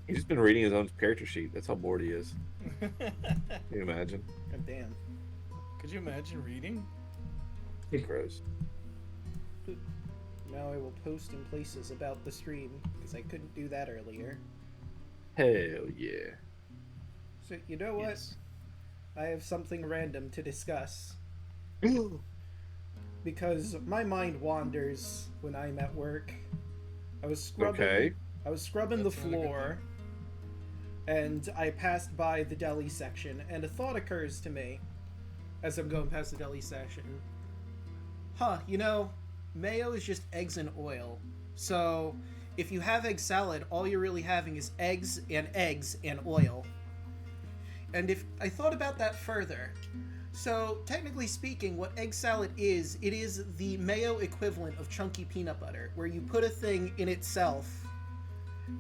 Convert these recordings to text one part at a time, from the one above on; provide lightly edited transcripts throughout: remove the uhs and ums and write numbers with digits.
He's just been reading his own character sheet. That's how bored he is. Can you imagine? God damn. Could you imagine reading? Gross. Now I will post in places about the stream, because I couldn't do that earlier. Hell yeah. So, you know what? Yes. I have something random to discuss. Because my mind wanders when I'm at work. I was scrubbing, Okay. I was scrubbing That's the not a good floor, and I passed by the deli section, and a thought occurs to me as I'm going past the deli section. Huh, you know, mayo is just eggs and oil. So, if you have egg salad, all you're really having is eggs and oil. And if I thought about that further, so technically speaking, what egg salad is, it is the mayo equivalent of chunky peanut butter, where you put a thing in itself,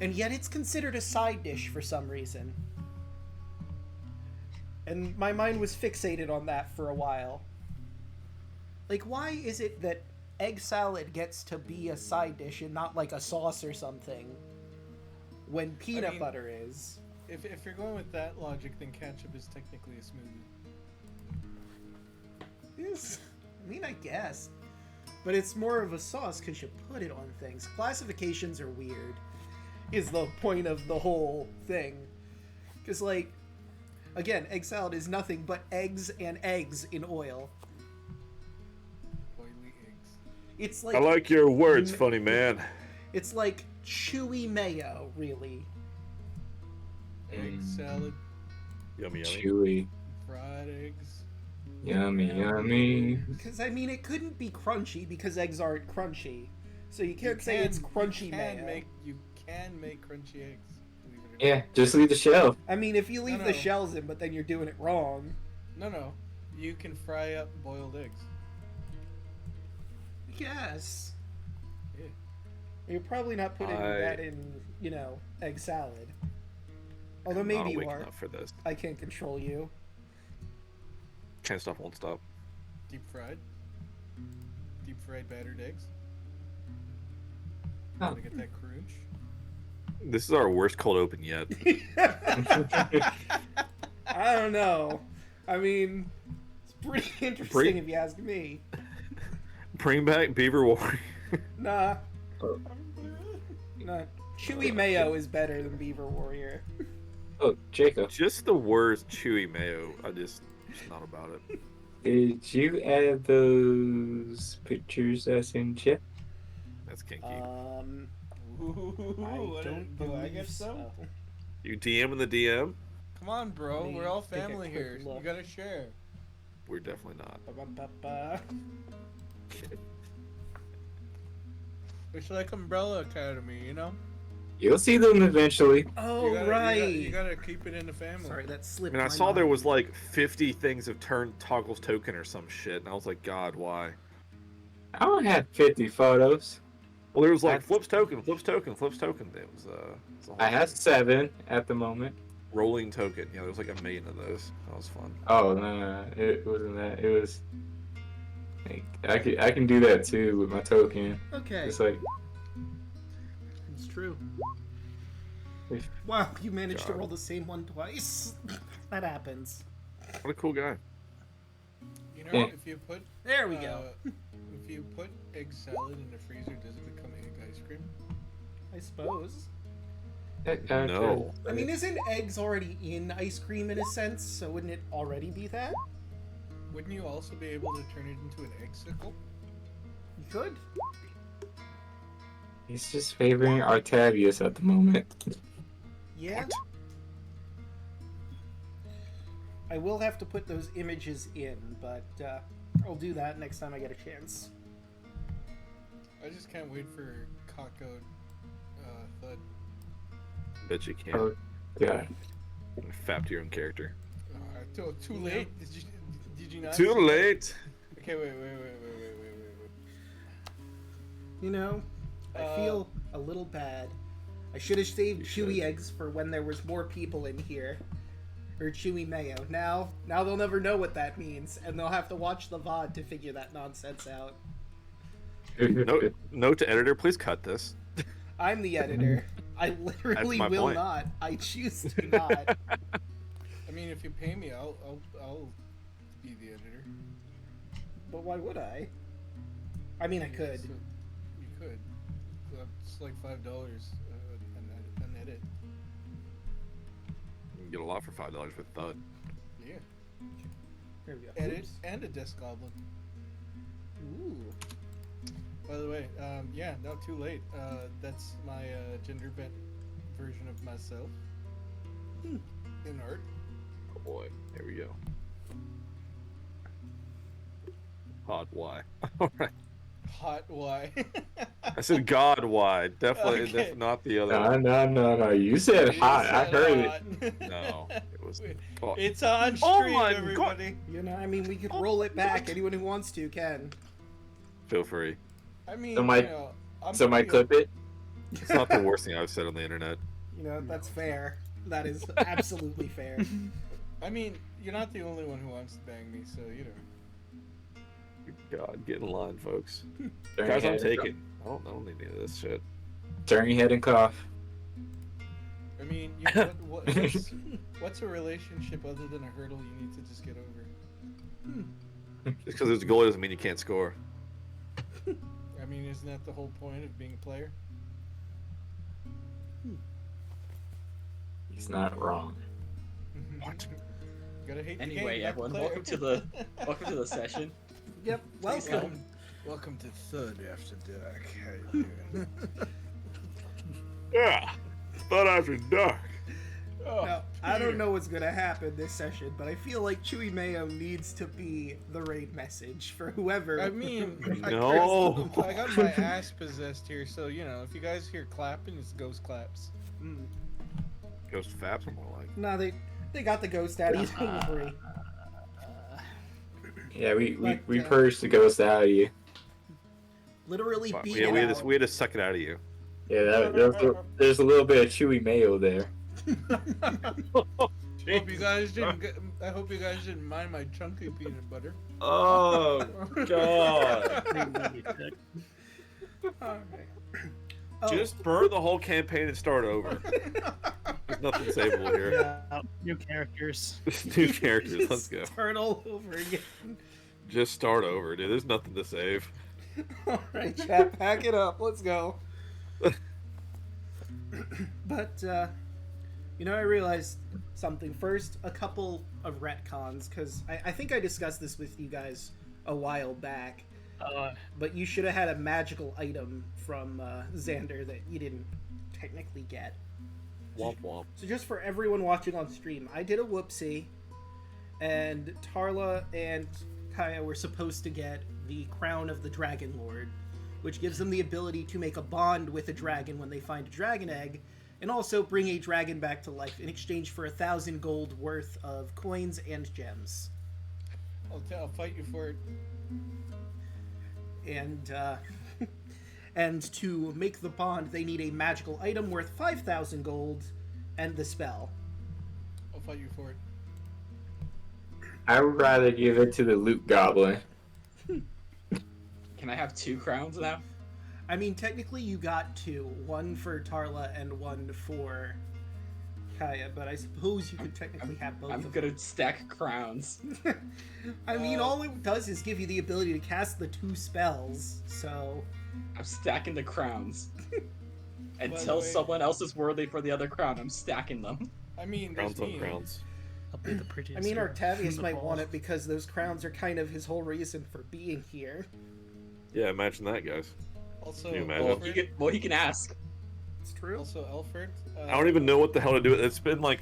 and yet it's considered a side dish for some reason. And my mind was fixated on that for a while. Like, why is it that egg salad gets to be a side dish and not like a sauce or something, when peanut butter is? If you're going with that logic, then ketchup is technically a smoothie. I mean, I guess. But it's more of a sauce because you put it on things. Classifications are weird, is the point of the whole thing. Because, like, again, egg salad is nothing but eggs and eggs in oil. Oily eggs. It's like... I like your words, funny man. It's like chewy mayo, really. Egg salad, Yummy, yummy. Chewy. fried eggs. Yummy, yummy. Because, I mean, it couldn't be crunchy because eggs aren't crunchy. So you can't say it's crunchy mayo. You can make crunchy eggs. Believe it or not. Yeah, just leave the shell. I mean, if you leave No, the no. shells in, but then you're doing it wrong. No. You can fry up boiled eggs. Yes. Yeah. You're probably not putting that in, you know, egg salad. Although I'm maybe not you awake are. enough for this. I can't control you. Can't stop, won't stop. Deep fried. Deep fried battered eggs. Oh. Gotta get that crunch. This is our worst cold open yet. I don't know. I mean, it's pretty interesting if you ask me. Bring back Beaver Warrior. Nah. Oh. Nah. Chewy mayo is better than Beaver Warrior. Oh, Jacob, Just the worst chewy mayo. Just not about it. did you add those pictures I sent you? That's kinky. Ooh, I don't believe I guess so. You DM in the DM? Come on, bro. Let me We're all take a family quick here. look. You gotta share. We're definitely not. Ba-ba-ba-ba. It's like Umbrella Academy, you know? You'll see them eventually. Oh, You gotta- right. You gotta keep it in the family. Sorry, that I slipped. mean, I my saw there mind. was like 50 things of turn toggles token or some shit, and I was like, God, why? I don't have 50 photos. Well, there was like That's- flips token, flips token, flips token. It was a whole I have 7 at the moment. rolling token. Yeah, there was like a million of those. That was fun. Oh, no, it wasn't that. It was... Like, I can do that too with my token. Okay, It's like... it's true. If- Wow, you managed to God. roll the same one twice. That happens. What a cool guy. You know, Yeah. if you put There we go. if you put egg salad in the freezer, does it become egg ice cream? I suppose. No. I mean, isn't eggs already in ice cream in a sense? So wouldn't it already be that? Wouldn't you also be able to turn it into an egg-sicle? You could. He's just favoring Artavius at the moment. Yeah. What? I will have to put those images in, but I'll do that next time I get a chance. I just can't wait for Kako Thud. Bet you can't. Oh, God. Fap to your own character. Too late? Did you not? Too see that? late. Okay, wait. You know, I feel a little bad. I should have saved chewy eggs for when there was more people in here. Or chewy mayo. Now they'll never know what that means, and they'll have to watch the VOD to figure that nonsense out. Note to editor, please cut this. I'm the editor. I literally my will point. not. I choose to not. I mean, if you pay me, I'll be the editor. But why would I? I mean, I could. So, you could. It's like $5 an edit. You can get a lot for $5 with Thud. Yeah. Here we go. Edit Oops. and a desk goblin. Ooh. By the way, yeah, not too late. That's my gender bent version of myself in art. Oh boy, here we go. Hot why? All right. Hot Y. I said God why. Definitely, Okay. definitely not the other. No. You said hot. I heard it. it. No, it was. Oh, It's on Oh stream, my God. everybody. You know, I mean, we could roll it back. Anyone who wants to can. feel free. I mean, So might- you know, I'm So might pretty clip it. It's not the worst thing I've said on the internet. You know, that's fair. That is absolutely fair. I mean, you're not the only one who wants to bang me, so you know. God, get in line, folks. Turn Guys, your I'm head- taking. I don't need any of this shit. Turn your head and cough. I mean, what's a relationship other than a hurdle you need to just get over? Just because there's a goal doesn't mean you can't score. I mean, isn't that the whole point of being a player? He's not wrong. What? Gotta hate the Anyway, game, not the everyone, player. welcome to the session. Yep, welcome. Welcome to Thud After Dark. How you doing? Yeah. Thought after dark. Now, I don't know what's gonna happen this session, but I feel like Chewy Mayo needs to be the raid message for whoever. I mean, No. I got my ass possessed here, so you know, if you guys hear clapping, it's ghost claps. Mm. Ghost Faps are more like. No, they got the ghost out of you. Don't worry. Yeah, we But, purged the ghost out of you. Literally Fuck, beat yeah, it we had out. to we had to suck it out of you. Yeah, there's a little bit of chewy mayo there. Hope you guys didn't. I hope you guys didn't mind my chunky peanut butter. Oh God! Alright. Oh, Just burn the whole campaign and start over. There's nothing savable here. Yeah, new characters. New characters. Let's just go. Start all over again. Just start over, dude. There's nothing to save. Alright, chat, pack it up. Let's go. But, you know, I realized something. First, a couple of retcons, because I think I discussed this with you guys a while back. But you should have had a magical item from Xander that you didn't technically get. Womp womp. So just for everyone watching on stream, I did a whoopsie, and Tarla and Kaya were supposed to get the Crown of the Dragon Lord, which gives them the ability to make a bond with a dragon when they find a dragon egg, and also bring a dragon back to life in exchange for 1,000 gold worth of coins and gems. I'll fight you for it. And and to make the bond, they need a magical item worth 5,000 gold and the spell. I'll fight you for it. I would rather give it to the loot goblin. Can I have 2 crowns now? I mean, technically you got 2. One for Tarla and one for Kaya, but I suppose you could technically have both I'm of them. gonna stack crowns. I mean, all it does is give you the ability to cast the 2 spells, so... I'm stacking the crowns. By the Until way- someone else is worthy for the other crown, I'm stacking them. I mean, Crowns there's on me. crowns. I'll be the prettiest. I mean, girl Octavius in the might ball. want it because those crowns are kind of his whole reason for being here. Yeah, imagine that, guys. Also, Can you imagine? Well, Alfred, he can ask. It's true. also Alfred. I don't even know what the hell to do. It's been like,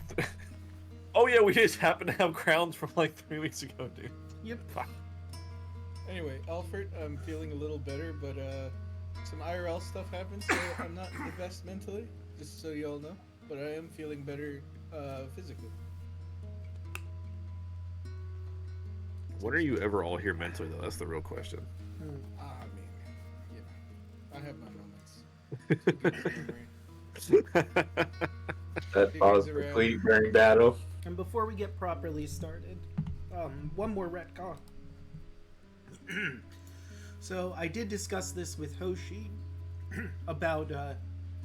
oh yeah, we just happen to have crowns from like 3 weeks ago, dude. Yep. Fuck. Anyway, Alfred, I'm feeling a little better, but some IRL stuff happened, so I'm not the best mentally, just so y'all know. But I am feeling better physically. When are you ever all here mentally, though? That's the real question. I mean, you know, I have my moments. That follows the complete burning battle. And before we get properly started, one more retcon. So I did discuss this with Hoshi about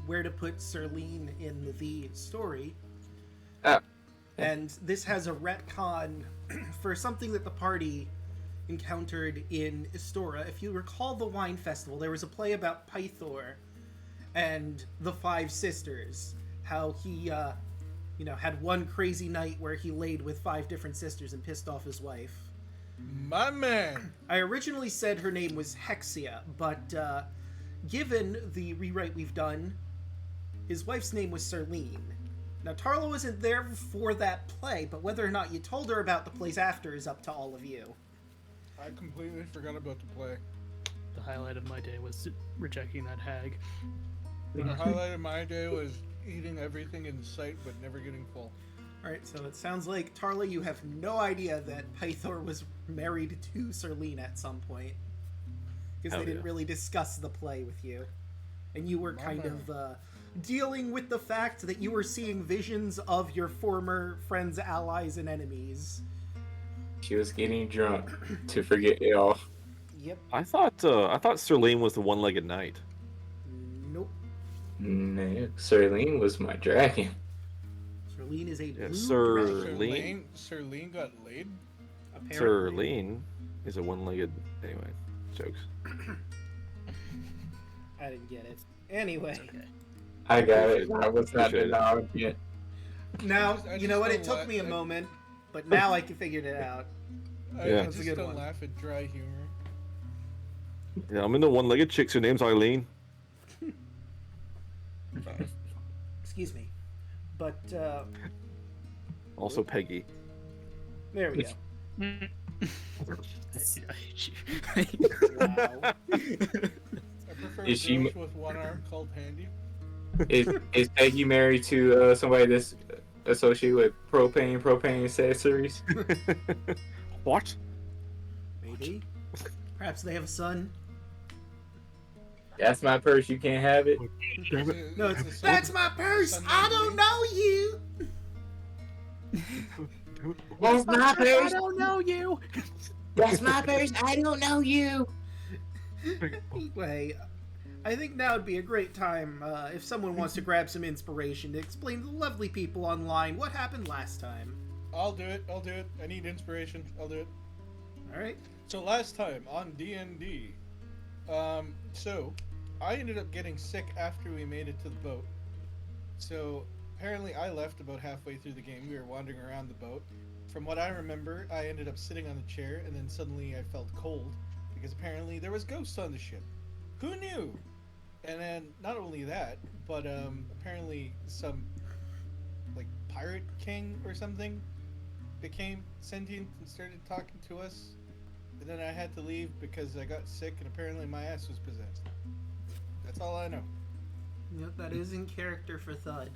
where to put Serlene in the story. Ah. And this has a retcon for something that the party encountered in Istora. If you recall the wine festival, there was a play about Pythor and the five sisters. How he, had one crazy night where he laid with 5 different sisters and pissed off his wife. My man. I originally said her name was Hexia, but given the rewrite we've done, his wife's name was Serlene. Now, Tarla wasn't there for that play, but whether or not you told her about the plays after is up to all of you. I completely forgot about the play. The highlight of my day was rejecting that hag. The highlight of my day was eating everything in sight but never getting full. Alright, so it sounds like, Tarla, you have no idea that Pythor was married to Serlene at some point. Because they didn't really discuss the play with you. And you were kind of dealing with the fact that you were seeing visions of your former friends, allies, and enemies. She was getting drunk to forget it all. Yep. I thought Serlene was the one-legged knight. Nope. No, Serlene was my dragon. Serlene is a blue Serlene? Serlene got laid? apparently. Serlene is a one-legged. Anyway, jokes. I didn't get it. Anyway. Okay. I got it. I was not Appreciate it. allowed yet. Now, I you know what? It just don't took me a laugh- moment, but now I can figure it out. I Yeah. That's a just good don't one. laugh at dry humor. Yeah, I'm into one-legged chicks. Her name's Eileen. Excuse me. But, Also Peggy. there we go. I hate you. Wow. I prefer Is she girls with one arm called Handy. Is Peggy married to somebody that's associated with propane accessories? What? Maybe. Perhaps they have a son. That's my purse. You can't have it. No, it's, that's my purse! I don't know you! That's my I purse. don't know you. That's my purse. I don't know you. Anyway, I think now would be a great time if someone wants to grab some inspiration to explain to the lovely people online what happened last time. I'll do it. I need inspiration. I'll do it. Alright? So last time on D&D, so I ended up getting sick after we made it to the boat. So apparently I left about halfway through the game. We were wandering around the boat. From what I remember, I ended up sitting on the chair and then suddenly I felt cold because apparently there was ghosts on the ship. Who knew? And then not only that, but apparently some like pirate king or something became sentient and started talking to us. And then I had to leave because I got sick and apparently my ass was possessed. That's all I know. Yep, that is in character for Thud.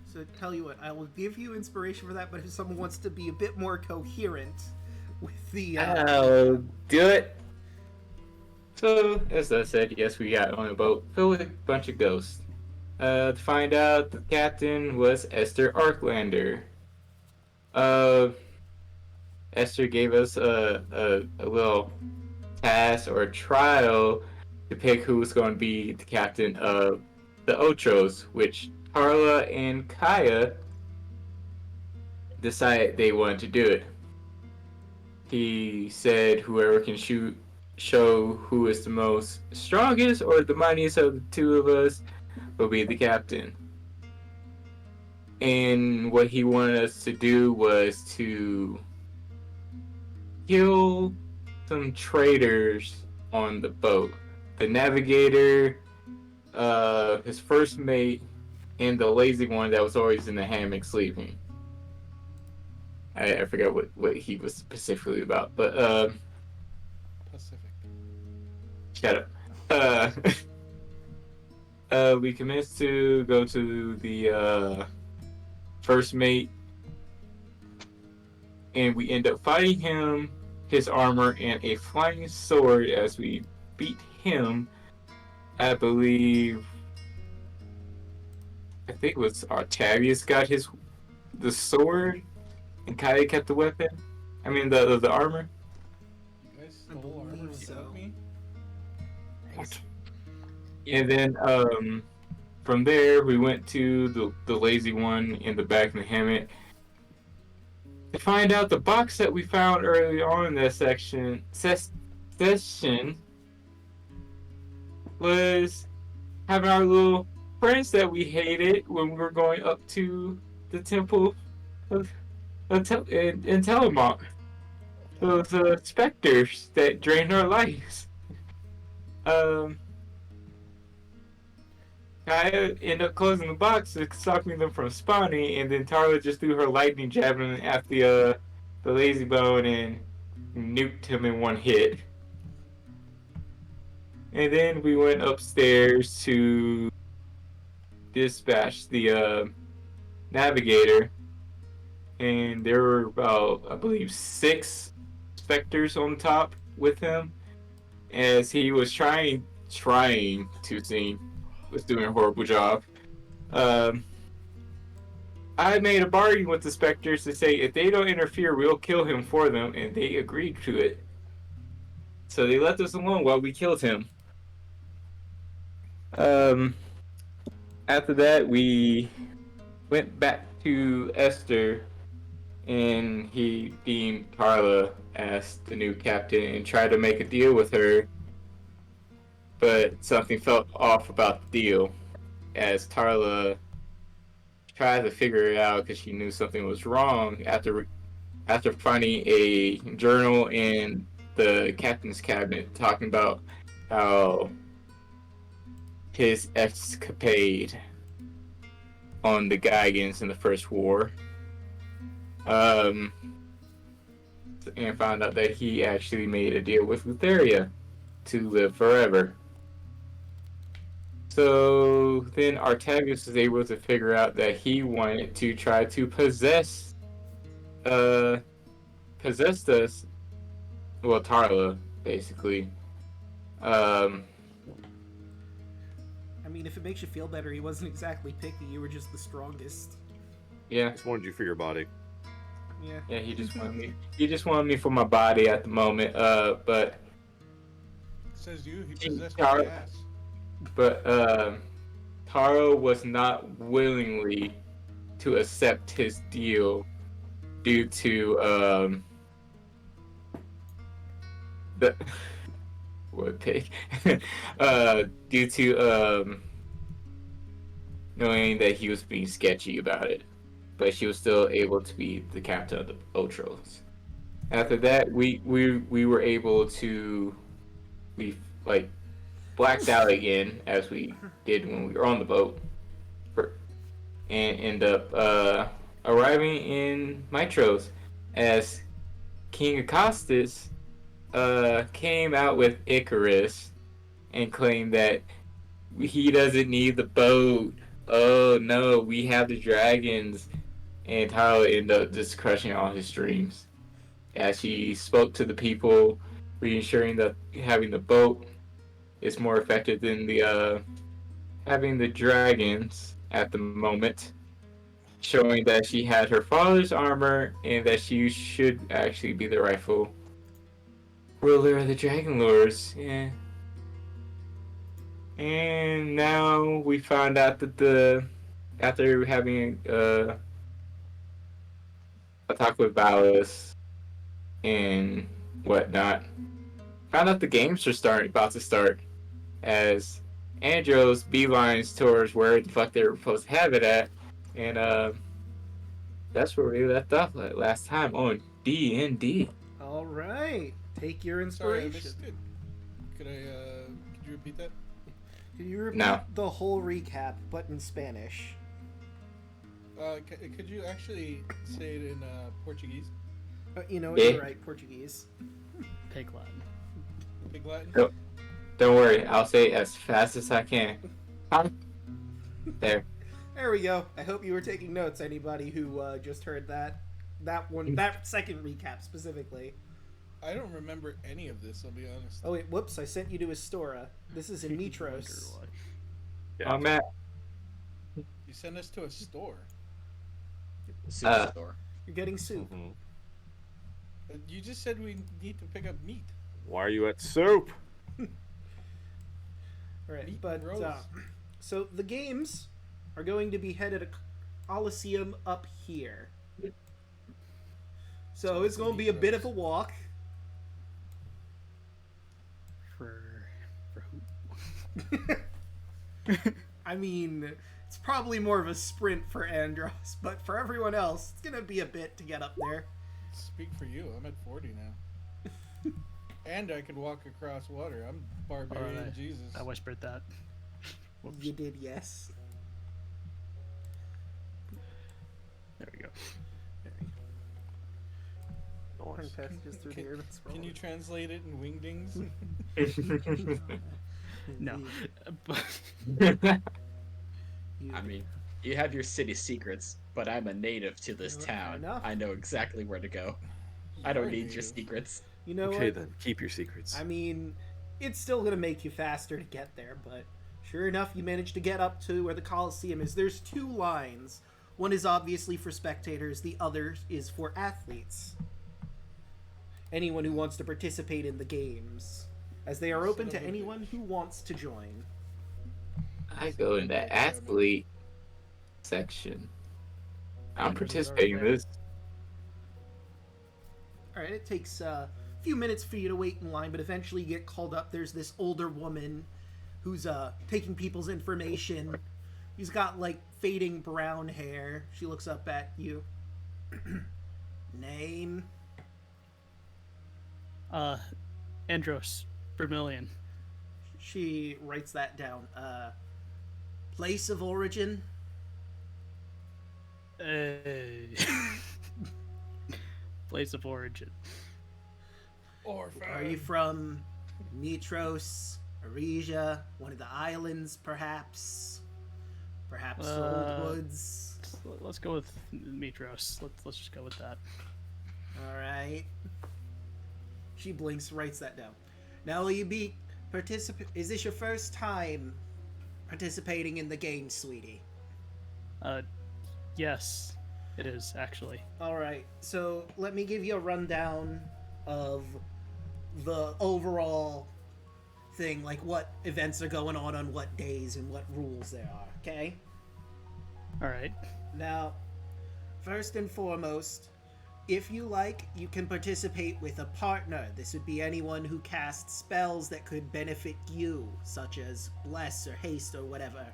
So tell you what, I will give you inspiration for that, but if someone wants to be a bit more coherent with the... I'll do it. So, as I said, yes, we got on a boat filled with a bunch of ghosts. To find out, the captain was Esther Arklander. Esther gave us a little task or a trial to pick who was going to be the captain of the Otros, which Carla and Kaya decided they wanted to do it. He said whoever can show who is the most strongest or the mightiest of the two of us will be the captain. And what he wanted us to do was to kill some traitors on the boat. The navigator, his first mate, and the lazy one that was always in the hammock sleeping. I forgot what he was specifically about, but Pacific. shut up. We commenced to go to the first mate, and we end up fighting him, his armor, and a flying sword as we beat him. I think it was Octavius got the sword, and Kaya kept the weapon. I mean the armor. You guys I stole armor believe from so. me? What? And then from there, we went to the lazy one in the back of the hammock to find out the box that we found early on in that session was having our little friends that we hated when we were going up to the temple in Telemont. Those specters that drained our lives. I ended up closing the box and stopping them from spawning, and then Tarla just threw her lightning javelin at the lazy bone and nuked him in one hit. And then we went upstairs to dispatch the navigator, and there were about, I believe, 6 specters on top with him, as he was trying to sing. Was doing a horrible job. I made a bargain with the specters to say if they don't interfere, we'll kill him for them, and they agreed to it. So they left us alone while we killed him. After that, we went back to Esther, and he deemed Carla as the new captain and tried to make a deal with her. But something felt off about the deal, as Tarla tried to figure it out because she knew something was wrong after finding a journal in the captain's cabinet talking about how his escapade on the Gaigans in the First War, and found out that he actually made a deal with Lutheria to live forever. So then Artavius was able to figure out that he wanted to try to possess us, well, Tarla, basically. I mean, if it makes you feel better, he wasn't exactly picky. You were just the strongest. Yeah. Just wanted you for your body. Yeah. Yeah, he just wanted me. He just wanted me for my body at the moment. But Says you, he possessed Tara- my ass. But Taro was not willingly to accept his deal due to the what pig due to knowing that he was being sketchy about it. But she was still able to be the captain of the Otros. After that, we were able to blacked out again, as we did when we were on the boat, and end up arriving in Mytros, as King Acostus came out with Icarus and claimed that he doesn't need the boat. Oh no, we have the dragons. And Tyler ended up just crushing all his dreams, as he spoke to the people, reassuring that having the boat is more effective than the having the dragons at the moment, showing that she had her father's armor and that she should actually be the rightful ruler of the Dragon Lords. Yeah. And now we found out that after having a talk with Valis and whatnot, found out the games are about to start, as Andros beelines towards where the fuck they were supposed to have it at, and that's where we left off last time on D&D. All right. Take your Sorry, I inspiration. missed it. Could you repeat that? Can you repeat No. the whole recap, but in Spanish? Could you actually say it in Portuguese? You know, Yeah. you're right, Portuguese. Pig Latin. Big Latin? Nope. Don't worry, I'll say it as fast as I can. There. There we go. I hope you were taking notes, anybody who just heard that second recap specifically. I don't remember any of this, I'll be honest. Oh wait, whoops, I sent you to Astora. This is in Mytros. Wonder Yeah. I'm at You sent us to a store. Superstore. You're getting soup. Mhm. You just said we need to pick up meat. Why are you at soup? Right, Meat but and roast. So the games are going to be held at a Coliseum up here. So it's going to be a bit of a walk. For who? I mean, it's probably more of a sprint for Andros, but for everyone else, it's going to be a bit to get up there. Speak for you. I'm at 40 now. And I can walk across water. I'm barbarian Alright. Jesus. I whispered that. Whoops. You did, yes. There we go. Nice. Passages through the urban sprawl. Can you translate it in wingdings? No. I mean, you have your city secrets, but I'm a native to this Fair town. enough. I know exactly where to go. I don't need your secrets. You know Okay what? then, keep your secrets. I mean, it's still going to make you faster to get there, but sure enough, you managed to get up to where the Coliseum is. There's two lines. One is obviously for spectators, the other is for athletes. Anyone who wants to participate in the games, as they are open to anyone who wants to join. I go in the athlete section. I'm participating in this. Alright, it takes a few minutes for you to wait in line, but eventually you get called up. There's this older woman who's taking people's information. She's got, like, fading brown hair. She looks up at you. Name? Andros, Vermilion. She writes that down. Place of origin? Place of origin. Orphan. Are you from Mytros, Aresia, one of the islands, perhaps? Perhaps Old Woods? Let's go with Mytros. Let's just go with that. Alright. She blinks, writes that down. Now will you be is this your first time participating in the game, sweetie? Yes, it is actually. Alright, so let me give you a rundown of the overall thing, like what events are going on what days, and what rules there are, okay? Alright. Now, first and foremost, if you like, you can participate with a partner. This would be anyone who casts spells that could benefit you, such as Bless or Haste or whatever.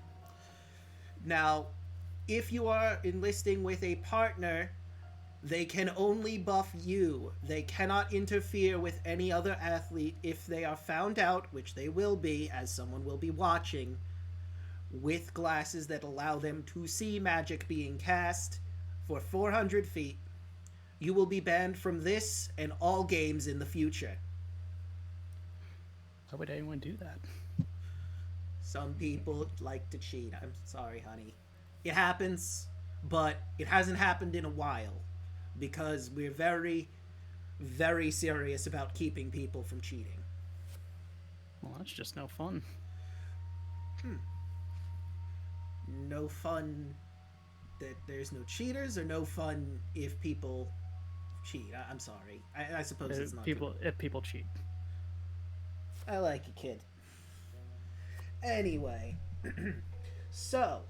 Now, if you are enlisting with a partner, they can only buff you. They cannot interfere with any other athlete if they are found out, which they will be, as someone will be watching, with glasses that allow them to see magic being cast for 400 feet. You will be banned from this and all games in the future. Why would anyone do that? Some people like to cheat. I'm sorry, honey. It happens, but it hasn't happened in a while because we're very, very serious about keeping people from cheating. Well, that's just no fun. No fun that there's no cheaters, or no fun if people cheat? I'm sorry. I suppose it's not people if people cheat. I like you, kid. Anyway, so,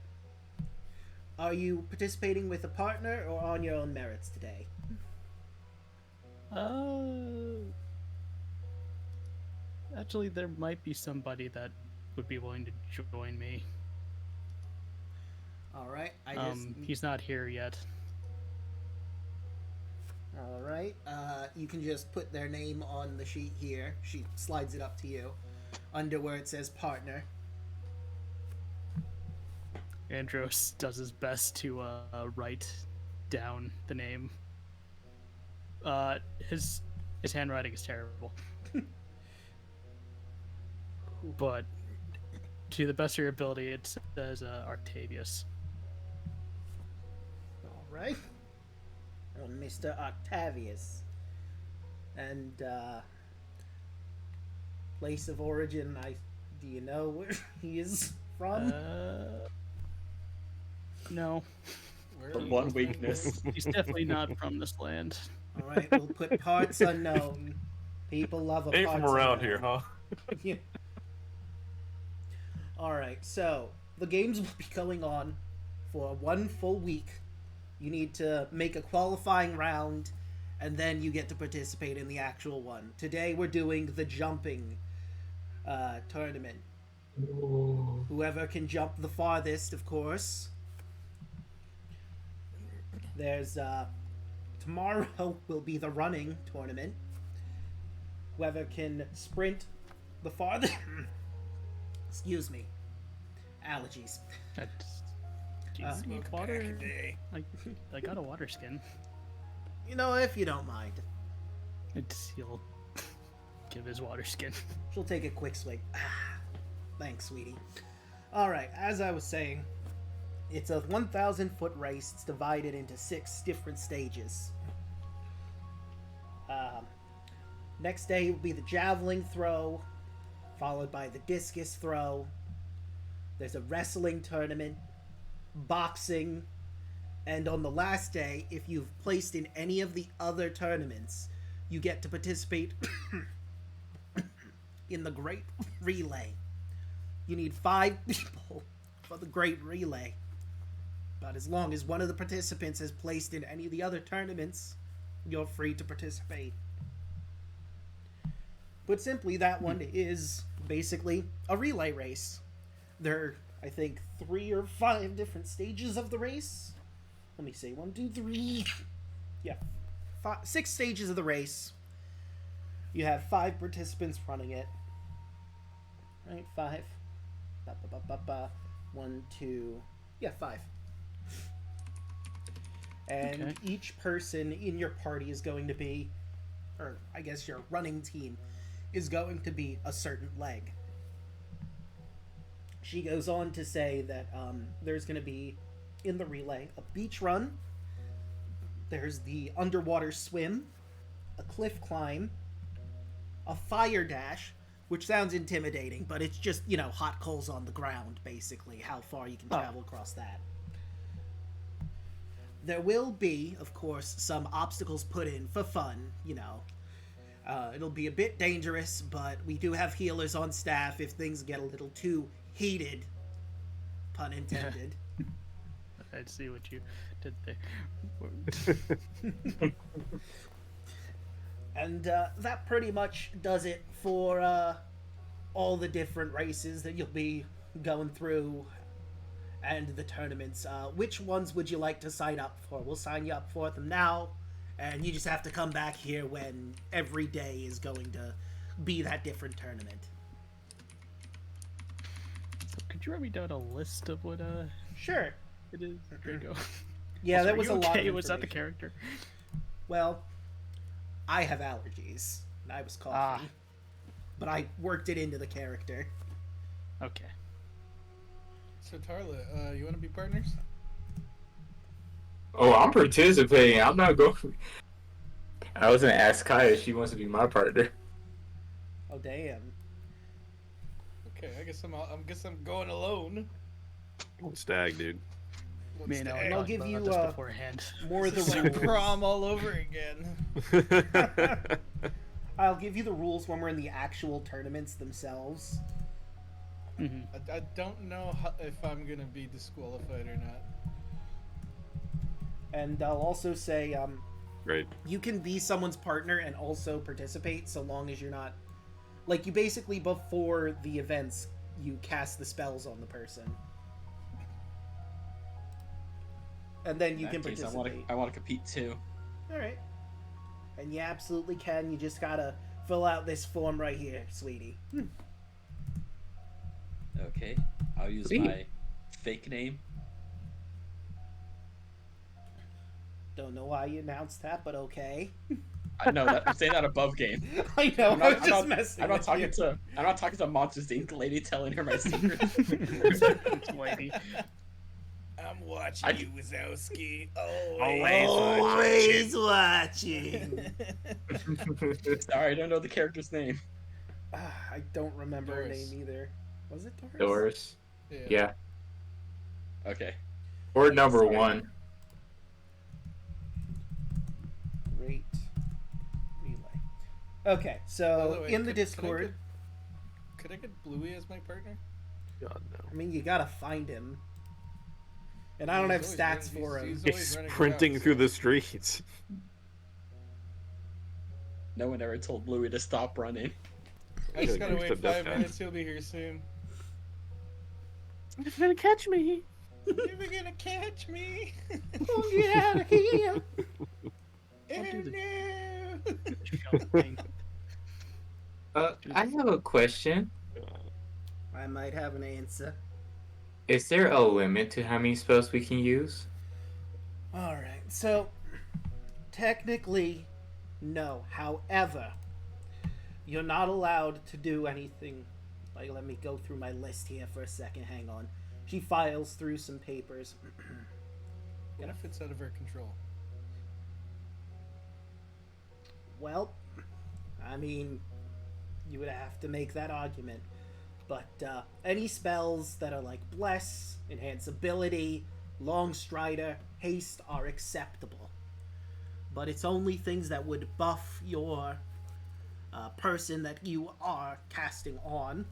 are you participating with a partner or on your own merits today? Actually, there might be somebody that would be willing to join me. Alright, He's not here yet. Alright, you can just put their name on the sheet here. She slides it up to you, under where it says partner. Andros does his best to write down the name. His handwriting is terrible. But to the best of your ability, it says Octavius. Alright. Oh, Mr. Octavius. And, place of origin, do you know where he is from? No. Where The are you one from? weakness. He's definitely not from this land. Alright, we'll put parts unknown. People love a Ain't parts from around unknown. here, huh? Yeah. Alright, so, the games will be going on for 1 full week. You need to make a qualifying round, and then you get to participate in the actual one. Today we're doing the jumping tournament. Ooh. Whoever can jump the farthest, of course. There's tomorrow will be the running tournament. Whoever can sprint the farthest. Excuse me. Allergies. Jesus, water. I got a water skin. You know, if you don't mind, He'll give his water skin. she'll take a quick swig. Thanks, sweetie. Alright, as I was saying, it's a 1,000-foot race. It's divided into 6 different stages. Next day will be the javelin throw, followed by the discus throw. There's a wrestling tournament, boxing, and on the last day, if you've placed in any of the other tournaments, you get to participate in the Great Relay. You need 5 people for the Great Relay. But as long as one of the participants has placed in any of the other tournaments, you're free to participate. Put simply, that one is basically a relay race. There are, I think, 3 or 5 different stages of the race. Let me see. 1, 2, 3. Yeah. 6 stages of the race. You have 5 participants running it. Right? 5. 1, 2. Yeah, 5. And Okay. each person in your party is going to be, or I guess your running team, is going to be a certain leg. She goes on to say that there's going to be, in the relay, a beach run, there's the underwater swim, a cliff climb, a fire dash, which sounds intimidating, but it's just, you know, hot coals on the ground, basically, how far you can travel across that. There will be, of course, some obstacles put in for fun, you know. It'll be a bit dangerous, but we do have healers on staff if things get a little too heated. Pun intended. I see what you did there. And that pretty much does it for all the different races that you'll be going through and the tournaments. Which ones would you like to sign up for? We'll sign you up for them now, and you just have to come back here when every day is going to be that different tournament. Could you write me down a list of what Sure. it is, Draco? Yeah, Also, that are was you a lot okay? of Was that the information. character? Well, I have allergies. And I was coughing. Ah. But I worked it into the character. Okay. So Tarla, you want to be partners? Oh, I'm participating. I'm not going. I was gonna ask Kaya if she wants to be my partner. Oh, damn. Okay, I guess I'm going alone. Stag, dude. Me and Alek I'll talked give about you, this beforehand. More of the This is rules. prom all over again. I'll give you the rules when we're in the actual tournaments themselves. Mm-hmm. I don't know if I'm gonna be disqualified or not. And I'll also say, Great. you can be someone's partner and also participate so long as you're not... Like, you basically, before the events, you cast the spells on the person. And then you In can that case, participate. I want to compete too. Alright. And you absolutely can. You just gotta fill out this form right here, sweetie. Okay, I'll use Sweet. my fake name. Don't know why you announced that, but okay. I know that I'm saying that above game. I know, I'm I not, was just messing I'm not with talking you. to. I'm not talking to Monsters Inc. lady telling her my secret. Lady. I'm watching I- you, Wazowski. Always watching. Sorry, I don't know the character's name. I don't remember her Doris. name either. Was it Doris? Doris. Yeah. Okay. Or number Sorry. 1. Great relay. Okay, By so the way, in the could- Discord, Could I get Bluey as my partner? God I no. mean, you gotta find him. And I don't have He's always stats running- for him. he's He's always running sprinting around, through so- the streets. No one ever told Louis to stop running. I just gotta He's wait the deaf 5 guy. minutes. He'll be here soon. He's gonna catch me. You're gonna catch me. Oh, get out of here! Oh, do no. Shell thing. I have a question. I might have an answer. Is there a limit to how many spells we can use? Alright, so technically, no. However, you're not allowed to do anything. Like, let me go through my list here for a second. Hang on. She files through some papers. What if it's out of our control? Well, I mean, you would have to make that argument. But any spells that are like Bless, Enhance Ability, Long Strider, Haste are acceptable. But it's only things that would buff your person that you are casting on.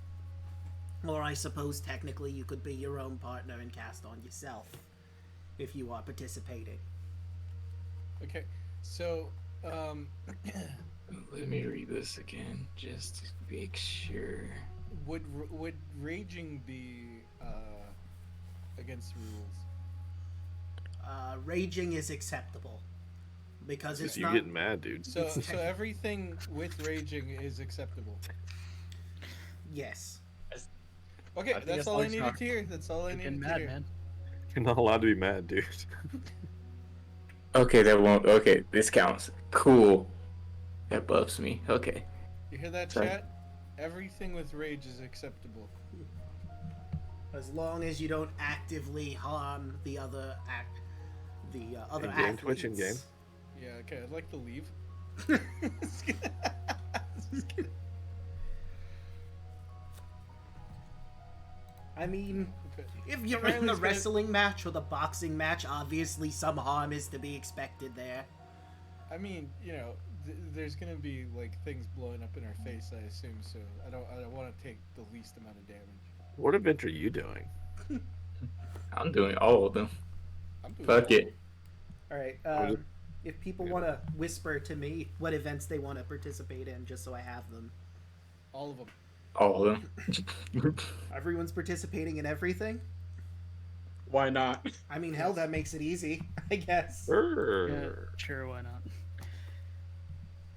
Or I suppose technically you could be your own partner and cast on yourself if you are participating. Okay, so Let me read this again, just to make sure. would raging be against the rules? Raging is acceptable because it's Just you not. getting mad, dude. So everything with raging is acceptable. Yes. Okay, I think that's as all long I as needed not- to hear. That's all I You're needed getting to mad, hear. man. You're not allowed to be mad, dude. Okay, that won't. Okay, this counts. Cool. That buffs me. Okay. You hear that, Sorry. chat? Everything with rage is acceptable. As long as you don't actively harm the other other In-game, athletes. Twitch in-game. Yeah, okay, I'd like to leave. I mean, Okay. if you're in Apparently the it's gonna- wrestling match or the boxing match, obviously some harm is to be expected there. I mean, you know, there's gonna be like things blowing up in our face, I assume. So I don't want to take the least amount of damage. What event are you doing? I'm doing all of them. I'm doing Fuck all it. All right. just- If people Yeah. want to whisper to me what events they want to participate in, just so I have them. all of them. All of them. Everyone's participating in everything. Why not? I mean, hell, that makes it easy, I guess. Yeah, Err. sure, why not?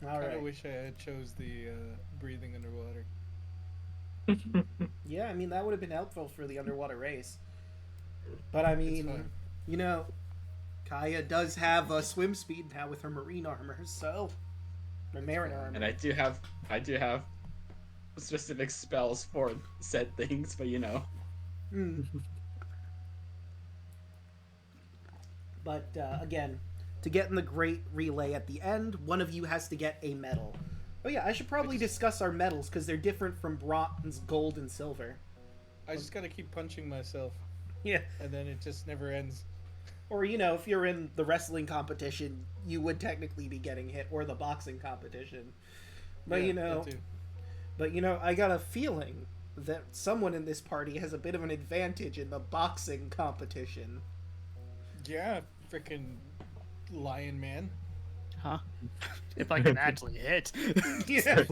All I right. wish I had chose the breathing underwater. Yeah, I mean that would have been helpful for the underwater race. But I mean, fine. you know, Kaya does have a swim speed now with her marine armor, so or mariner armor. And I do have specific spells for said things, but you know. Hmm. But again, to get in the great relay at the end, one of you has to get a medal. Oh yeah, I should probably discuss our medals because they're different from bronze, gold, and silver. I just gotta keep punching myself, Yeah. and then it just never ends. Or, you know, if you're in the wrestling competition, you would technically be getting hit, or the boxing competition. But, Yeah, you know, that too. I got a feeling that someone in this party has a bit of an advantage in the boxing competition. Yeah, freaking lion man. Huh? If I can actually hit. Yeah.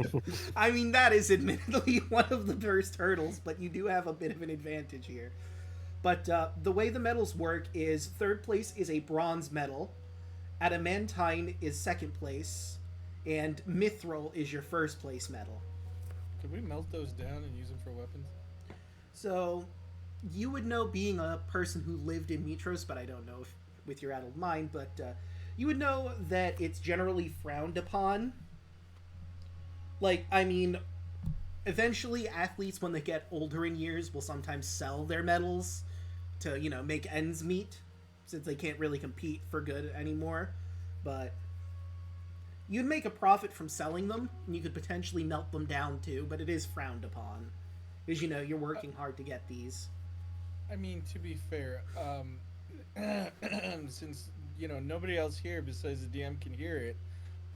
I mean, that is admittedly one of the first hurdles, but you do have a bit of an advantage here. But the way the medals work is third place is a bronze medal, adamantine is second place, and mithril is your first place medal. Could we melt those down and use them for weapons? So you would know, being a person who lived in Mytros, but I don't know if with your adult mind, but you would know that it's generally frowned upon. Like, I mean, eventually athletes, when they get older in years, will sometimes sell their medals to, you know, make ends meet, since they can't really compete for good anymore. But you'd make a profit from selling them, and you could potentially melt them down too, but it is frowned upon. Because, you know, you're working hard to get these. I mean, to be fair, since, you know, nobody else here besides the DM can hear it,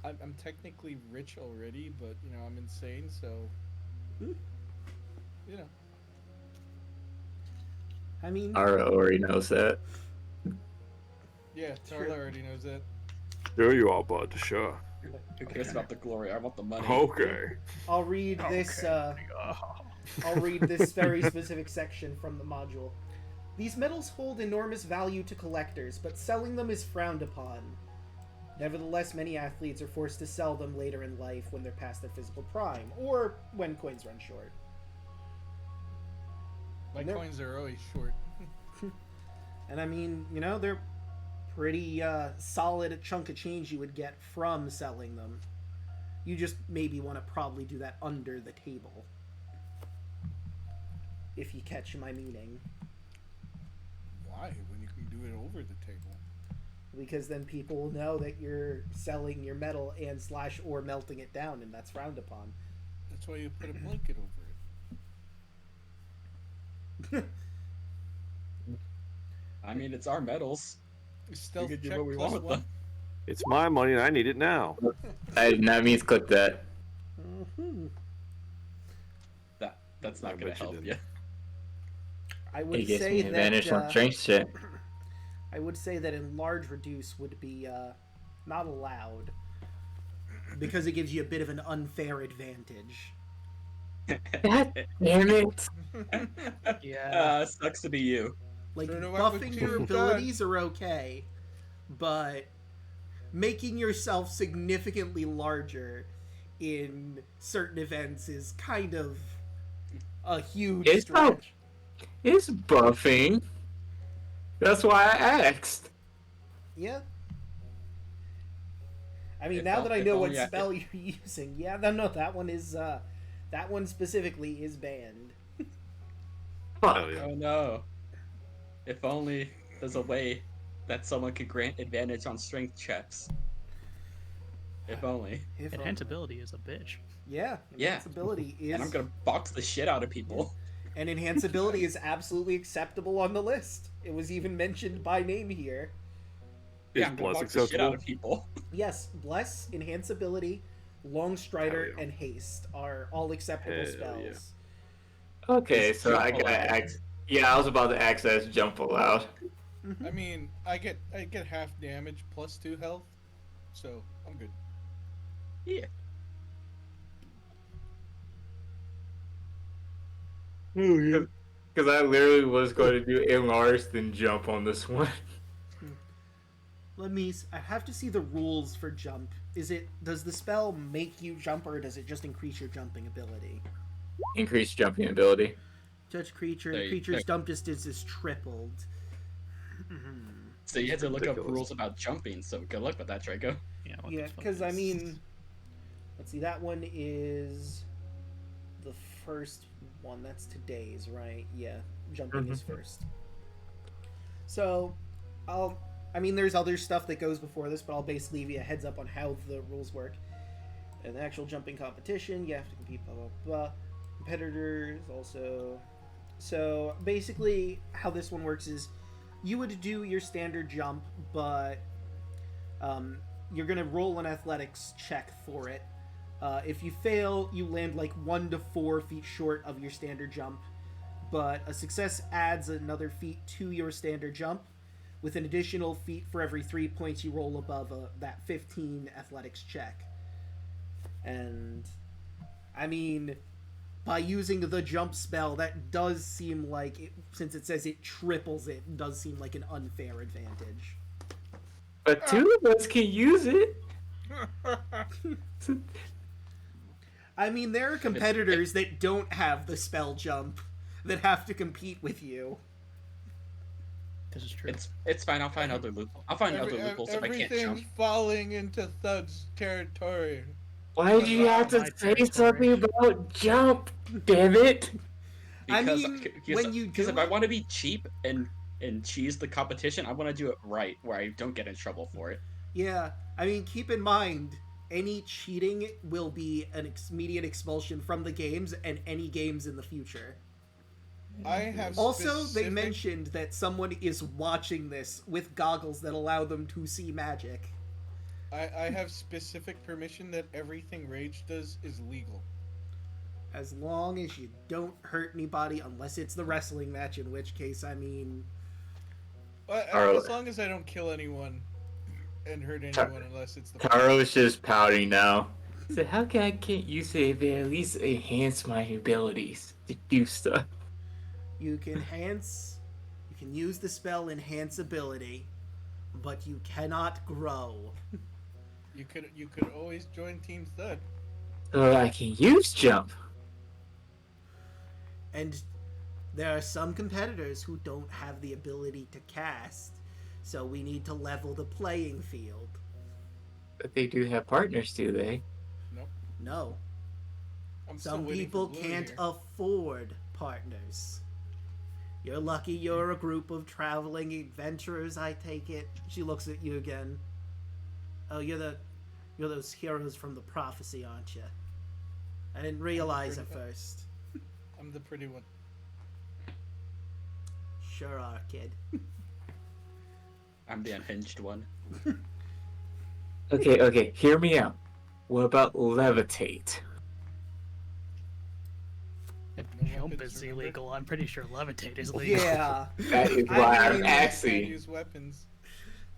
I'm technically rich already, but, you know, I'm insane, so, Hmm. you know. I mean, Ara already knows that. Yeah, Tarla already knows that. There you are, bud. Sure. Who cares about the glory? I want the money. Okay. I'll read this. I'll read this very specific section from the module. These metals hold enormous value to collectors, but selling them is frowned upon. Nevertheless, many athletes are forced to sell them later in life when they're past their physical prime, or when coins run short. My coins are always short. And I mean, you know, they're pretty solid chunk of change you would get from selling them. You just maybe want to probably do that under the table. If you catch my meaning. Why? When you can do it over the table? Because then people will know that you're selling your metal and / or melting it down, and that's frowned upon. That's why you put a blanket over it. I mean, it's our metals. Stealth We can do check what we plus want with one. them. It's my money and I need it now. I did not mean to click that. Mm-hmm. That's I not gonna bet you help didn't. you. I He would gets say me advantage on that strength check. I would say that enlarge reduce would be not allowed because it gives you a bit of an unfair advantage. God damn it! Yeah. Sucks to be you. Like Turn around with buffing two your times. abilities are okay, but making yourself significantly larger in certain events is kind of a huge It's not- stretch. It's buffing. That's why I asked. Yeah. I mean, If now I'll- that I if know what only I- spell you're using, yeah, no, that one is, that one specifically is banned. Fuck. Hell yeah. Oh no. If only there's a way that someone could grant advantage on strength checks. If only. If Enhanceability is a bitch. Yeah, Yeah. enhanceability is, And I'm gonna box the shit out of people. and enhanceability is absolutely acceptable on the list. It was even mentioned by name here. Is I'm gonna Bless box the shit out acceptable? of people. Yes, bless, enhanceability, long strider, Hell yeah. and haste are all acceptable Hell yeah. spells. Okay, It's so I jump gotta allowed. ask. Yeah, I was about to access jump allowed. I mean, I get half damage plus 2 health, so I'm good. Yeah. Because I literally was going to do enlarge then jump on this one. I have to see the rules for jump. Does the spell make you jump, or does it just increase your jumping ability? Increase jumping ability. Touch creature, There the you- creature's there- jump distance is tripled. So you had to look up ridiculous. rules about jumping, so good luck with that, Draco. Yeah, what Yeah, the fuck because I is- mean, let's see, that one is the first one. That's today's, right? Yeah, jumping is first. So, there's other stuff that goes before this, but I'll basically give you a heads up on how the rules work. In the actual jumping competition, you have to compete, blah, blah, blah. Competitors also. So, basically, how this one works is you would do your standard jump, but you're going to roll an athletics check for it. If you fail, you land like 1 to 4 feet short of your standard jump, but a success adds another feet to your standard jump, with an additional feat for every 3 points you roll above that 15 athletics check. And, I mean, by using the jump spell, that does seem like, since it says it triples it, does seem like an unfair advantage. But 2 of us can use it. I mean, there are competitors that don't have the spell jump that have to compete with you. This is true. It's fine. I'll find other loopholes. I'll find other loopholes if I can't Everything's jump. falling into Thud's territory. Why did you have to My say territory. something about jump? Damn it! I Because, mean, because, when you because do if I it- want to be cheap and cheese the competition, I want to do it right, where I don't get in trouble for it. Yeah, I mean, keep in mind, any cheating will be an immediate expulsion from the games and any games in the future. I have Also, they specific- mentioned that someone is watching this with goggles that allow them to see magic. I have specific permission that everything Rage does is legal. As long as you don't hurt anybody, unless it's the wrestling match, in which case, I mean... As long as I don't kill anyone and hurt anyone, unless it's the... Taro's just pouting now. So how can't you say they at least enhance my abilities to do stuff? You can use the spell Enhance Ability, but you cannot grow. You could always join Team Thud. So I can use jump. And there are some competitors who don't have the ability to cast, so we need to level the playing field. But they do have partners, do they? Nope. No. I'm still Some waiting people for Blue can't here. afford partners. You're lucky you're a group of traveling adventurers, I take it. She looks at you again. Oh, you're those heroes from the prophecy, aren't you? I didn't realize at first. I'm the pretty one. Sure are, kid. I'm the unhinged one. Okay, hear me out. What about levitate? If No jump weapons, is remember? illegal, I'm pretty sure levitate is legal. Yeah. That is why I I'm mean, Can't asking. use weapons.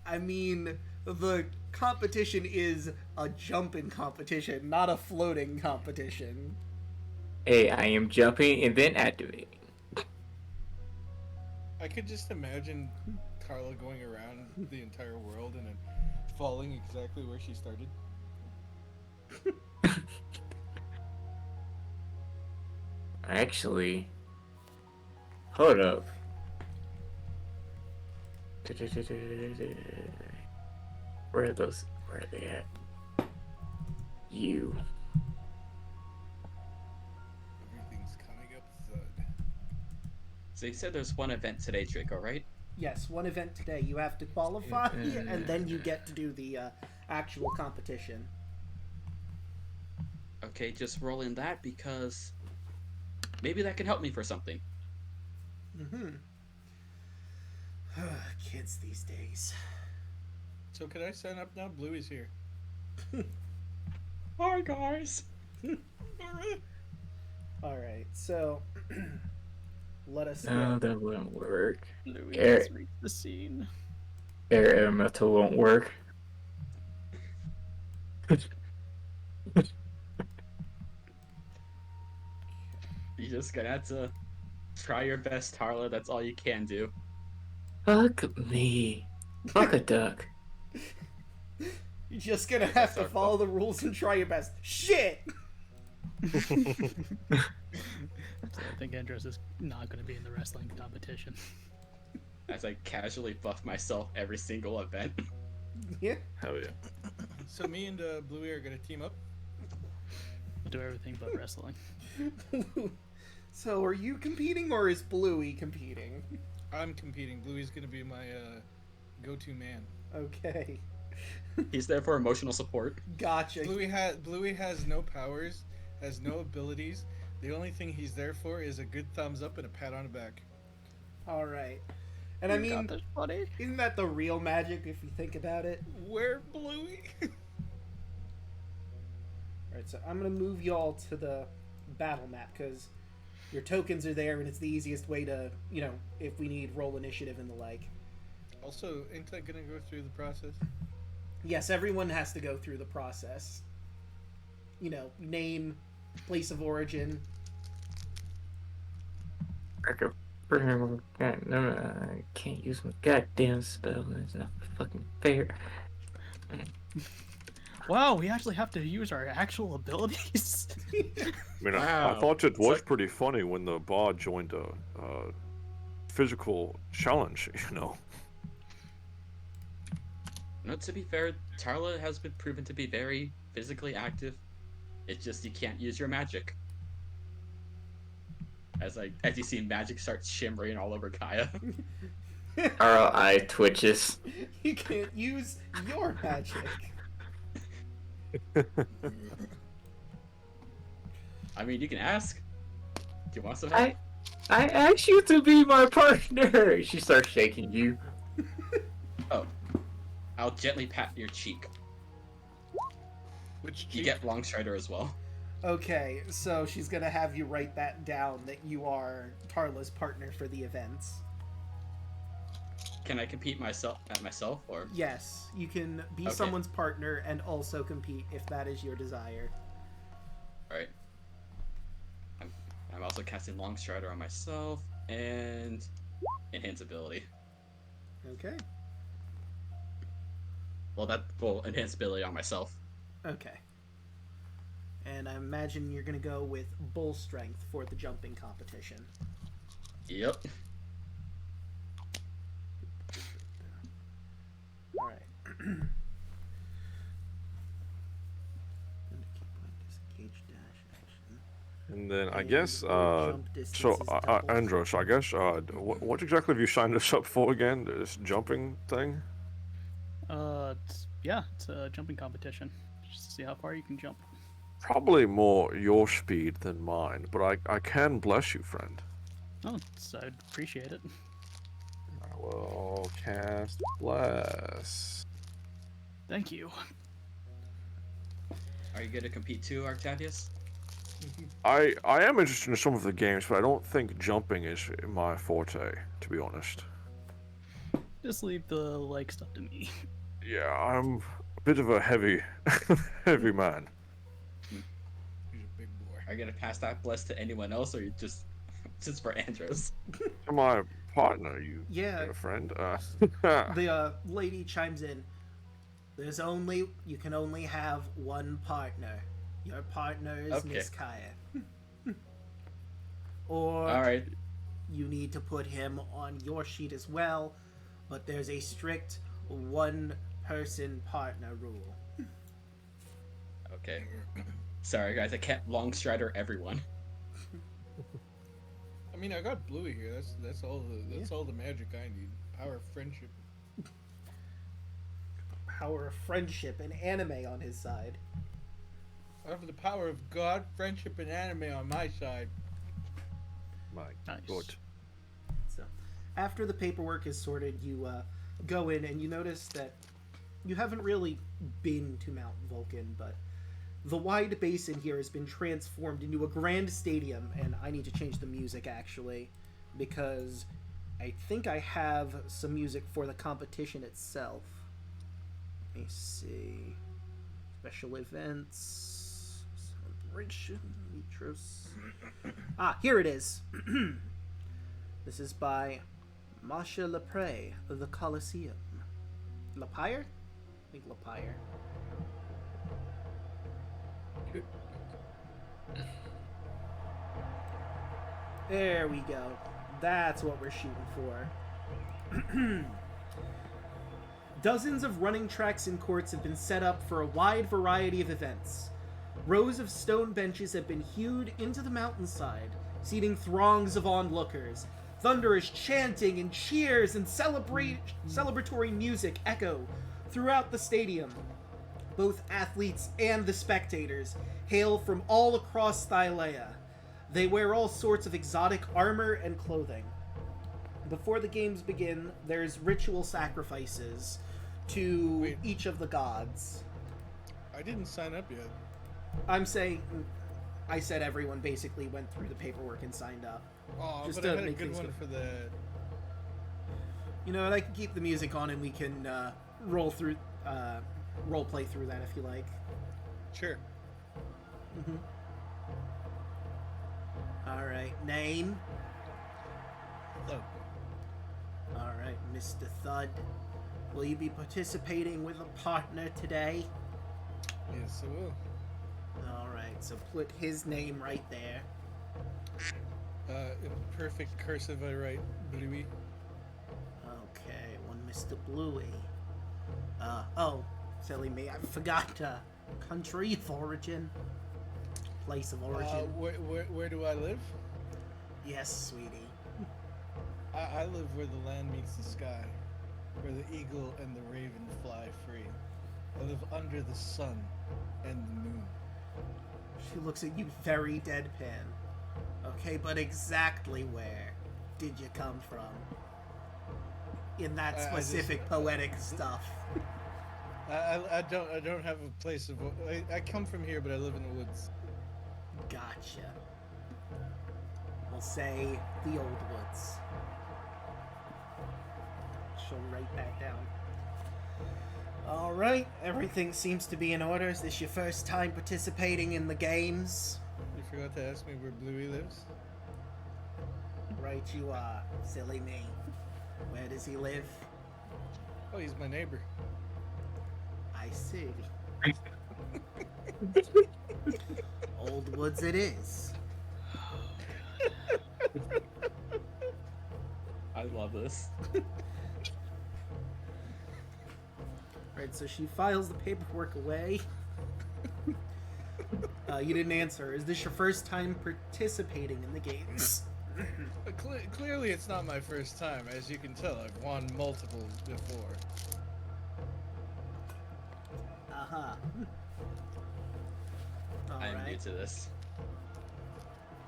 I mean, the competition is a jumping competition, not a floating competition. Hey, I am jumping and then activating. I could just imagine Carla going around the entire world and then falling exactly where she started. Actually, hold up. Where are those? Where are they at? You. Everything's coming up Thud. So you said there's one event today, Draco, right? Yes, one event today. You have to qualify, and then you get to do the actual competition. Okay, just roll in that because maybe that can help me for something. Mm-hmm. Kids these days. So could I sign up now? Bluey's here. Hi, guys. Alright, so... let us No, go. that wouldn't work. Louis Eric. has reached the scene. Air elemental won't work. You're just gonna have to try your best, Tarla. That's all you can do. Fuck me. Fuck a duck. You're just gonna have to follow the rules and try your best. Shit! So I think Andros is not going to be in the wrestling competition. As I casually buff myself every single event. Yeah. Hell yeah. So me and Bluey are gonna team up. We'll do everything but wrestling. So are you competing or is Bluey competing? I'm competing. Bluey's gonna be my go-to man. Okay. He's there for emotional support. Gotcha. Bluey has no powers, has no abilities. The only thing he's there for is a good thumbs up and a pat on the back. Alright. And I You got mean, this, buddy. isn't that the real magic if you think about it? Where Bluey? Alright, so I'm gonna move y'all to the battle map because your tokens are there and it's the easiest way to, you know, if we need roll initiative and the like. Also, ain't I gonna go through the process? Yes, everyone has to go through the process. You know, name, place of origin. I can't use my goddamn spell. It's not fucking fair. Wow, we actually have to use our actual abilities. I mean, I Wow. thought it It's was like- pretty funny when the bard joined a physical challenge, you know. No, to be fair, Tarla has been proven to be very physically active. It's just you can't use your magic. As you see magic starts shimmering all over Kaya. Our eye twitches. You can't use your magic. I mean, you can ask. Do you want some help? I asked you to be my partner. She starts shaking you. I'll gently pat your cheek. Which You get Long Strider as well. Okay, so she's gonna have you write that down that you are Tarla's partner for the events. Can I compete myself or? Yes, you can be Okay. someone's partner and also compete if that is your desire. Right. I'm also casting Long Strider on myself and enhance ability. Okay. Well, enhance ability on myself. Okay. And I imagine you're gonna go with bull strength for the jumping competition. Yep. Alright. And then I And guess, your jump distance so, is doubled. Andros, I guess, what exactly have you signed us up for again? This jumping thing? It's a jumping competition. Just to see how far you can jump. Probably more your speed than mine, but I can bless you, friend. Oh, I'd appreciate it. I will cast Bless. Thank you. Are you going to compete too, Octavius? I am interested in some of the games, but I don't think jumping is my forte, to be honest. Just leave the leg stuff to me. Yeah, I'm a bit of a heavy, heavy man. He's a big boy. Are you going to pass that bless to anyone else, or you just for Andros? To my partner, you Yeah. friend. The lady chimes in. You can only have one partner. Your partner is Okay. Miss Kaya. Or All right. you need to put him on your sheet as well, but there's a strict one-person partner rule. Okay. Sorry, guys. I can't Long Strider everyone. I mean, I got Bluey here. That's all the magic I need. Power of friendship. Power of friendship and anime on his side. I have the power of God, friendship, and anime on my side. My Nice. good. So, after the paperwork is sorted, you go in and you notice that you haven't really been to Mount Vulcan, but the wide basin here has been transformed into a grand stadium, and I need to change the music actually, because I think I have some music for the competition itself. Let me see. Special events. Celebration. Mytros. Here it is. This is by Masha Lepre of the Colosseum. Lapire? I think Lapire. There we go. That's what we're shooting for. Dozens of running tracks and courts have been set up for a wide variety of events. Rows of stone benches have been hewed into the mountainside, seating throngs of onlookers. Thunderous chanting and cheers and celebratory music echo throughout the stadium. Both athletes and the spectators hail from all across Thylea. They wear all sorts of exotic armor and clothing. Before the games begin, there's ritual sacrifices to each of the gods. I didn't sign up yet. I said everyone basically went through the paperwork and signed up. Oh, Just but I to had a make good things one good. for the. You know what? I can keep the music on and we can role play through that if you like. Sure. All right, name. Look. All right, Mr. Thud. Will you be participating with a partner today? Yes, I will. All right, so put his name right there. In perfect cursive, I write Bluey. Okay, one Mr. Bluey. Silly me, I forgot country of origin. Place of origin. Where do I live? Yes, sweetie. I live where the land meets the sky, where the eagle and the raven fly free. I live under the sun and the moon. She looks at you very deadpan. Okay, but exactly where did you come from? In that specific poetic stuff. I don't have a place of. I come from here, but I live in the woods. Gotcha. We'll say the Old Woods. She'll write that down. Alright, everything seems to be in order. Is this your first time participating in the games? You forgot to ask me where Bluey lives? Right you are, silly me. Where does he live? Oh, he's my neighbor. I see. Old Woods it is. I love this. Right, so she files the paperwork away. You didn't answer. Is this your first time participating in the games? Clearly, it's not my first time. As you can tell, I've won multiple before. Uh-huh. I am new Alright. to this.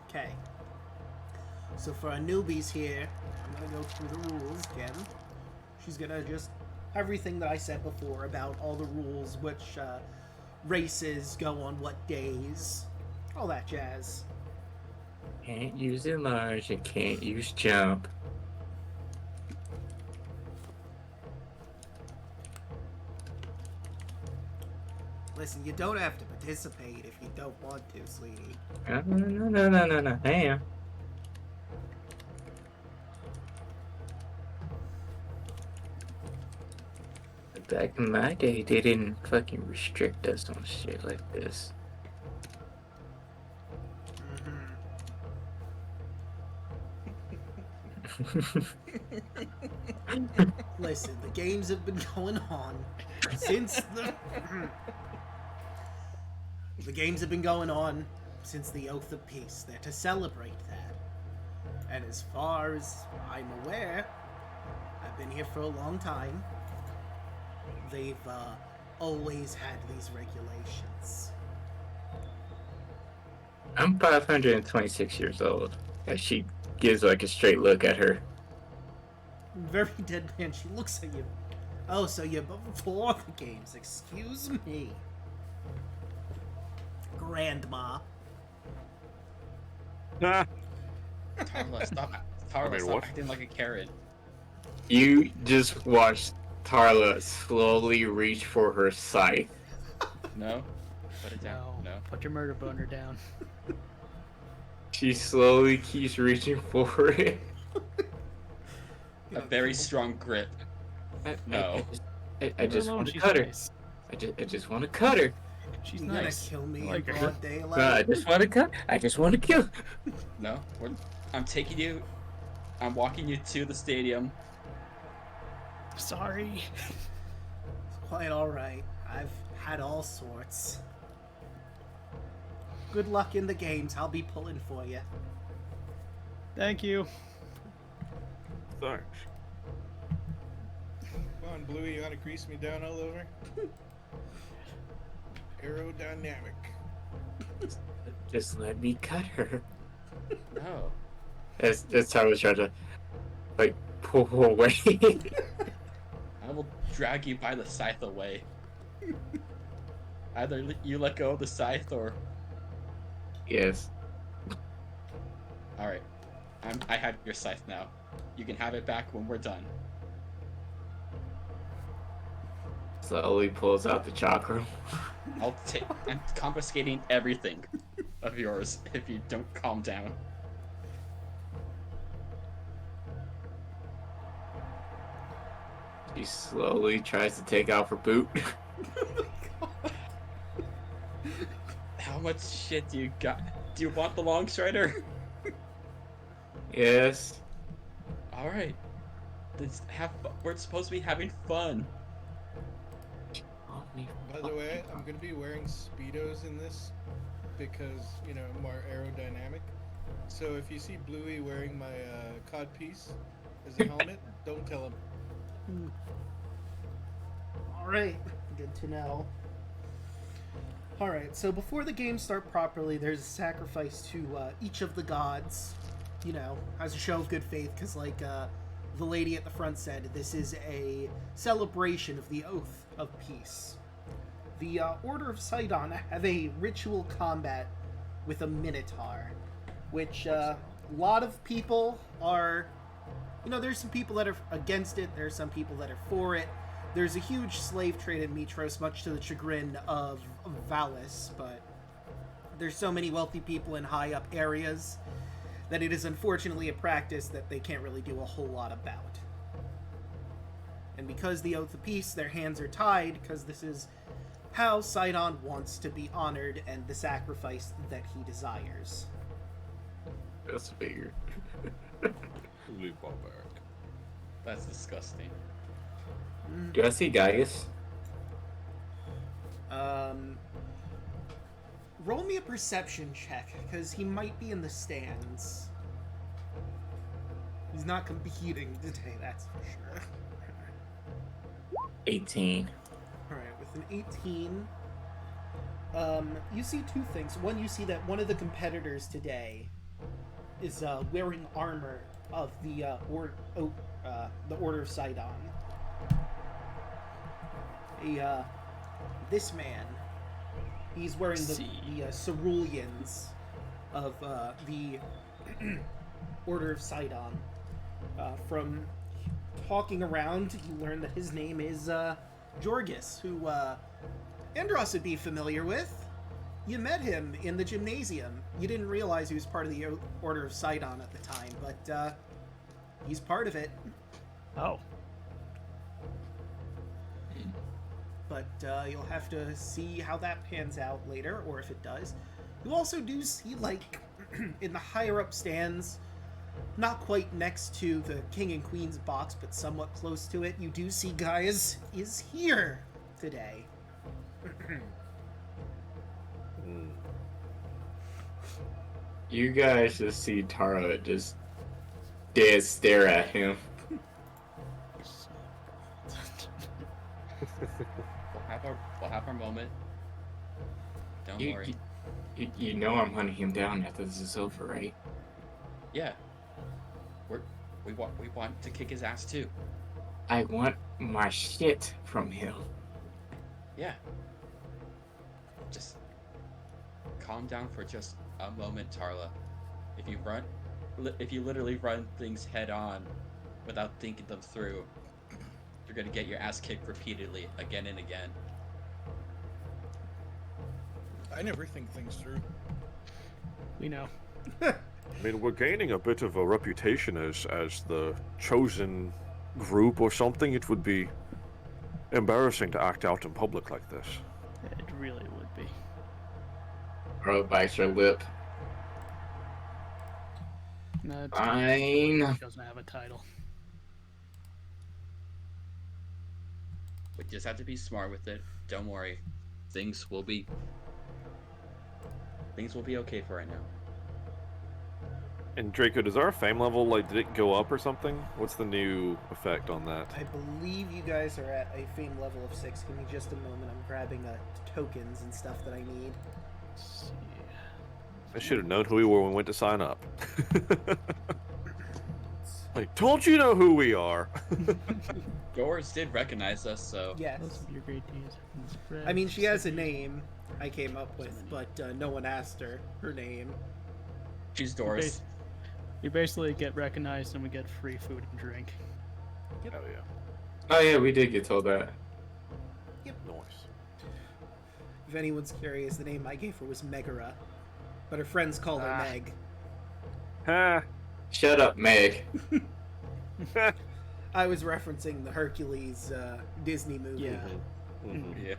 Okay. So for our newbies here, I'm gonna go through the rules again. She's gonna just everything that I said before about all the rules, which races go on what days, all that jazz. Can't use enlarge and can't use jump. Listen, you don't have to participate if you don't want to, sweetie. No. Damn. Back in my day, they didn't fucking restrict us on shit like this. Listen, the games have been going on since the games have been going on since the Oath of Peace. They're to celebrate that. And as far as I'm aware, I've been here for a long time. They've always had these regulations. I'm 526 years old. As she gives like a straight look at her. Very deadpan. She looks at you. Oh, so you're before the games. Excuse me. Grandma. Ah, Tarla, stop I mean, what? acting like a carrot. You just watched Tarla slowly reach for her scythe. No? Put it down. No. Put your murder boner down. She slowly keeps reaching for it. A very strong grip. No. I just want to cut her. I just want to cut her. She's You nice. gonna kill me I like in her. broad No, I daylight? just want to cut. I just want to kill. No. I'm taking you. I'm walking you to the stadium. Sorry. It's quite alright. I've had all sorts. Good luck in the games. I'll be pulling for you. Thank you. sorry. Come on, Bluey, you want to grease me down all over? Aerodynamic. Just let me cut her. No. That's how I was trying to, like, pull away. I will drag you by the scythe away. Either you let go of the scythe or. Yes. Alright. I have your scythe now. You can have it back when we're done. Slowly pulls out the chakra. I'm confiscating everything of yours if you don't calm down. She slowly tries to take out her boot. How much shit do you got? Do you want the long strider? Yes. Alright. We're supposed to be having fun. By the way, I'm gonna be wearing Speedos in this because, you know, more aerodynamic. So if you see Bluey wearing my cod piece as a helmet, don't tell him. Alright, good to know. Alright, so before the games start properly, there's a sacrifice to each of the gods, you know, as a show of good faith, because, like the lady at the front said, this is a celebration of the Oath of Peace. The Order of Sidon have a ritual combat with a minotaur, which a lot of people are. There's some people that are against it. There's some people that are for it. There's a huge slave trade in Mytros, much to the chagrin of Valis, but there's so many wealthy people in high up areas that it is unfortunately a practice that they can't really do a whole lot about. And because the Oath of Peace, their hands are tied, because this is how Sidon wants to be honored and the sacrifice that he desires. That's figured. Truly barbaric. That's disgusting. Do I see Gaius? Roll me a perception check, because he might be in the stands. He's not competing today, that's for sure. 18. Alright, with an 18, you see two things. One, you see that one of the competitors today is wearing armor of the Order of Sidon. This man, he's wearing the ceruleans of the Order of Sidon. From talking around, you learn that his name is Jorgis, who Andros would be familiar with. You met him in the gymnasium. You didn't realize he was part of the Order of Sidon at the time, but he's part of it. Oh. But you'll have to see how that pans out later, or if it does. You also do see, like, in the higher up stands, not quite next to the King and Queen's box, but somewhat close to it, you do see Gaius is here today. You guys just see Tara just dead stare at him. We'll have our moment. Don't worry. You know I'm hunting him down after this is over, right? Yeah. We want to kick his ass too. I want my shit from him. Yeah. Just calm down for just a moment, Tarla. If you literally run things head on without thinking them through, you're gonna get your ass kicked repeatedly, again and again. I never think things through. We know. I mean, we're gaining a bit of a reputation as the chosen group or something. It would be embarrassing to act out in public like this. It really would be. Tara bites her lip. No, Fine. he doesn't have a title. We just have to be smart with it. Don't worry. Things will be okay for right now. And Draco, does our fame level, like, did it go up or something? What's the new effect on that? I believe you guys are at a fame level of 6. Give me just a moment. I'm grabbing tokens and stuff that I need. Let's see. I should have known who we were when we went to sign up. Like, don't you know who we are? Doris did recognize us, so Yes. Those are your great deeds. I mean, she has a name I came up with, but no one asked her name. she's Doris. You basically get recognized and we get free food and drink. Oh yeah. Oh yeah, we did get told that. Yep. Nice. If anyone's curious, the name I gave her was Megara, but her friends call her Meg. Ha! Shut up, Meg. I was referencing the Hercules Disney movie. Yeah. Mhm. Yeah.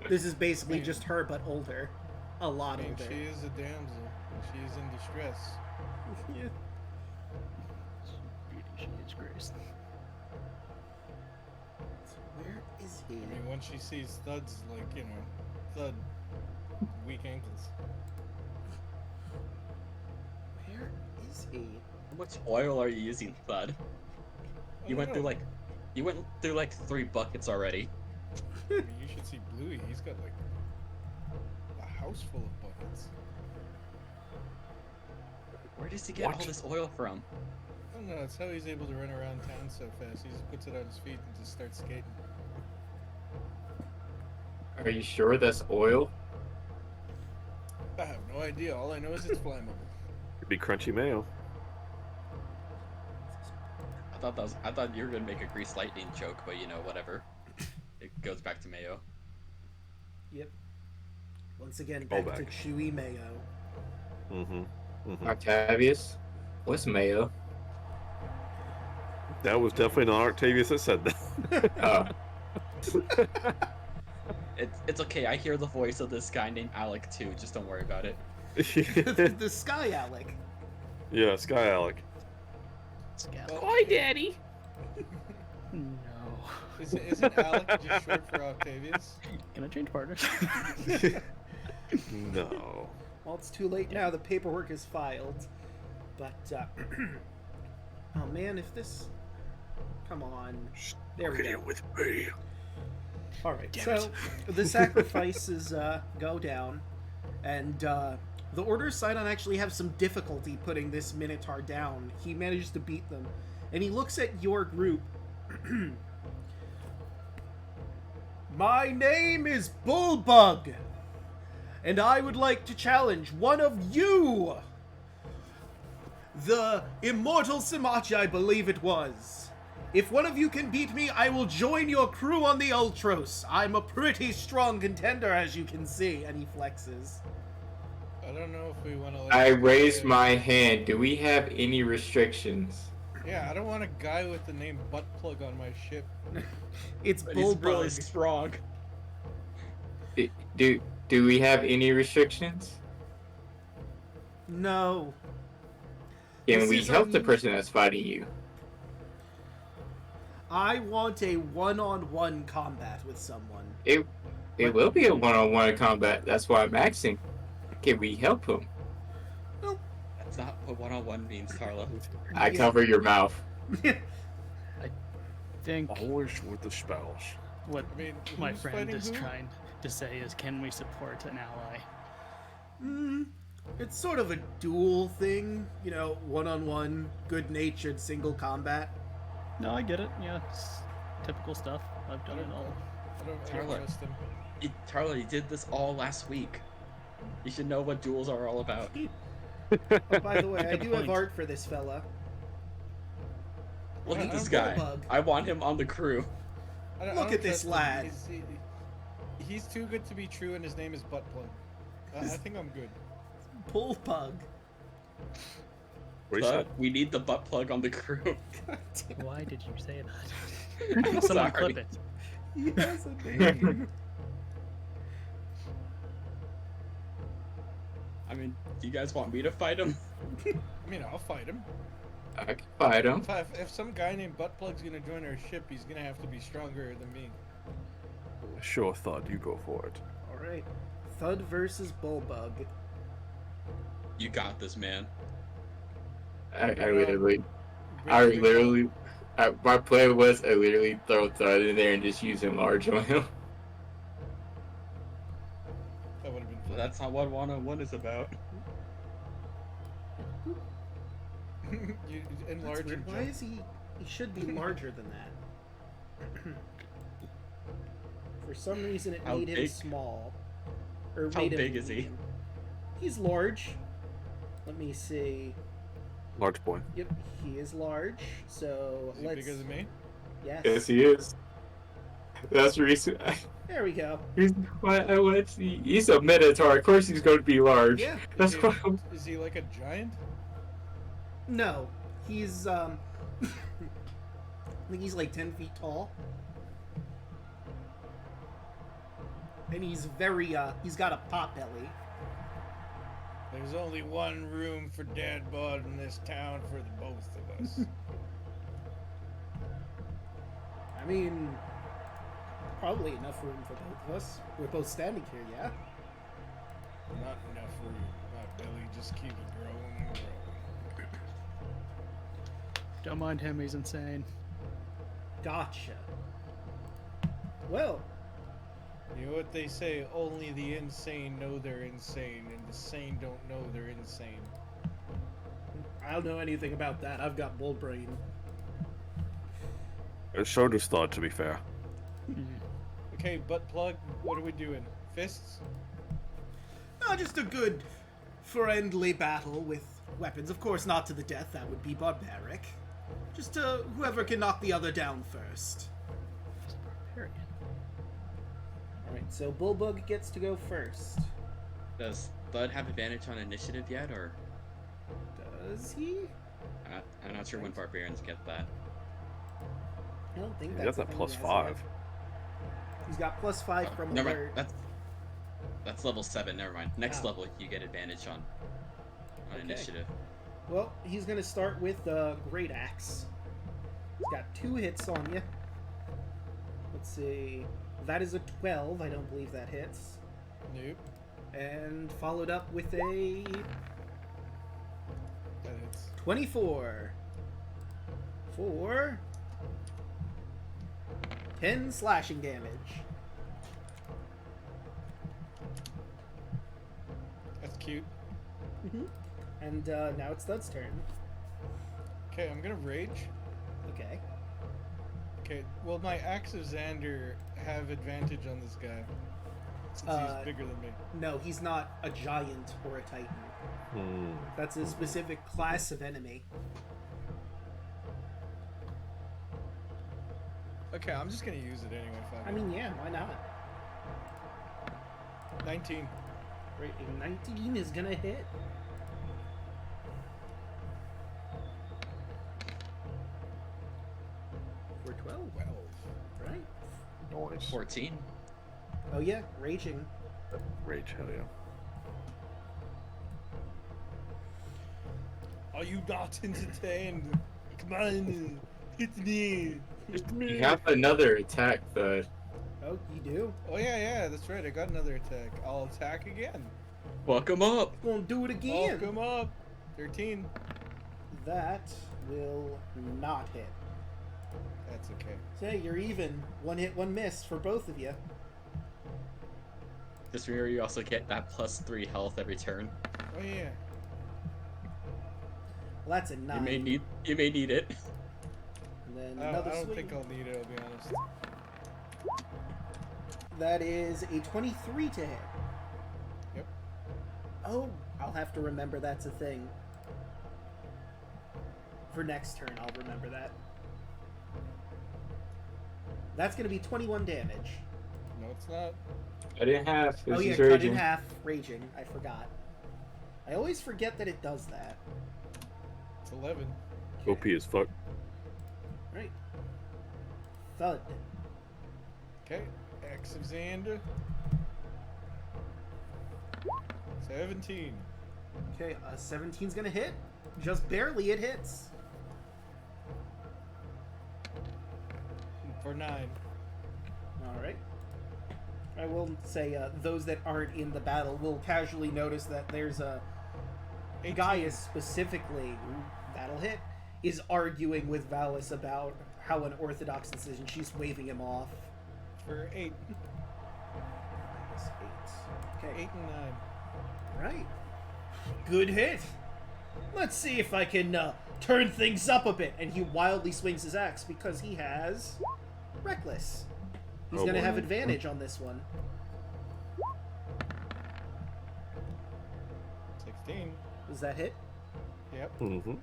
This is basically just her, but older. A lot I mean, older. she is a damsel, and she is in distress. Yeah. Beauty shades grace. Where is he? I mean, when she sees Thud's, like, you know, Thud, weak ankles. Where is he? How much oil are you using, Thud? You went through like 3 buckets already. I mean, you should see Bluey. He's got like a house full of buckets. Where does he get all this oil from? I don't know. That's how he's able to run around town so fast. He just puts it on his feet and just starts skating. Are you sure that's oil? I have no idea. All I know is it's flammable. It'd be crunchy mayo. I thought you were gonna make a grease lightning joke, but you know, whatever. It goes back to mayo. Yep. Once again, back to Callback. chewy mayo. Mm-hmm. Mm-hmm. Octavius? What's mayo? That was definitely not Octavius that said that. Oh. It's okay. I hear the voice of this guy named Alek too. Just don't worry about it. The Sky Alek. Yeah, Sky Alek. Scallop. Well, Daddy. No. isn't Alec just short for Octavius? Can I change partners? No. Well, it's too late now. The paperwork is filed. But, oh man, if this... Come on. There we Get go. it with me. Alright, Damn so the sacrifices go down, and the Order Sidon actually have some difficulty putting this Minotaur down. He manages to beat them, and he looks at your group. My name is Bullbug, and I would like to challenge one of you! The Immortal Symmachia, I believe it was. If one of you can beat me, I will join your crew on the Ultros. I'm a pretty strong contender, as you can see. And he flexes. I don't know if we want to. I raised my hand. Do we have any restrictions? Yeah, I don't want a guy with the name Buttplug on my ship. It's But he's really Bullbug. strong. Do we have any restrictions? No. Can This we is help the a- person that's fighting you? I want a one-on-one combat with someone. It will be a one-on-one combat. That's why I'm asking. Can we help him? That's not what one-on-one means, Tarla. I Yeah. cover your mouth. think Always with the spells. what I mean, my who's friend fighting is who? trying to say is, can we support an ally? It's sort of a dual thing. You know, one-on-one, good-natured single combat. No, I get it. Yeah, it's typical stuff. I've done it all. I don't Tarla. trust him. Tarla, you did this all last week. You should know what duels are all about. Oh, by the way, I Good do have point. art for this fella. Look at I'm this guy. Bullbug. I want him on the crew. I Look don't at this trust him. lad. He's too good to be true, and his name is Buttplug. I think I'm good. Bullbug. What do you say? But we need the butt plug on the crew. God damn, Why did you say that? I'm Someone sorry. clip it. he has a name. I mean, do you guys want me to fight him? I mean, I'll fight him. I can fight him. If some guy named Buttplug's gonna join our ship, he's gonna have to be stronger than me. Sure, Thud, you go for it. Alright. Thud versus Bullbug. You got this, man. I literally, my plan was I literally throw Thud in there and just use enlarge on him. That would have been But fun. that's not what one-on-one is about. You That's enlarge weird. and Why jump. is he... He should be larger than that. For some reason it How made him big? small. Or How made him big is he? medium. He's large. Let me see. Large boy. Yep, he is large. So Is he let's... bigger than me? Yes. Yes, he is. That's the reason. There we go. He's a Minotaur. Of course, he's going to be large. Yeah. That's Is why. he, is he like a giant? No. He's, I think he's like 10 feet tall. And he's very, he's got a pot belly. There's only one room for Dad Bod in this town for the both of us. I mean, probably enough room for both of us. We're both standing here, yeah? Not enough room. My belly just keeps growing and growing. Don't mind him, he's insane. Gotcha. Well, You know what they say? Only the insane know they're insane, and the sane don't know they're insane. I don't know anything about that. I've got bull brain. So does Thud, to be fair. Okay, butt plug. What are we doing? Fists? Just a good friendly battle with weapons. Of course, not to the death. That would be barbaric. Just whoever can knock the other down first. Barbarian. Alright, so Bullbug gets to go first. Does Bud have advantage on initiative yet, or Does he? I'm not sure when barbarians get that. I don't think He that's got that a thing plus he has 5. yet. He's got plus 5 from Never alert. mind. That's level 7. Never mind. Next Oh. level, you get advantage on Okay. initiative. Well, he's gonna start with Great Axe. He's got 2 hits on you. Let's see. That is a 12. I don't believe that hits. Nope. And followed up with a That hits. 24. For 10 slashing damage. That's cute. And now it's Thud's turn. Okay, I'm gonna rage. Okay. Okay, will my Axe of Xander have advantage on this guy? Since he's bigger than me. No, he's not a giant or a titan. That's a specific class of enemy. Okay, I'm just gonna use it anyway. Fuck I it. mean, yeah, why not? 19. Right, a 19 is gonna hit. For 12. 12. Right. Nice. 14. Oh yeah, raging. Rage, hell yeah. Are you not entertained? Come on, hit me. Hit me. You have another attack, Thud. Oh, you do? Oh yeah, that's right. I got another attack. I'll attack again. Welcome up. Gonna do it again. Oh, come up. 13. That will not hit. That's okay. So hey, you're even. 1 hit, 1 miss for both of you. Just remember, you also get that +3 health every turn. Oh yeah. Well, that's a 9. You may need it. And then I another don't swing. think I'll need it. I'll be honest. That is a 23 to hit. Yep. Oh, I'll have to remember that's a thing. For next turn, I'll remember that. That's going to be 21 damage. No, it's not. I didn't have. Oh yeah, He's cut raging. in half, raging. I forgot. I always forget that it does that. It's 11. OP as fuck. Right. Thud. Okay. Axe of Xander. 17. Okay, 17's gonna hit. Just barely it hits. For 9. Alright. I will say, those that aren't in the battle will casually notice that there's a 18. Gaius specifically, that'll hit, is arguing with Valis about how an orthodox decision. She's waving him off. For 8. Minus 8. Okay. 8 and 9. Right. Good hit. Let's see if I can turn things up a bit. And he wildly swings his axe because he has Reckless. He's Oh, going to boy. have advantage on this one. 16. Does that hit? Yep. Mm-hmm.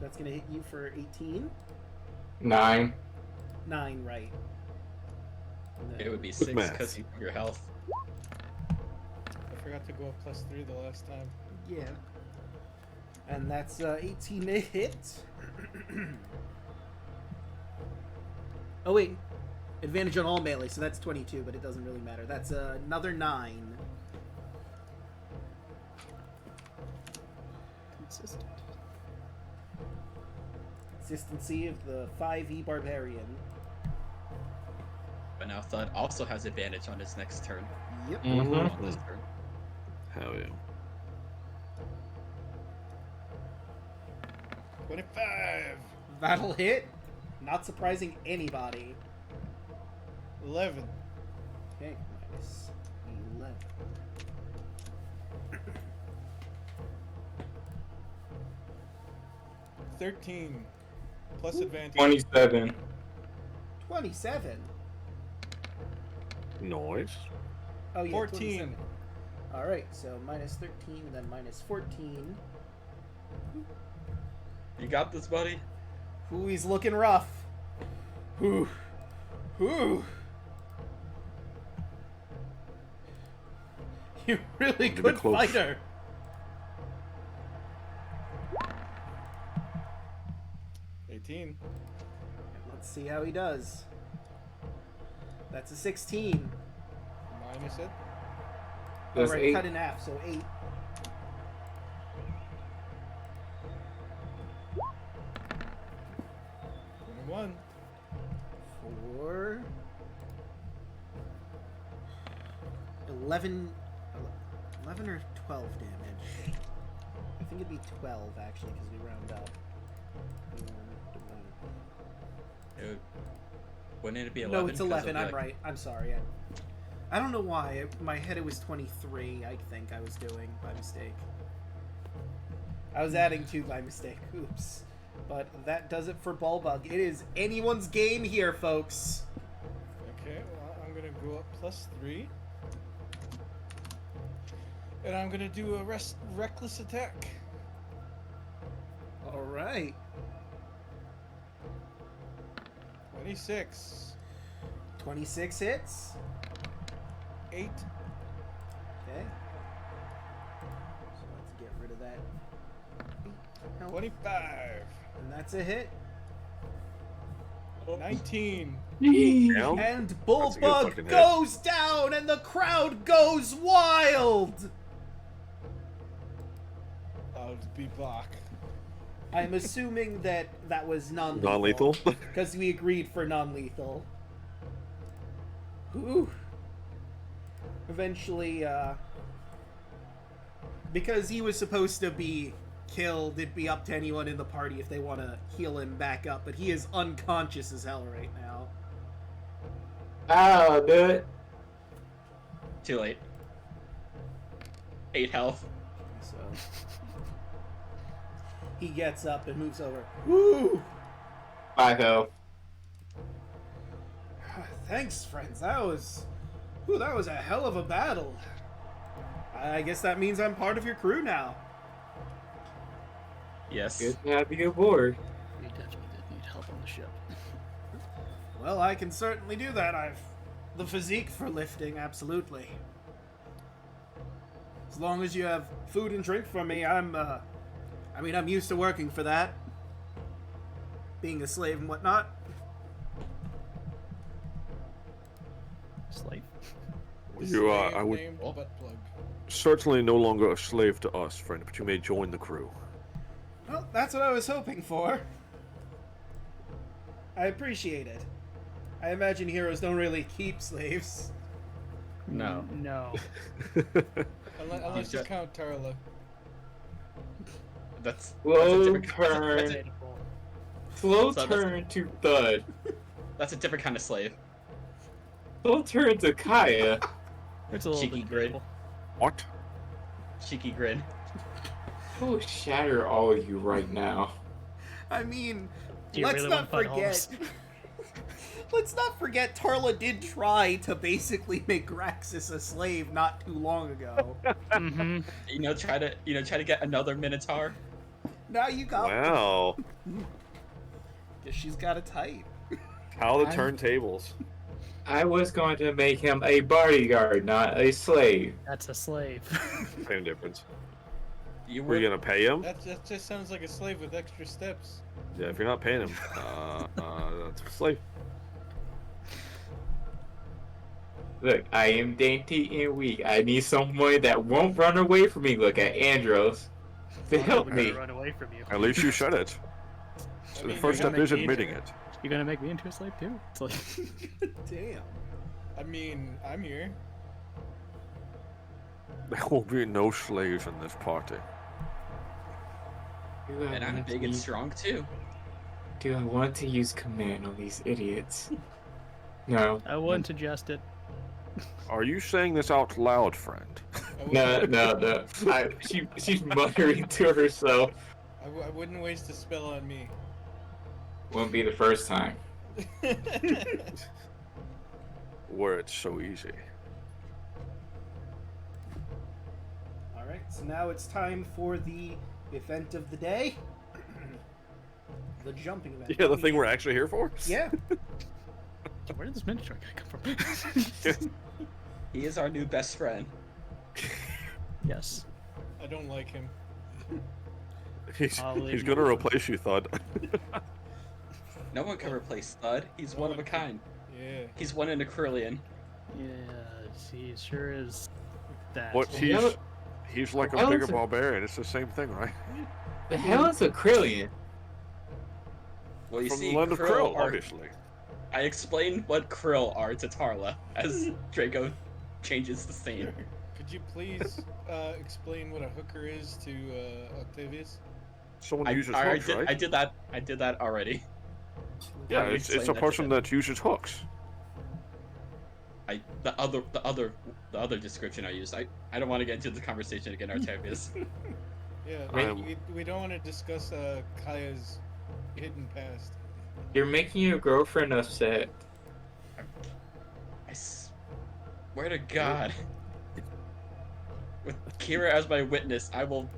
That's going to hit you for 18. 9. 9, right. And then- It would be 6 math. because of your health. I forgot to go up +3 the last time. Yeah. And that's 18 to hit. Oh, wait. Advantage on all melee, so that's 22, but it doesn't really matter. That's another 9. Consistent. Consistency of the 5e Barbarian. But now Thud also has advantage on his next turn. Yep. Mhm. On this turn. Hell yeah. 25. That'll hit. Not surprising anybody. 11. Okay, minus 11. 13. Plus advantage. 27. 27. Noise. Oh yeah, 14. 27. All right, so minus 13 and then minus 14. You got this, buddy. Ooh, he's looking rough. Ooh. Ooh. You're really Be good close. fighter. Let's see how he does. That's a 16. Minus it. That's Alright, 8. cut in half, so 8. One. 4. 11 or 12 damage. I think it'd be 12 actually, because we round up. Wouldn't it be 11? No, it's 11. I'm right. I'm sorry. I don't know why. In my head it was 23, I think I was doing by mistake. I was adding 2 by mistake. Oops. But that does it for Ballbug. It is anyone's game here, folks. Okay, well, I'm gonna go up +3. And I'm gonna do a reckless attack. All right. 26. 26 hits. 8. Okay. So let's get rid of that. 8 health. 25. And that's a hit. 19. Down? And That's a good Bullbug fucking hit. goes down and the crowd goes wild. I'll be back. I'm assuming that that was non-lethal. Non-lethal? Because we agreed for non-lethal. Ooh. Eventually, because he was supposed to be killed, it'd be up to anyone in the party if they want to heal him back up, but he is unconscious as hell right now. I'll do it. Too late. 8 health. So he gets up and moves over. Woo! 5 health. Thanks, friends. That was a hell of a battle. I guess that means I'm part of your crew now. Yes. Good to have you aboard. We definitely did need help on the ship. Well, I can certainly do that. I've the physique for lifting, absolutely. As long as you have food and drink for me, I'm used to working for that. Being a slave and whatnot. Slave. You are, Slave I would named Butt Plug. certainly no longer a slave to us, friend, but you may join the crew. Well, that's what I was hoping for. I appreciate it. I imagine heroes don't really keep slaves. No. No. Unless you count Tarla. That's a Slow different turn. that's Slow So that's- turn to Thud. that's a different kind of slave. Slow turn to Kaya. It's a little Cheeky bit grid. debatable. What? Cheeky grin. I will shatter all of you right now. I mean, Do you let's really not want to fight forget. Holmes? Let's not forget Tarla did try to basically make Graxus a slave not too long ago. Mm-hmm. Try to get another Minotaur. Now you got Wow. Guess she's got a type. How the I- turntables. I was going to make him a bodyguard, not a slave. That's a slave. Same difference. You We're were gonna pay him? That just sounds like a slave with extra steps. Yeah, if you're not paying him, that's a slave. Look, I am dainty and weak. I need someone that won't run away from me. Look at Andros to help I'm me. gonna run away from you. At least you said it. So the mean, first you're step gonna is make me admitting into it. You're gonna make me into a slave too? It's like Damn. I mean, I'm here. There will be no slaves in this party. Do I and I'm want big to and use- strong too. Do I want to use command on these idiots? No. I wouldn't suggest it. Are you saying this out loud, friend? No. She's muttering to herself. I wouldn't waste a spell on me. Won't be the first time. where it's so easy. All right, so now it's time for the event of the day. The jumping event. Yeah, the thing we're actually here for? Yeah. Where did this Minotaur guy come from? He is our new best friend. Yes. I don't like him. He's I'll leave gonna him. replace you, Thud. No one can replace Thud. He's one of a kind. Yeah. He's one in a Krillian. Yes, he sure is that. What? He's like a Why bigger was it- barbarian. It's the same thing, right? The hell is a Krillian? Well, you From see, the land of Krill Krill, are- obviously. I explained what Krill are to Tarla as Draco changes the scene. Could you please explain what a hooker is to Octavius? Someone I, uses I, hooks, did, right? I did that. I did that already. Yeah, How do you it's a explain that to person them? that uses hooks. The other description I used. I don't want to get into the conversation again, Octavius. Yeah, Um, we don't want to discuss Kaya's hidden past. You're making your girlfriend upset. I swear to God. With Kira as my witness, I will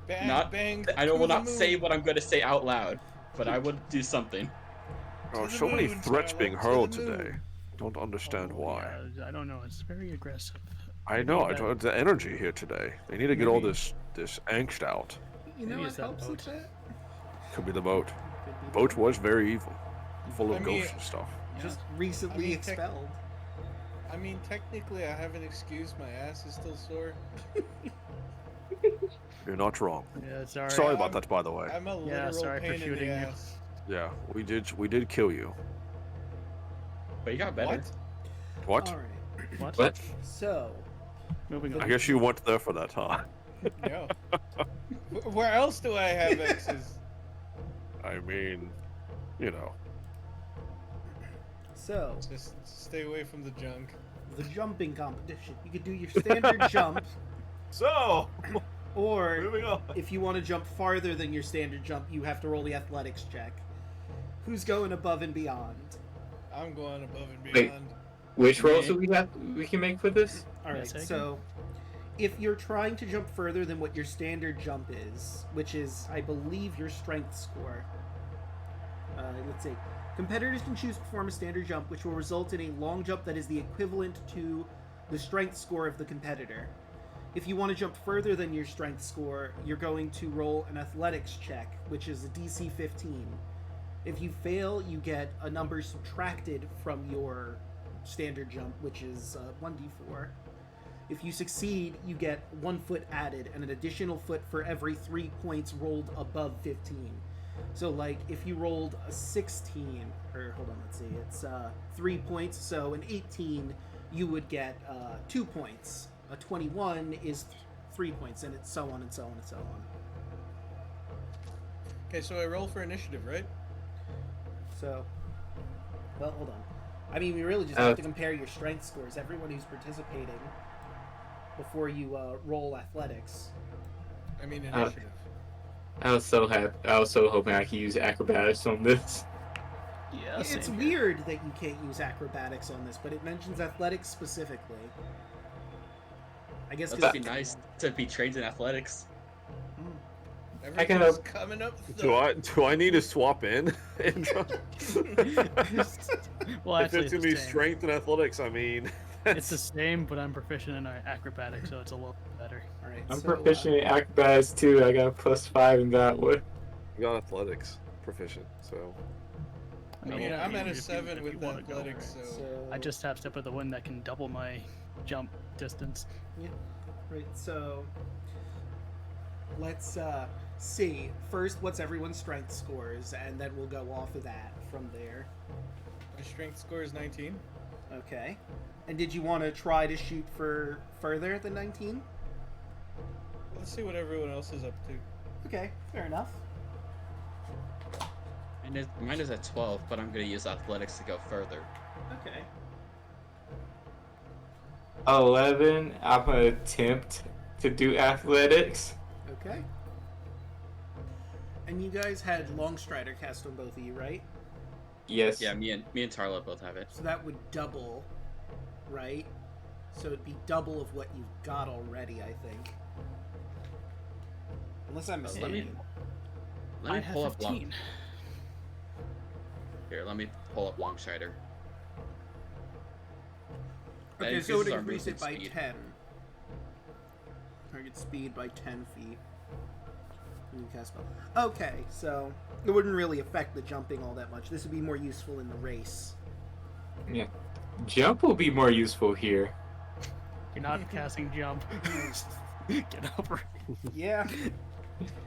Bang, not. bang. I to will the not say moon. what I'm going to say out loud, but I would do something. Oh, the so many moon, threats Tyler, being to the hurled moon. today. Don't understand why. Yeah, I don't know. It's very aggressive. I know. Maybe that- The energy here today. They need to get all Maybe- this angst out. You Maybe know it's what that helps with boat. that? Could be the boat. Could be Boat was very evil, full I of mean- ghosts and stuff. just recently I mean, tech- expelled. I mean, technically, I have an excuse. My ass is still sore. You're not wrong. Yeah, sorry. Sorry about that, by the way. I'm a Yeah, literal sorry for pain in shooting the you. ass. Yeah, we did kill you. But you got better. What? What? All right. What? What? So, Moving I on. guess you weren't there for that, huh? No. Where else do I have X's? I mean, you know. so Just stay away from the junk. the jumping competition. You could do your standard jump, So, or on. if you want to jump farther than your standard jump, you have to roll the athletics check. Who's going above and beyond? I'm going above and Wait. beyond. Which rolls do we can make for this? All right, Yes, I so if you're trying to jump further than what your standard jump is, which is, I believe, your strength score. Let's see. Competitors can choose to perform a standard jump, which will result in a long jump that is the equivalent to the strength score of the competitor. If you want to jump further than your strength score, you're going to roll an athletics check, which is a DC 15. If you fail, you get a number subtracted from your standard jump, which is 1d4. If you succeed, you get 1 foot added and an additional foot for every 3 points rolled above 15. So, like, if you rolled a 16, or hold on, let's see, it's 3 points, so an 18, you would get 2 points. A 21 is 3 points, and it's so on and so on and so on. Okay, so I roll for initiative, right? So, well, hold on. I mean, we really just have to compare your strength scores. Everyone who's participating before you roll athletics. I mean initiative. I was so happy. I was so hoping I could use acrobatics on this. Yeah, It's same here. weird that you can't use acrobatics on this, but it mentions athletics specifically. I guess That'd because be nice to be trained in athletics. Everything's coming up. Do I need to swap in? Andros? Well, If actually, it's gonna be the same. strength and athletics, I mean, It's the same, but I'm proficient in acrobatics, so it's a little better. all right. I'm so, proficient in acrobatics too. I got a +5 in that one. I got athletics proficient, so I mean, Yeah, I'm at a if you- 7 if with you wanna go, athletics, right? so... So, I just have step with the one that can double my jump distance. right. So let's see. First, what's everyone's strength scores, and then we'll go off of that from there. My strength score is 19. Okay. And did you want to try to shoot for further than 19? Let's see what everyone else is up to. Okay, fair enough. And mine is at 12, but I'm going to use athletics to go further. Okay. 11. I'm gonna attempt to do athletics. Okay. And you guys had Longstrider cast on both of you, right? Yes. Yeah, me and Tarla both have it. So that would double, right? So it'd be double of what you've got already, I think. Unless I'm Let mistaken. me I have pull up 15. Here, let me pull up Longstrider. That Okay, so it increases our increase it movement by speed. 10. Target speed by 10 feet. When you cast spell. Okay, so it wouldn't really affect the jumping all that much. This would be more useful in the race. Yeah. Jump will be more useful here. You're not casting jump. Get over it. Yeah.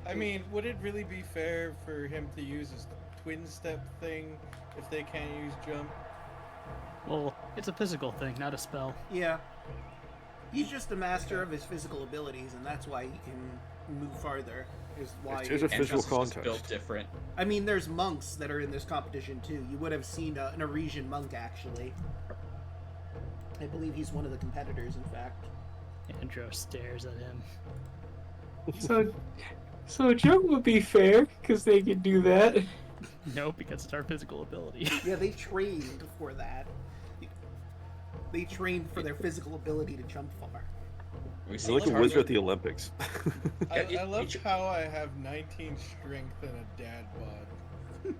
I mean, would it really be fair for him to use his twin step thing if they can't use jump? Well, it's a physical thing, not a spell. Yeah. He's just a master of his physical abilities, and that's why he can move farther. Is why. It's a physical Andros is just built contest. different. I mean, there's monks that are in this competition too. You would have seen an Arisian monk actually. I believe he's one of the competitors, in fact. Andros stares at him. So jump would be fair because they could do that. No, because it's our physical ability. Yeah, they trained for that. They trained for their physical ability to jump far. We see You're like a Tarla- wizard at the Olympics. I love how I have 19 strength and a dad bod.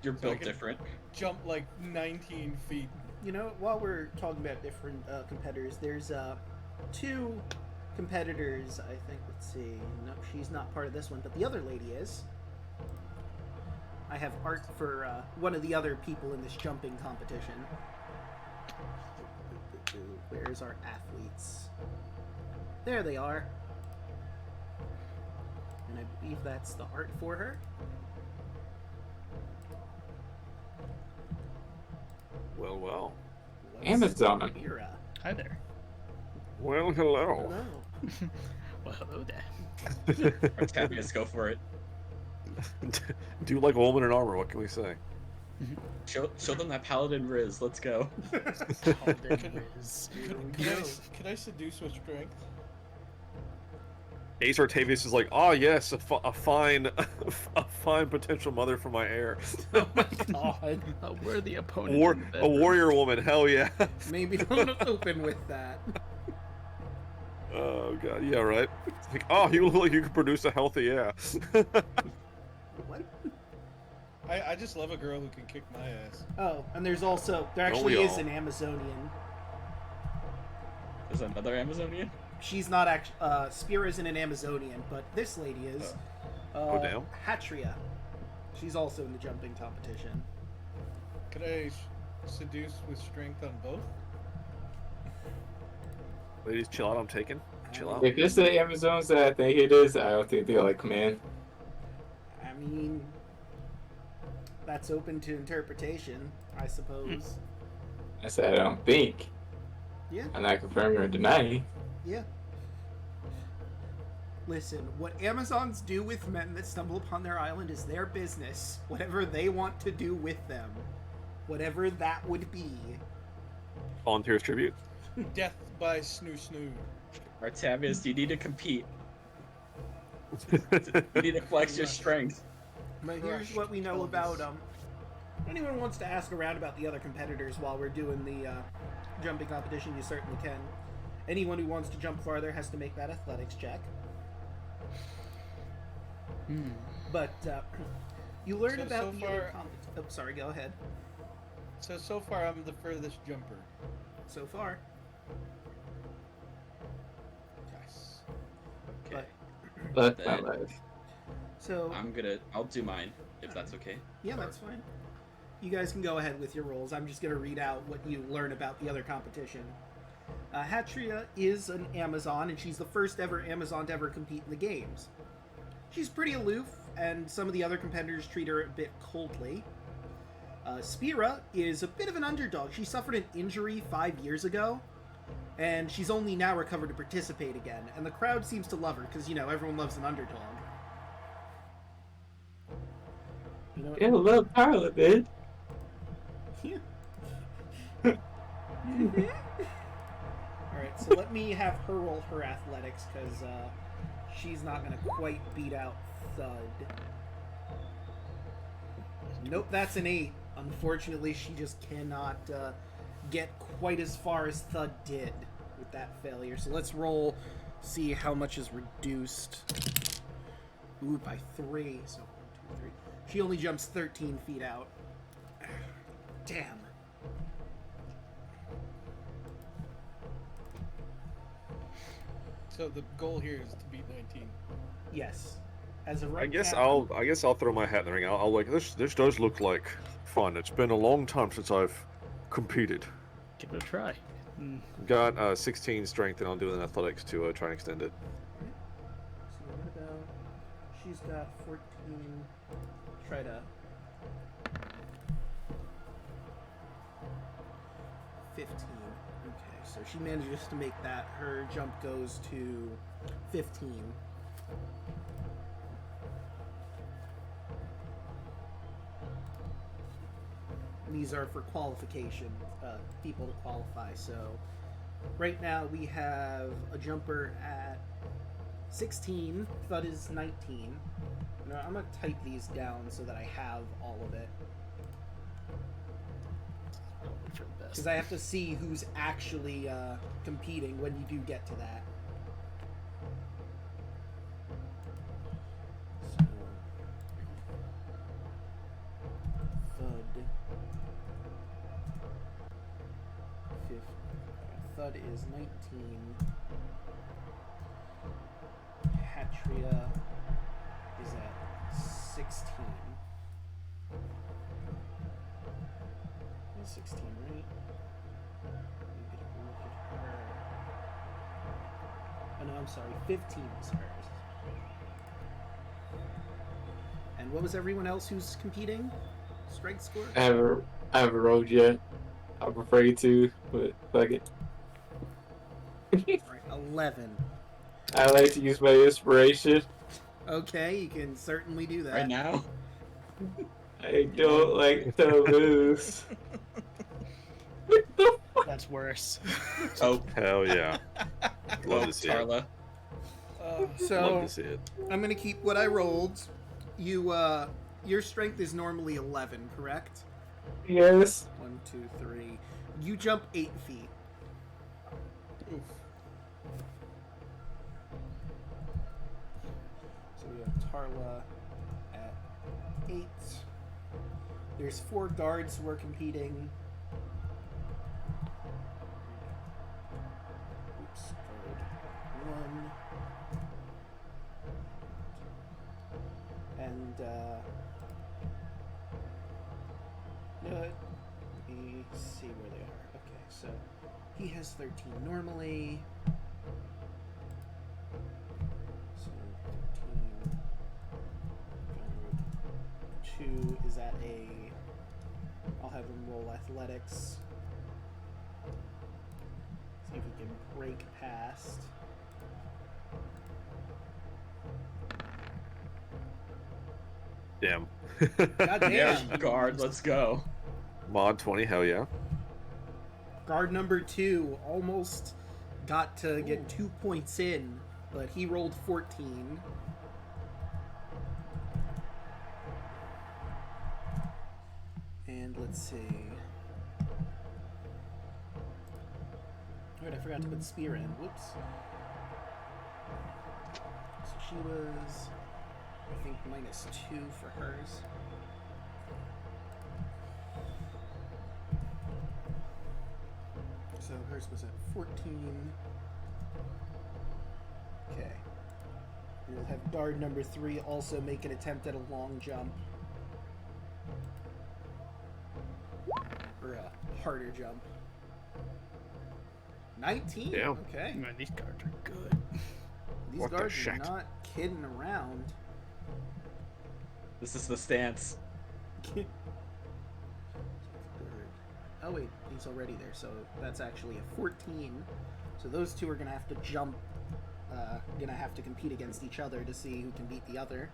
You're So I built can- different. Jump like 19 feet. You know, while we're talking about different competitors, there's two competitors, I think. Let's see. No, she's not part of this one, but the other lady is. I have art for one of the other people in this jumping competition. Where's our athletes? There they are. And I believe that's the art for her. Well, well. Amazon. Mira. Hi there. Well, hello. Hello. Well, hello there. Octavius, go for it. Do you like a woman in armor? What can we say? Show them that paladin riz. Let's go. Paladin Riz. Could I seduce with strength? Ace Artavius is like, ah, yes, a fine potential mother for my heir. Oh my god. A worthy opponent. in the A bedroom. warrior woman, hell yeah. Maybe don't open with that. Oh god, yeah, right. It's like, oh, you look like you could produce a healthy yeah. What? I just love a girl who can kick my ass. Oh, and there Don't actually we is all? an Amazonian. There's another Amazonian. She's not actually. Spear isn't an Amazonian, but this lady is. Oh, damn. Hatria. She's also in the jumping competition. Could I seduce with strength on both? Ladies, chill out, I'm taking. Chill out. If it's the Amazons that I think it is, I don't think they're like command. I mean, that's open to interpretation, I suppose. I said I don't think. Yeah, I'm not confirming or denying. yeah. Listen, what Amazons do with men that stumble upon their island is their business. Whatever they want to do with them. Whatever that would be. Volunteers tribute. Death by snoo snoo. Octavius, you need to compete. You need to flex your strength. But here's Crushed what we know pelvis. about them. Anyone wants to ask around about the other competitors while we're doing the jumping competition, you certainly can. Anyone who wants to jump farther has to make that athletics check. But you learn So about the far- other Oh, sorry, go ahead. So far I'm the furthest jumper. So far. Yes. Okay. But That's my Then- life. so I'll do mine, if that's okay. yeah, that's fine. You guys can go ahead with your rolls. I'm just going to read out what you learn about the other competition. Hatria is an Amazon, and she's the first ever Amazon to ever compete in the games. She's pretty aloof, and some of the other competitors treat her a bit coldly. Spira is a bit of an underdog. She suffered an injury 5 years ago, and she's only now recovered to participate again. And the crowd seems to love her, because, you know, everyone loves an underdog. You know, Yeah, a little Parliament. yeah. Alright, so let me have her roll her athletics, because she's not going to quite beat out Thud. Nope, that's an 8. Unfortunately, she just cannot get quite as far as Thud did with that failure. So let's roll, see how much is reduced. Ooh, by 3. So 1, 2, 3. She only jumps 13 feet out. Damn. So the goal here is to beat 19. Yes. As a right I guess captain- I'll throw my hat in the ring. I'll like this. This does look like fun. It's been a long time since I've competed. Give it a try. Got 16 strength, and I'll do an athletics to try and extend it. So what about... She's got 14... Try to... 15. Okay, so she manages to make that. Her jump goes to 15. These are for qualification, people to qualify. So right now we have a jumper at 16. Thud is 19. Now, I'm going to type these down so that I have all of it. For the best. Because I have to see who's actually competing when you do get to that. So, Thud. Thud is 19. Hatria is at 16. That's 16, right? Let me get a look at her. Oh no, I'm sorry. 15 is hers. And what was everyone else who's competing? Strength score? I haven't rolled yet. I'm afraid to, but fuck it. Alright, 11. I like to use my inspiration. Okay, you can certainly do that. Right now? I don't like to lose. What the fuck? That's worse. Oh, Hell yeah! Love to see it. Tarla. Love So, to see it. I'm gonna keep what I rolled. You, your strength is normally 11, correct? Yes. 1, 2, 3. You jump 8 feet. Oof. So we have Tarla at 8. There's 4 guards who are competing. Oops, guard 1. And, let me see where they are. Okay, so he has 13 normally. So 13. Guard 2 is at a... I'll have him roll athletics. See if he can break past. Damn. God Yeah, damn! guard, let's go. Mod 20. Hell yeah. Guard number 2 almost got to get 2 points in, but he rolled 14. And let's see. Alright, I forgot to put spear in. Whoops. So she was, I think, -2 for hers. So hers was at 14. Okay. And we'll have guard number 3 also make an attempt at a long jump. Or a harder jump. 19? Damn. Okay. Man, these cards are good. These What the guards are shit? not kidding around. This is the stance. Oh wait, he's already there, so that's actually a 14. So those two are gonna have to jump, gonna have to compete against each other to see who can beat the other,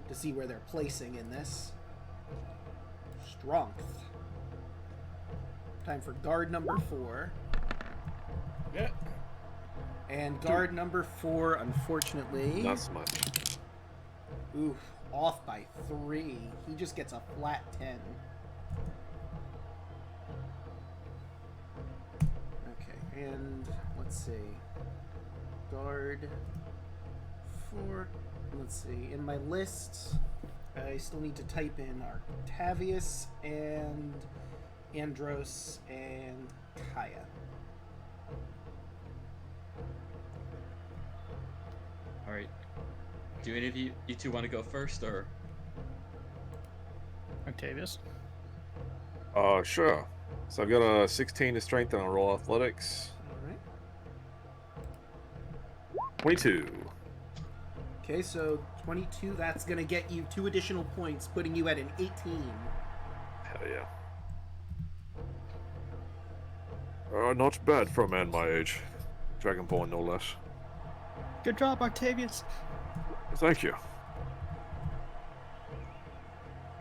to see where they're placing in this. Strength. Time for guard number 4. Yeah. And guard number 4, unfortunately... Not so much. Oof. off by 3. He just gets a flat 10. Okay, and let's see. Guard 4. Let's see. In my list, I still need to type in Octavius and Andros and Kaya. All right. Do any of you two want to go first, or? Octavius. Sure. So I've got a 16 to strength and a roll athletics. Alright. 22. Okay, so 22, that's going to get you 2 additional points, putting you at an 18. Hell yeah. Not bad for a man my age. Dragonborn, no less. Good job, Octavius. Thank you.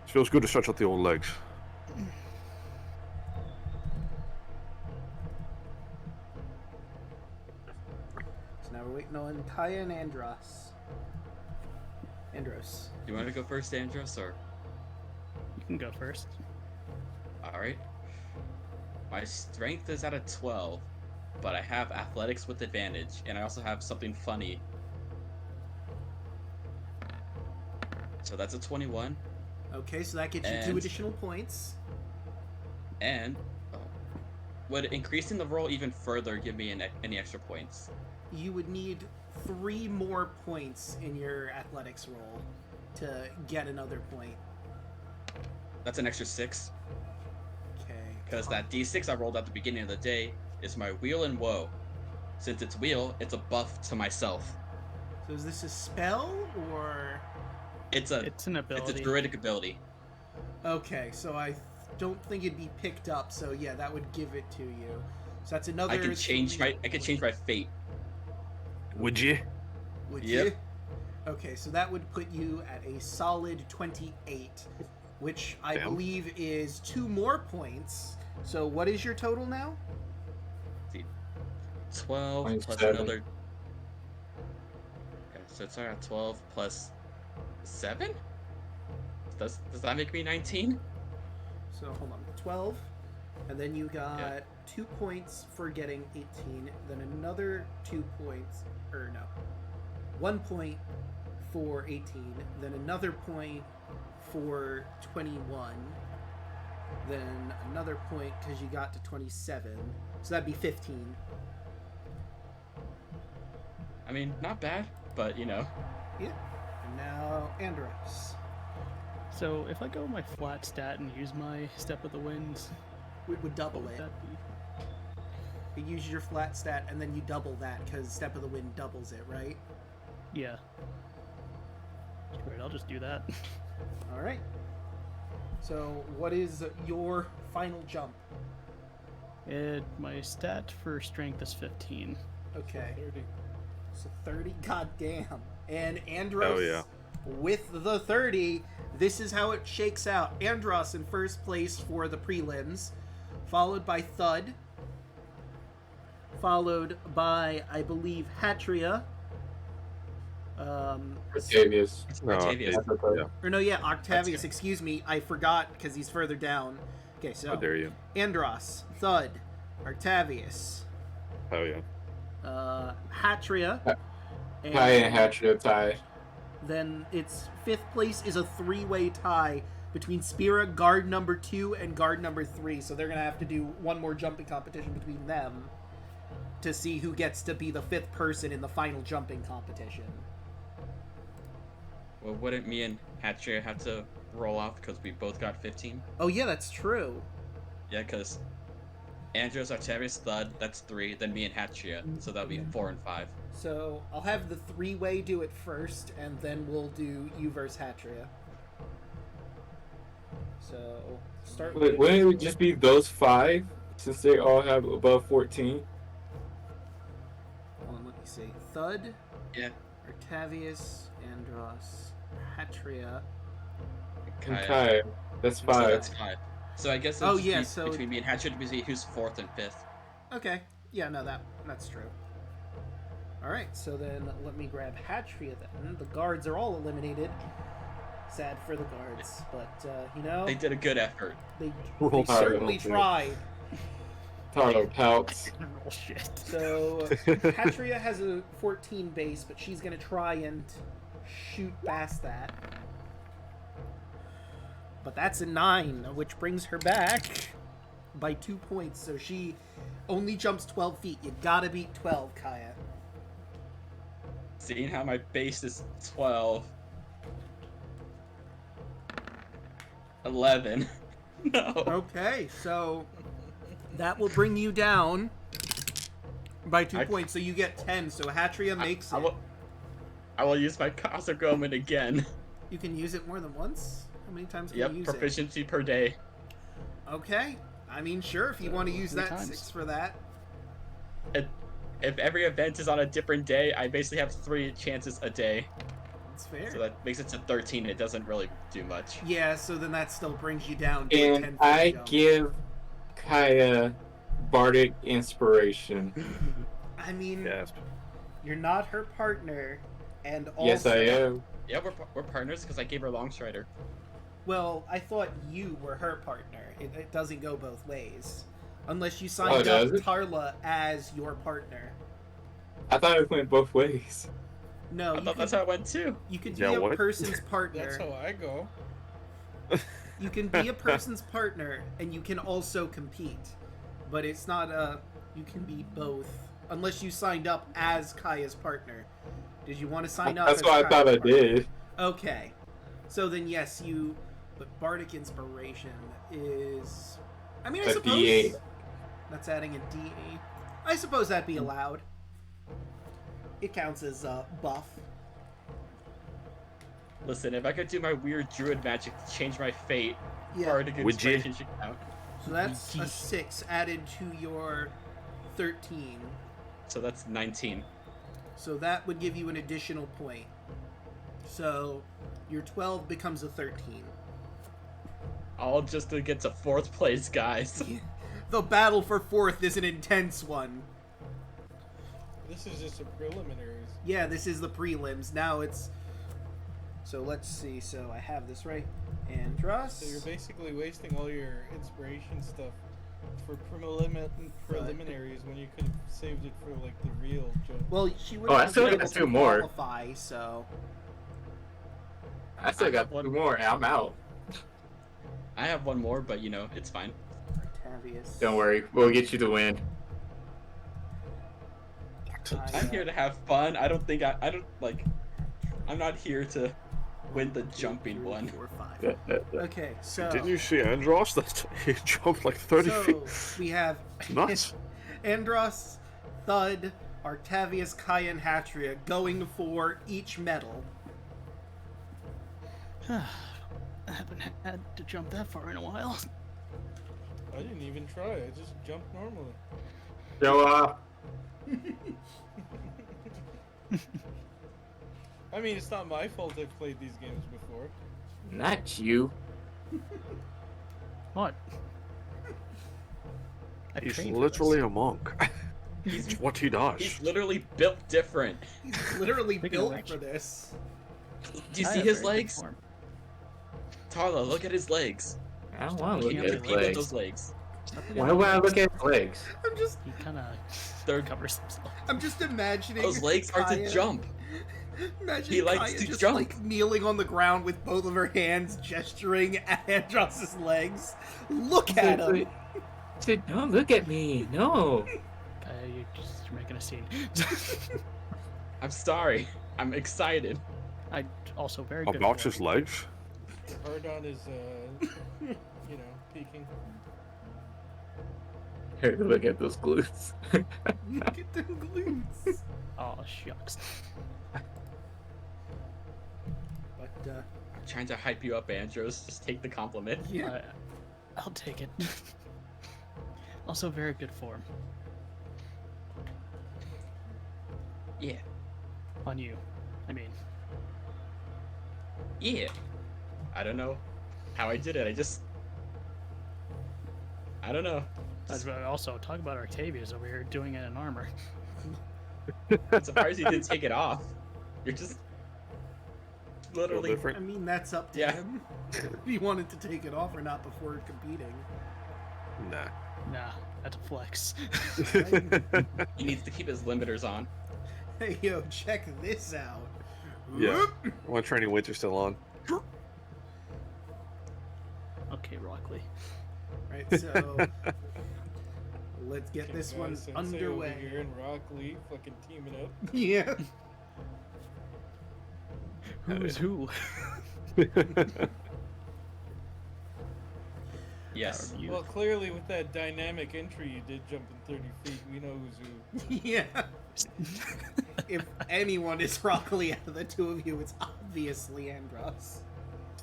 It feels good to stretch out the old legs. So now we're waiting on Kaya and Andros. Andros. You want to go first, Andros, or? You can go first. All right. My strength is at a 12, but I have athletics with advantage, and I also have something funny. So that's a 21. Okay, so that gets you 2 And- additional points. And would increasing the roll even further give me any extra points? You would need 3 more points in your athletics roll to get another point. That's an extra 6, Okay. because that D6 I rolled at the beginning of the day is my wheel and woe. Since it's wheel, it's a buff to myself. So is this a spell or? It's It's an it's a ability. druidic ability. Okay, so I don't think it'd be picked up. So yeah, that would give it to you. So that's another. I could change 3 my fate. Would you? Would Yep. you? Okay, so that would put you at a solid 28, which I Damn. believe is 2 more points. So what is your total now? 12 plus 27. another. Okay, so it's at 12 plus 7. Does that make me 19? So hold on, 12, and then you got Yeah. 2 points for getting 18, then another 2 points, or no, 1 point for 18, then another point for 21, then another point because you got to 27, so that'd be 15. I mean, not bad, but you know. Yeah. And now Andros. So if I go my flat stat and use my Step of the Winds, We would double what would it. that be? You use your flat stat and then you double that because Step of the Wind doubles it, right? Yeah. Great, I'll just do that. All right. So, what is your final jump? My stat for strength is 15. Okay. 30. So 30. God damn. And Andros, Oh, yeah. with the 30, this is how it shakes out. Andros in first place for the prelims, followed by Thud, followed by, I believe, Hatria. Octavius. No, Octavius. yeah. Or no, yeah, Octavius, good. excuse me. I forgot because he's further down. Okay, so How dare you? Andros, Thud, Octavius, Hell yeah. Hatria, and Kai and Hatchet are tied. then its 5th place is a 3-way tie between Spira, guard number 2, and guard number 3. So they're going to have to do one more jumping competition between them to see who gets to be the 5th person in the final jumping competition. Well, wouldn't me and Hatcher have to roll off because we both got 15? Oh, yeah, that's true. Yeah, because Andros, Octavius, Thud, that's 3. Then me and Hatcher, so that'll be 4 and 5. So I'll have the 3-way do it first, and then we'll do you versus Hatria. So start Wait, wouldn't it just be those 5 since they all have above 14? Hold on, let me see. Thud, Yeah. Octavius, Andros, Hatria. And Kaya. Kai. That's So 5. that's 5. So I guess Oh, it'd just yeah, be so- between me and Hatcher to see who's 4th and 5th. Okay. Yeah, no, that's true. Alright, so then let me grab Hatria then. The guards are all eliminated. Sad for the guards, but you know, They did a good effort. they Roll certainly higher. tried. Tarlo pouts. Roll shit. So Hatria has a 14 base, but she's gonna try and shoot past that. But that's a 9, which brings her back by 2 points. So she only jumps 12 feet. You gotta beat 12, Kaya. Seeing how my base is 12. 11. No. Okay, so that will bring you down by 2 I- points. So you get 10. So Hatria makes it. I will use my Casagoman again. You can use it more than once? How many times can Yep, you use it? proficiency per day. Okay. I mean, sure, if you want to use 3 that times. 6 for that. If every event is on a different day, I basically have 3 chances a day. That's fair. So that makes it to 13. It doesn't really do much. Yeah, so then that still brings you down to a 10 And I jump. give Kaya bardic inspiration. I mean, Yes. you're not her partner, and also... Yes, I am. Yeah, we're partners because I gave her Longstrider. Well, I thought you were her partner. It doesn't go both ways. Unless you Oh, signed up does it? Tarla as your partner. I thought it went both ways. No, I you thought that's how it went too. could Yeah, be a what? person's That's partner. how I go. You can be a person's partner, and you can also compete. But it's not you can be both. Unless you signed up as Kaya's partner. Did you want to sign up That's as what I Kaya's thought I partner? did. Okay. So then, yes, you... But Bardic Inspiration is... I mean, I A suppose... D8. That's adding a D8. I suppose that'd be allowed. It counts as buff. Listen, if I could do my weird druid magic to change my fate, Yeah. Bardic Would you? Inspiration should count. So that's a 6 added to your 13. So that's 19. So that would give you an additional point. So your 12 becomes a 13. All just to get to 4th place, guys. The battle for 4th is an intense one. This is just a preliminaries. Yeah, this is the prelims. Now it's... So let's see. So I have this right. Andros. So you're basically wasting all your inspiration stuff for preliminaries when you could have saved it for like the real jump. Well, she would Oh, I have still been got able 2 to more. qualify, so... I still got 1 more and I'm out. I have one more, but you know, it's fine. Octavius. Don't worry, we'll get you the win. I'm here to have fun. I don't think I don't like. I'm not here to win the jumping one. 4, 5. Okay, so... Didn't you see Andros? That he jumped like 30 feet. So we have Nuts. Andros, Thud, Octavius, Kaya, and Hatria going for each medal. I haven't had to jump that far in a while. I didn't even try. I just jumped normally. Show off. I mean, it's not my fault I've played these games before. Not you. What? I've He's trained for literally this. a monk. It's what he does. He's literally built different. He's literally Speaking built of which- for this. Do you I see have his very good legs? form. Tarla, look at his legs. I don't want to look He at has his to eat with legs. those legs. Stop looking Why at would I my look legs. at his legs? I'm just They're Covers himself. I'm just imagining those legs are to Kaya- jump. Imagine He likes Kaya to just jump. like kneeling on the ground with both of her hands gesturing at Andros' legs. Look at him. Said, don't look at me. No. You're making a scene. I'm sorry. I'm excited. I also very good. About form. his legs? Hard on is, you know, peeking. Here, look at those glutes. Look at them glutes. Oh shucks. But I'm trying to hype you up, Andros. Just take the compliment. yeah. I'll take it. Also very good form Yeah. on you. I mean, Yeah. I don't know how I did it. I don't know. also talk about Octavius over here doing it in armor. I'm surprised you didn't take it off. You're just literally. different. I mean, that's up to Yeah. him. If he wanted to take it off or not before competing. Nah. Nah, that's a flex. He needs to keep his limiters on. Hey, yo, check this out. Yeah. My training weights are still on. Okay, Rockley. Right, so let's get this one Sensei over here underway. and Rock Lee fucking teaming up. Yeah. Who is who? Yes. You. Well, clearly with that dynamic entry you did jumping 30 feet, we know who's who. Yeah. If anyone is Rockley out of the two of you, it's obviously Andros.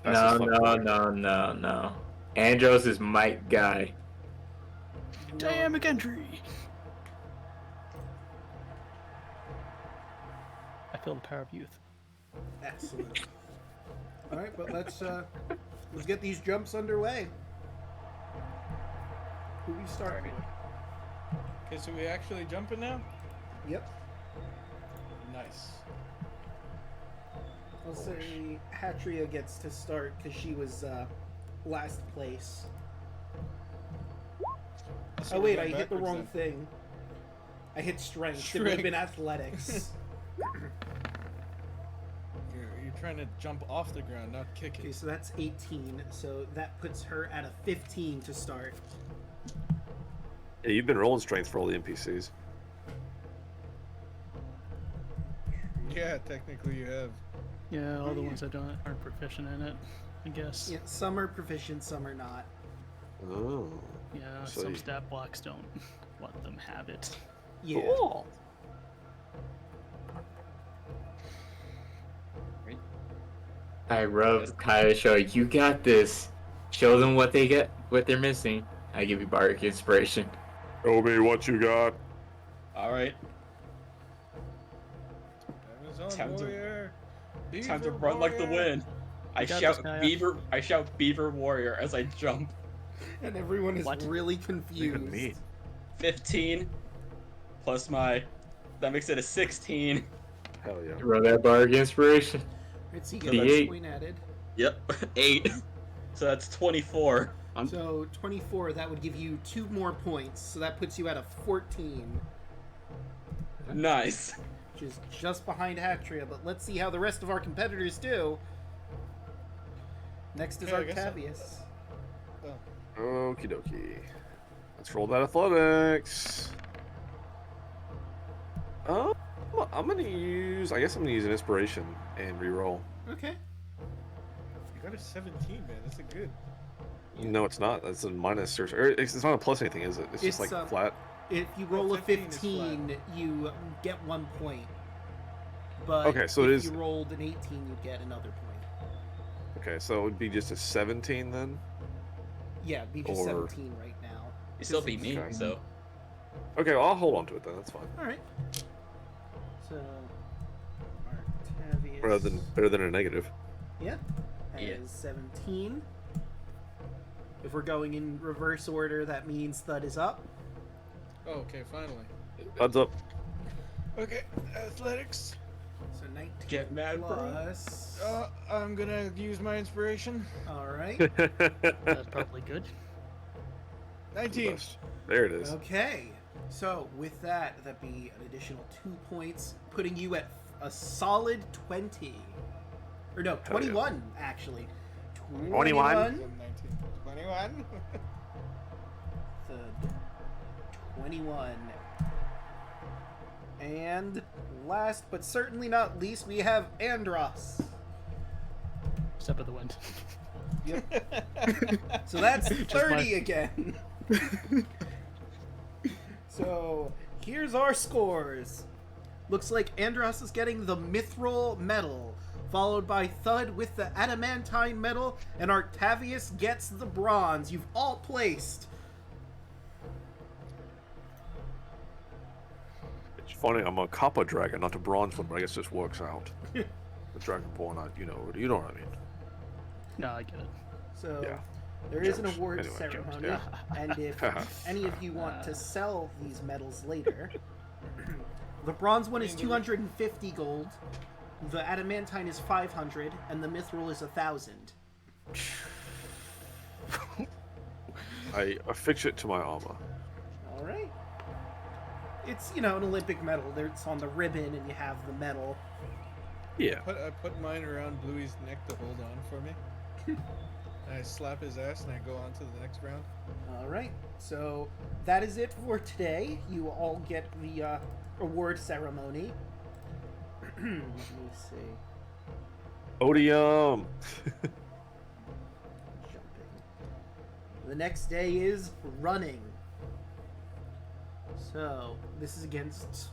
No. Andros is Mike guy. Dynamic entry. I feel the power of youth. Excellent. All right, but let's get these jumps underway. Who we start with? Okay, so we actually jumping now? Yep. Nice. I'll say Hatria gets to start because she was last place. So Oh we're wait, going I hit the backwards wrong then. thing. I hit strength. It would have been athletics. You're trying to jump off the ground, not kick Okay, it. so that's 18. So that puts her at a 15 to start. Yeah, you've been rolling strength for all the NPCs. Yeah, technically you have. Yeah, all the ones that aren't proficient in it, I guess. Yeah, some are proficient, some are not. Oh. Yeah, So some you- stat blocks don't let them have it. Yeah. Cool. I rub Kyle show you got this. Show them what they're missing. I give you bardic inspiration. Show me what you got. All right. Amazon Time to- warrior. Time to Beaver run like the warrior. wind. I got shout this, Kaya. beaver. I shout beaver warrior as I jump. And everyone is What? really Even confused. me. 15 plus my. That makes it a 16. Hell yeah. Rub that bardic inspiration. Right, so you So get that's- a point added. Yep. 8. So that's 24. So 24, that would give you 2 more points. So that puts you at a 14, Nice. which is just behind Hatria. But let's see how the rest of our competitors do. Next is Okay, I guess Octavius. Okie dokie. Let's roll that athletics. I'm gonna use. I guess I'm gonna use an inspiration and reroll. Okay. You got a 17, man. That's a good. No, it's not. That's a minus. Or it's not a plus anything, is it? It's just It's, like flat. If you roll a 15 is flat. 15, you get 1 point. But Okay, so it if is- you rolled an 18, you get another point. Okay, so it would be just a 17 then. Yeah, it'd be just Or- 17 right now. You still beat me, Okay. so. Okay, well, I'll hold on to it then. That's fine. All right. So Octavius. Better than a negative. Yeah. That Yeah. is 17. If we're going in reverse order, that means Thud is up. Oh, okay, finally. Odds up. Okay, athletics. So 19 Get mad, bro. plus. I'm gonna use my inspiration. All right. That's probably good. 19. There it is. Okay. So with that, that'd be an additional 2 points, putting you at a solid 20. Or no, 21 actually. 21? 19. 21. Thud. 21. And last but certainly not least, we have Andros. Step of the wind. So that's Just 30 again. So here's our scores. Looks like Andros is getting the Mithril medal, followed by Thud with the adamantine medal, and Octavius gets the bronze. You've all placed. It's funny. I'm a copper dragon, not a bronze one, but I guess this works out. The dragonborn, you know what I mean. No, I get it. So Yeah. there is an Jokes. award Anyway, jokes. ceremony, and if any of you want to sell these medals later, the bronze one is 250 gold, The adamantine is 500, and the mithril is 1,000. I affix it to my armor. All right. It's, an Olympic medal. It's on the ribbon, and you have the medal. Yeah. I put mine around Bluey's neck to hold on for me. And I slap his ass and I go on to the next round. All right. So that is it for today. You all get the award ceremony. Let me see. Odium! Jumping. The next day is running. So this is against.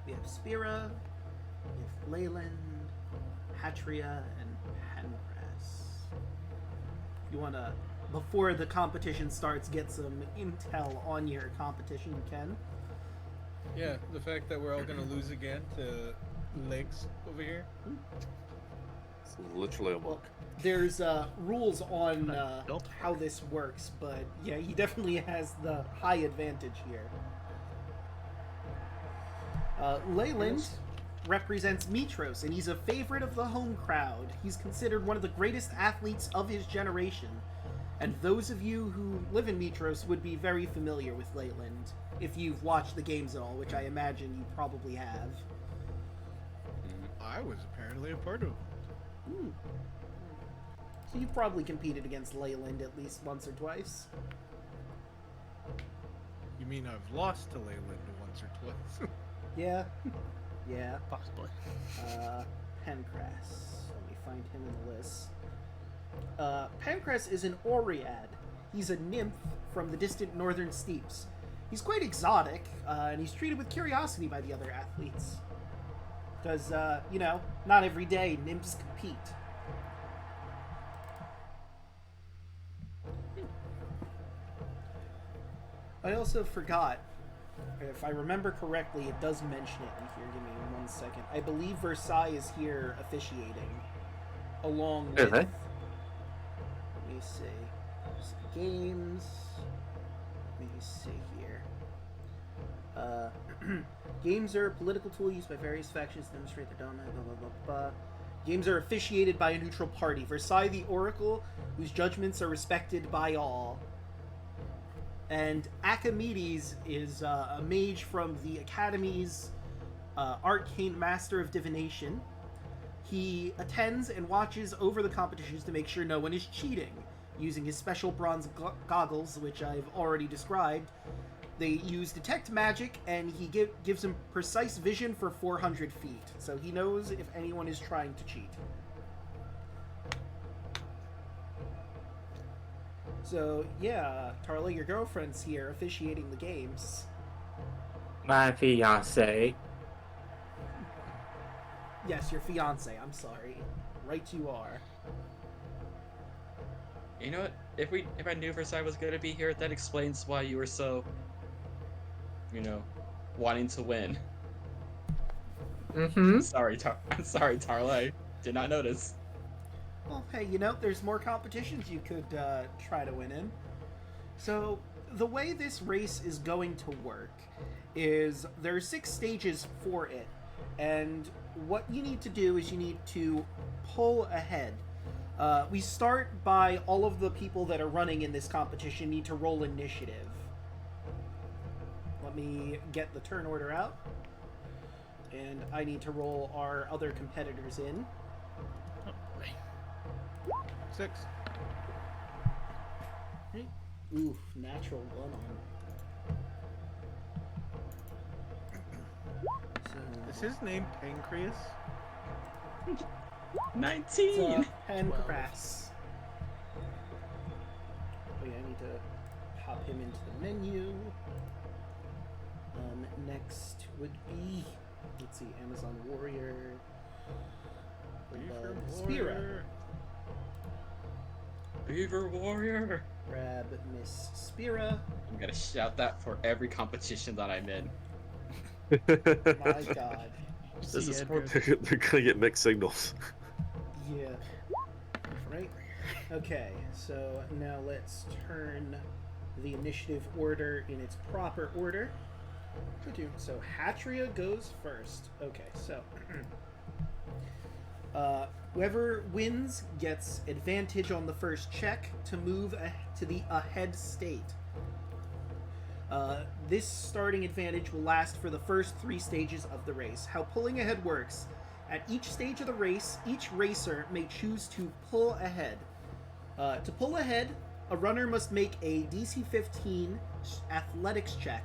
We have Spira, we have Leyland, Hatria, and Pancras. If you wanna, before the competition starts, get some intel on your competition, you can. Yeah, the fact that we're all gonna lose again to legs over here. It's literally a Well, monk. there's rules on Don't how this works, but yeah, he definitely has the high advantage here. Leyland represents Mytros, and he's a favorite of the home crowd. He's considered one of the greatest athletes of his generation, and those of you who live in Mytros would be very familiar with Leyland, if you've watched the games at all, which I imagine you probably have. I was apparently a part of it. So you've probably competed against Leyland at least once or twice. You mean I've lost to Leyland once or twice? Yeah. Yeah. possibly. Pancras. Let me find him in the list. Pancras is an Oread. He's a nymph from the distant northern steppes. He's quite exotic, and he's treated with curiosity by the other athletes. Because, not every day nymphs compete. I also forgot, if I remember correctly, it does mention it in here. Give me 1 second. I believe Versailles is here officiating, along with... Really? Let me see. Games. Let me see here. Games are a political tool used by various factions to demonstrate their dominance, blah, blah, blah, blah. Games are officiated by a neutral party. Versailles the Oracle, whose judgments are respected by all. And Archimedes is a mage from the Academy's Arcane Master of Divination. He attends and watches over the competitions to make sure no one is cheating, using his special bronze goggles, which I've already described. They use detect magic, and he gives him precise vision for 400 feet, so he knows if anyone is trying to cheat. So, yeah, Tarla, your girlfriend's here officiating the games. My fiance. Yes, your fiance, I'm sorry. Right you are. You know what? If I knew Versailles was gonna be here, that explains why you were so, wanting to win. Mm-hmm. Sorry, Tarla. I did not notice. Well, hey, there's more competitions you could try to win in. So, the way this race is going to work is there are 6 stages for it, and what you need to do is you need to pull ahead. We start by all of the people that are running in this competition need to roll initiative. Let me get the turn order out, and I need to roll our other competitors in. Oh boy. 6. Ooh, natural 1 on. So, Is his name Pancreas? 19. Pancras. Oh yeah, I need to pop him into the menu. Next would be, let's see, Amazon Warrior. Spira. Beaver Warrior. Grab Miss Spira. I'm gonna shout that for every competition that I'm in. My god. This is See, for Andros. They're gonna get mixed signals. Yeah. Right? Okay, so now let's turn the initiative order in its proper order. So Hatria goes first. Okay, so Whoever wins gets advantage on the first check to move to the ahead state. This starting advantage will last for the first 3 stages of the race. How pulling ahead works: at each stage of the race, each racer may choose to pull ahead. To pull ahead, a runner must make a DC 15 athletics check.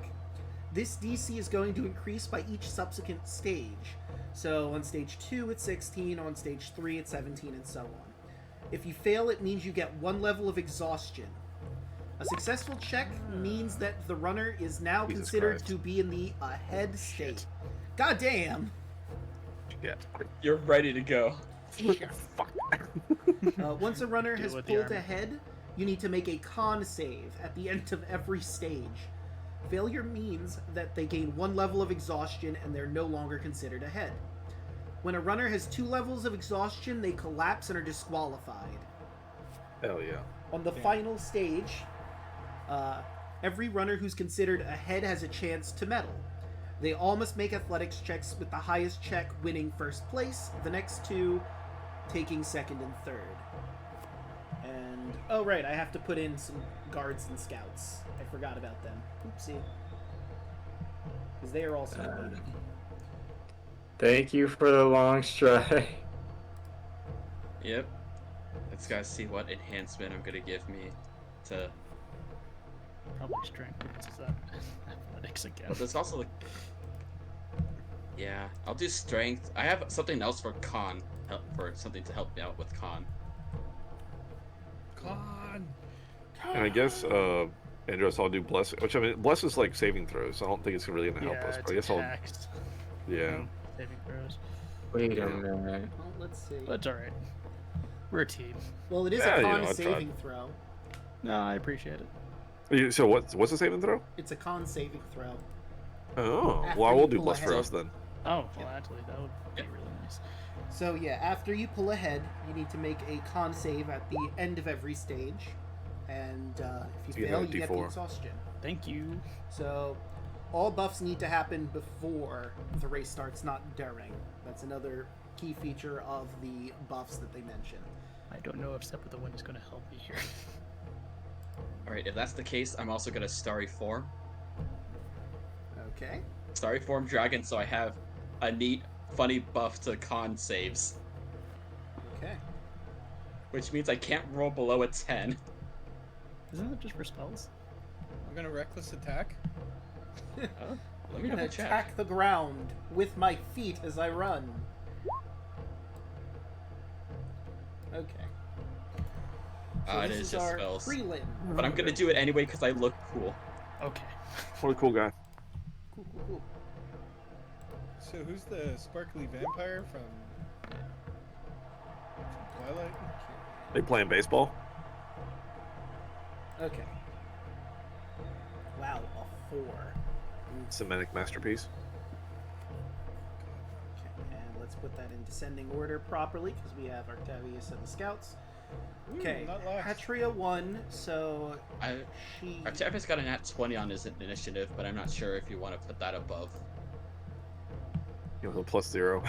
This DC is going to increase by each subsequent stage. So on stage 2 it's 16, on stage 3 it's 17, and so on. If you fail, it means you get 1 level of exhaustion. A successful check means that the runner is now Jesus considered Christ. to be in the ahead state. God damn! Yeah. You're ready to go. Fuck. Once a runner Deal has with the pulled army. ahead, you need to make a con save at the end of every stage. Failure means that they gain 1 level of exhaustion and they're no longer considered ahead. When a runner has 2 levels of exhaustion, they collapse and are disqualified. Hell yeah. On the final stage, every runner who's considered ahead has a chance to medal. They all must make athletics checks, with the highest check winning first place, the next 2 taking second and third. And, oh right, I have to put in some guards and scouts. I forgot about them. Oopsie. Because they are also voted. Thank you for the long stride. Yep. Let's gotta see what enhancement I'm gonna give me to. Probably strength. What's that? Athletics again. But there's also like. Yeah, I'll do strength. I have something else for con, for something to help me out with con. Con. And I guess, Andros, I'll do bless, which I mean, bless is like saving throws. I don't think it's really gonna help us, it's but I guess I'll. attacks, Yeah. saving throws. Wait Yeah. a minute. Well, let's see. But it's alright. We're a team. Well, it is Yeah, a you con know, I saving throw. No, I appreciate it. So what's the saving throw? It's a con saving throw. Oh, After well, I you will do pull bless for ahead. us then. Oh, well, actually, that would be really nice. So yeah, after you pull ahead, you need to make a con save at the end of every stage, and if you You get fail, a you get the D4. exhaustion. Thank you. So all buffs need to happen before the race starts, not during. That's another key feature of the buffs that they mention. I don't know if Step with the Wind is going to help me here. Alright, if that's the case, I'm also gonna Starry Form. Okay. Starry Form Dragon, so I have a neat, funny buff to con saves. Okay. Which means I can't roll below a 10. Isn't that just for spells? I'm gonna reckless attack. Let I'm me gonna double check. attack the ground with my feet as I run. Okay. So It this is is just our spells. prelim. But I'm gonna do it anyway because I look cool. Okay. What a cool guy. Cool, cool, cool. So who's the sparkly vampire from Twilight? They playing baseball? Okay. Wow, a 4. Semitic masterpiece. Okay, and let's put that in descending order properly because we have Octavius and the scouts. Okay, not last. Hatria won, so she. Octavius got a nat 20 on his initiative, but I'm not sure if you want to put that above. You know, plus 0.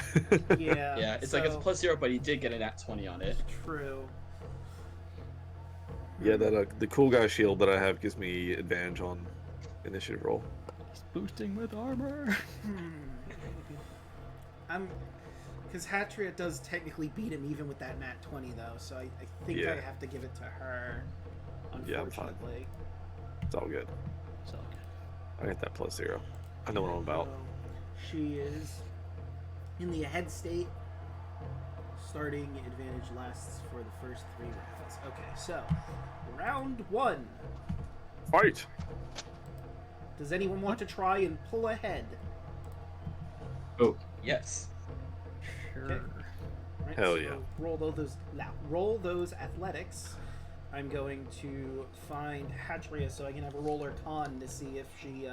Yeah. Yeah, it's like it's so- plus 0, but he did get a nat 20 on it. True. Yeah, that the cool guy shield that I have gives me advantage on initiative roll. He's boosting with armor. Because Hatria does technically beat him even with that nat 20 though, so I think Yeah. I have to give it to her. Yeah, I'm fine. Unfortunately. It's all good. So I got that plus 0. I know what I'm about. So she is in the ahead state. Starting advantage lasts for the first 3 rounds. Okay, so round 1. Fight! Does anyone want to try and pull ahead? Yes. sure. Okay. Right, Hell so yeah. roll those athletics. I'm going to find Hatria so I can have a roller con to see if she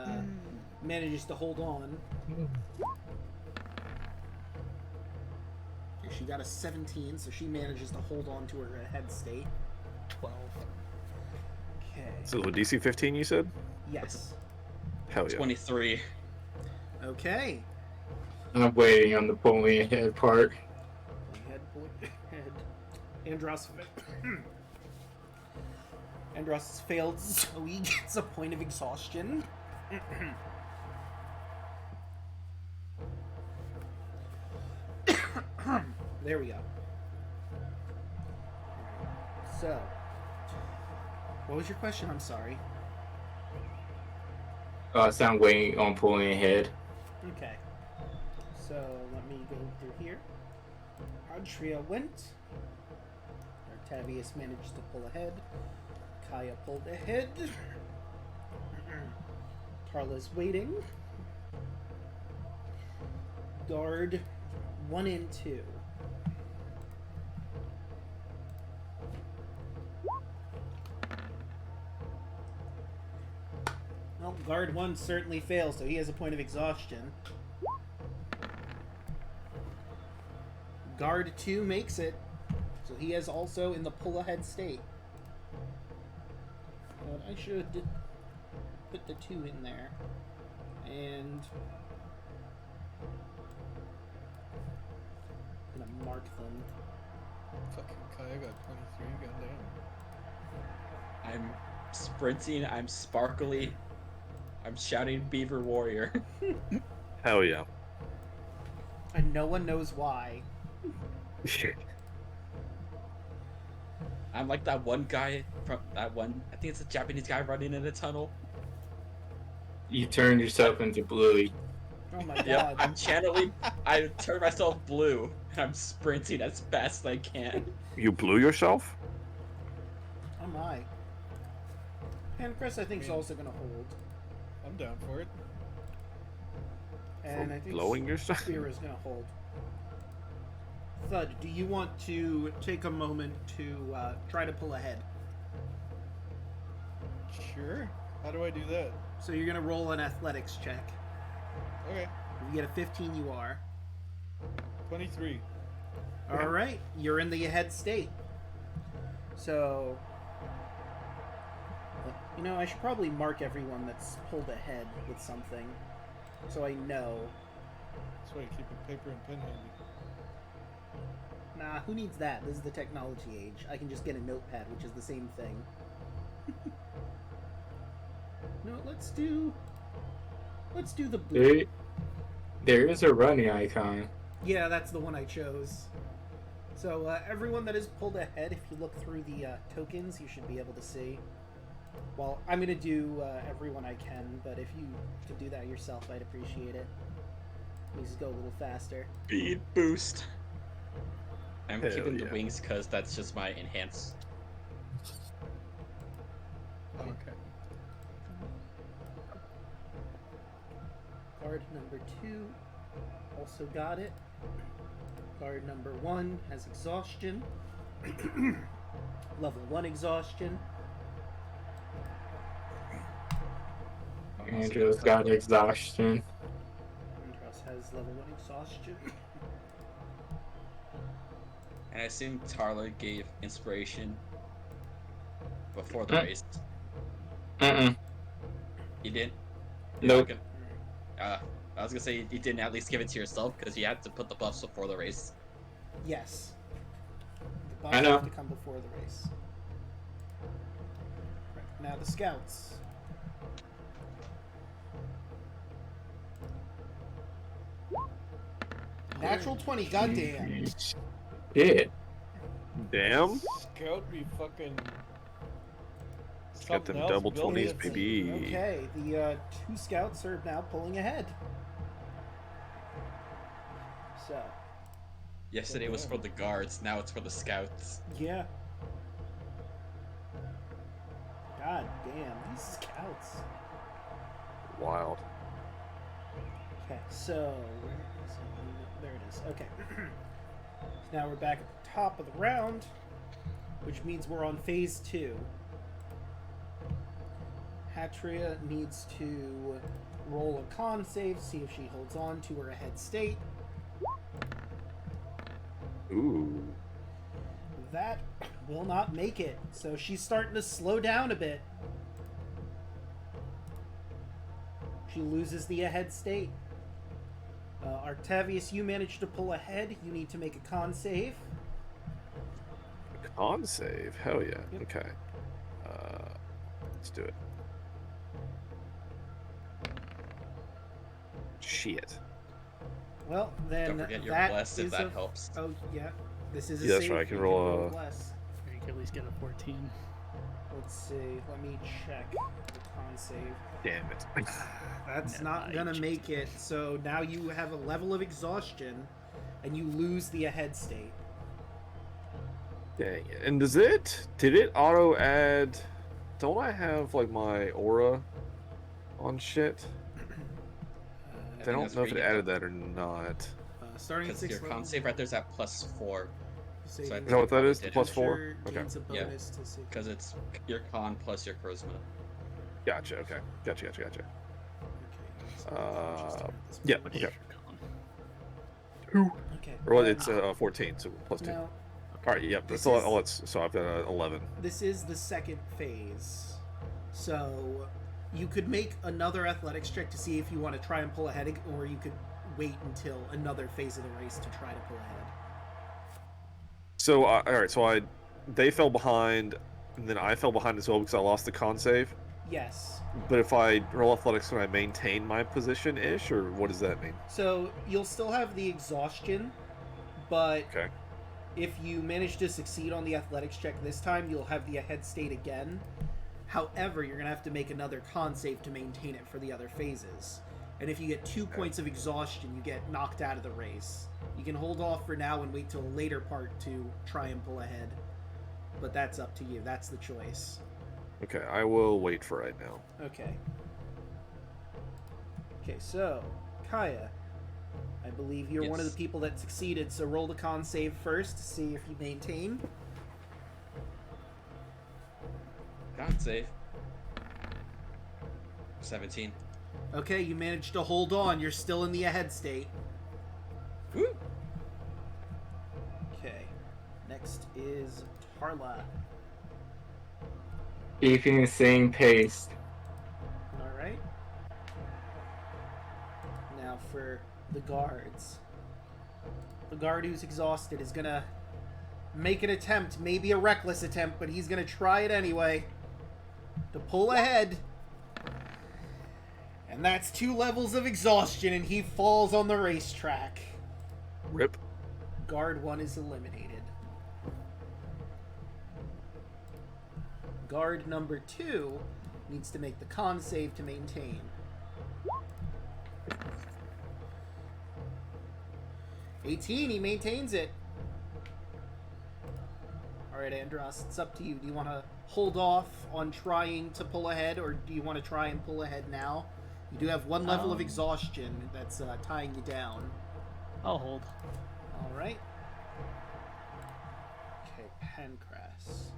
manages to hold on. Okay, she got a 17, so she manages to hold on to her head state. 12. Okay. So with DC 15 you said? Yes. Hell yeah. 23. Okay. I'm waiting on the pulling ahead part. Andros. Andros has failed, so he gets a point of exhaustion. There we go. So, what was your question? I'm sorry. So I'm waiting on pulling ahead. Okay. So, let me go through here. Adria went. Octavius managed to pull ahead. Kaya pulled ahead. Tarla's waiting. Guard 1 and 2. Well, guard 1 certainly fails, so he has a point of exhaustion. Guard 2 makes it, so he is also in the pull ahead state. But I should put the 2 in there. And I'm gonna mark them. Fucking Kaya got 23, goddamn. I'm sprinting, I'm sparkly, I'm shouting Beaver Warrior. Hell yeah. And no one knows why. I'm like that one guy from that one, I think it's a Japanese guy running in a tunnel. You turned yourself into Bluey. Oh my Yep, god. I'm channeling, I turn myself blue, and I'm sprinting as fast as I can. You blew yourself? Oh my. And Chris, I think, is also gonna hold. I'm down for it. And For I think blowing yourself? Spira's gonna hold. Thud, do you want to take a moment to try to pull ahead? Sure. How do I do that? So you're gonna roll an athletics check. Okay. If you get a 15, you are. 23. All right, you're in the ahead state. So, you know, I should probably mark everyone that's pulled ahead with something, so I know. That's why I keep a paper and pen handy. Nah, who needs that? This is the technology age. I can just get a notepad, which is the same thing. No, let's do the blue. There is a running icon. Yeah, that's the one I chose. So everyone that is pulled ahead, if you look through the tokens, you should be able to see. Well, I'm gonna do everyone I can, but if you could do that yourself, I'd appreciate it. Please go a little faster. Speed boost. I'm Hell keeping the yeah. wings because that's just my enhance. Okay. Guard number 2 also got it. Guard number 1 has exhaustion. Level 1 exhaustion. Andros got exhaustion. Andros has level 1 exhaustion. And I assume Tarla gave inspiration before the race. He didn't? Nope. I was gonna say you didn't at least give it to yourself because you had to put the buffs before the race. Yes. The I buffs know. have to come before the race. Right, now the scouts. Natural 20, goddamn. Yeah. Damn. Scout be fucking. Got them something else double built 20s, it. baby. Okay, the 2 scouts are now pulling ahead. So, Yesterday was for the guards, now it's for the scouts. yeah. God damn, these scouts. Wild. Okay, so where is it? There it is. Okay. So now we're back at the top of the round, which means we're on phase 2. Hatria needs to roll a con save, see if she holds on to her ahead state. Ooh. That will not make it, so she's starting to slow down a bit. She loses the ahead state. Artavius, you managed to pull ahead. You need to make a con save. On save. Hell yeah. Okay. Let's do it. Shit. Well, then Don't forget you're that blessed if is that a- helps. Oh yeah, this is a Yeah, that's save. right, I can You roll, less. You can at least get a 14. Let's see. Let me check the con save. Damn it. That's Yeah, not I gonna just- make it. So now you have a level of exhaustion, and you lose the ahead state. Dang it. And did it auto add? Don't I have like my aura on shit? I think don't that's know if where it you get added that or not. Starting at Because 6 your level. con save right there's at +4. So I Is think that what that probably is? The did plus it. 4? Sure Okay. gains a Yeah. bonus to save. Because it's your con plus your charisma. Gotcha. Okay. Gotcha. Okay, so Uh, this yeah. point. What is Okay. your con? Okay. Well, it's 14, so plus 2. Now, All right. Yep. this So is- so I've got 11. this is the second phase. So you could make another athletics check to see if you want to try and pull ahead, or you could wait until another phase of the race to try to pull ahead. So all right. So they fell behind, and then I fell behind as well because I lost the con save. Yes. But if I roll athletics, can I maintain my position ish, or what does that mean? So you'll still have the exhaustion, but Okay. if you manage to succeed on the athletics check this time, you'll have the ahead state again. However, you're going to have to make another con save to maintain it for the other phases. And if you get 2 points of exhaustion, you get knocked out of the race. You can hold off for now and wait till a later part to try and pull ahead. But that's up to you. That's the choice. Okay. I will wait for right now. Okay. Okay, so, Kaya, I believe you're one of Yes. the people that succeeded, so roll the con save first to see if you maintain. Con save. 17. Okay, you managed to hold on. You're still in the ahead state. Woo! Okay. Next is Tarla. Keeping the same pace. Alright. Now for the guards. The guard who's exhausted is gonna make an attempt, maybe a reckless attempt, but he's gonna try it anyway. To pull ahead. And that's 2 levels of exhaustion, and he falls on the racetrack. Rip. Guard 1 is eliminated. Guard number 2 needs to make the con save to maintain. (18), he maintains it. Alright, Andros, it's up to you. Do you want to hold off on trying to pull ahead, or do you want to try and pull ahead now? You do have 1 level of exhaustion that's tying you down. I'll hold. Alright. Okay, Pancras.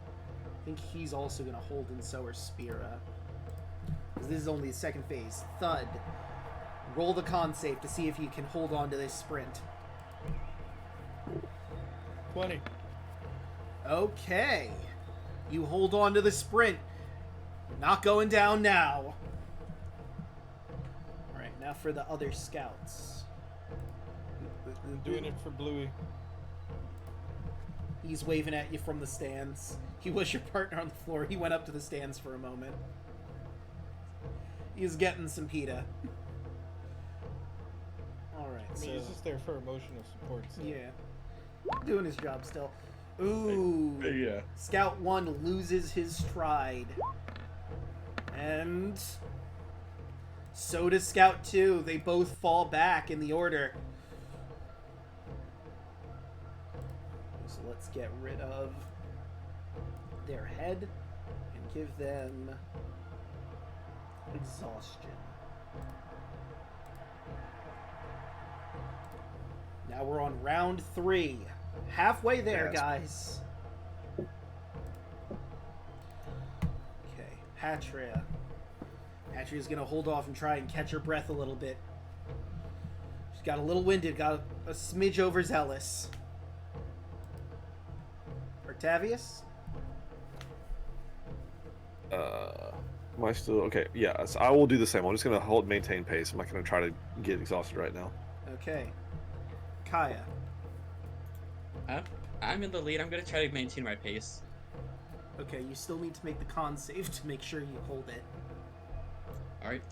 I think he's also going to hold, and so are Spira. Because this is only the second phase. Thud. Roll the con save to see if you can hold on to this sprint. 20. Okay. You hold on to the sprint. Not going down now. Alright, now for the other scouts. I'm doing it for Bluey. He's waving at you from the stands. He was your partner on the floor. He went up to the stands for a moment. He's getting some pita. Alright, I so... mean, he's just there for emotional support. So. yeah. Doing his job still. Ooh. Yeah. Scout 1 loses his stride. And... so does Scout 2. They both fall back in the order. So let's get rid of their head and give them exhaustion. Now we're on round 3. Halfway there, Yes. guys. Okay, Patria. Patria's gonna hold off and try and catch her breath a little bit. She's got a little winded, got a smidge overzealous. Octavius? Am I still okay? Yeah, so I will do the same. I'm just gonna maintain pace. I'm not gonna try to get exhausted right now. Okay. Kaya. Huh? I'm in the lead. I'm gonna try to maintain my pace. Okay, you still need to make the con save to make sure you hold it. All right.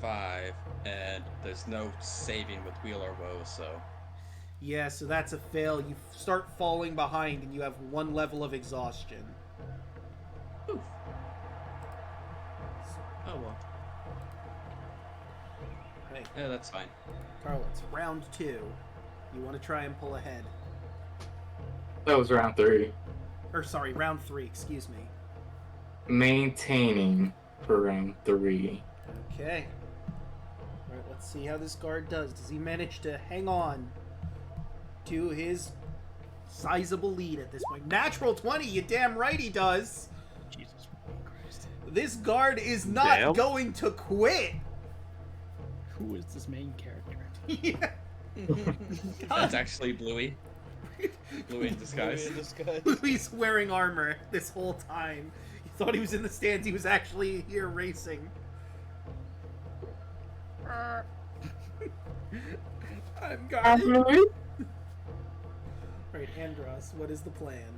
Five, and there's no saving with wheel or woe, so. Yeah, so that's a fail. You start falling behind and you have 1 level of exhaustion. Oof. Oh well. Hey, Yeah, that's fine. Carl, it's round 2. You want to try and pull ahead. That was round 3. Or sorry, round 3, excuse me. Maintaining for round 3. Okay. Alright, let's see how this guard does. Does he manage to hang on to his sizable lead at this point? Natural 20, you damn right he does! Jesus Christ. This guard is not Damn. going to quit! Who is this main character? Yeah. That's actually Bluey. Bluey in disguise. In disguise. He's wearing armor this whole time. He thought he was in the stands, he was actually here racing. I'm guarded. Right, Andros, what is the plan?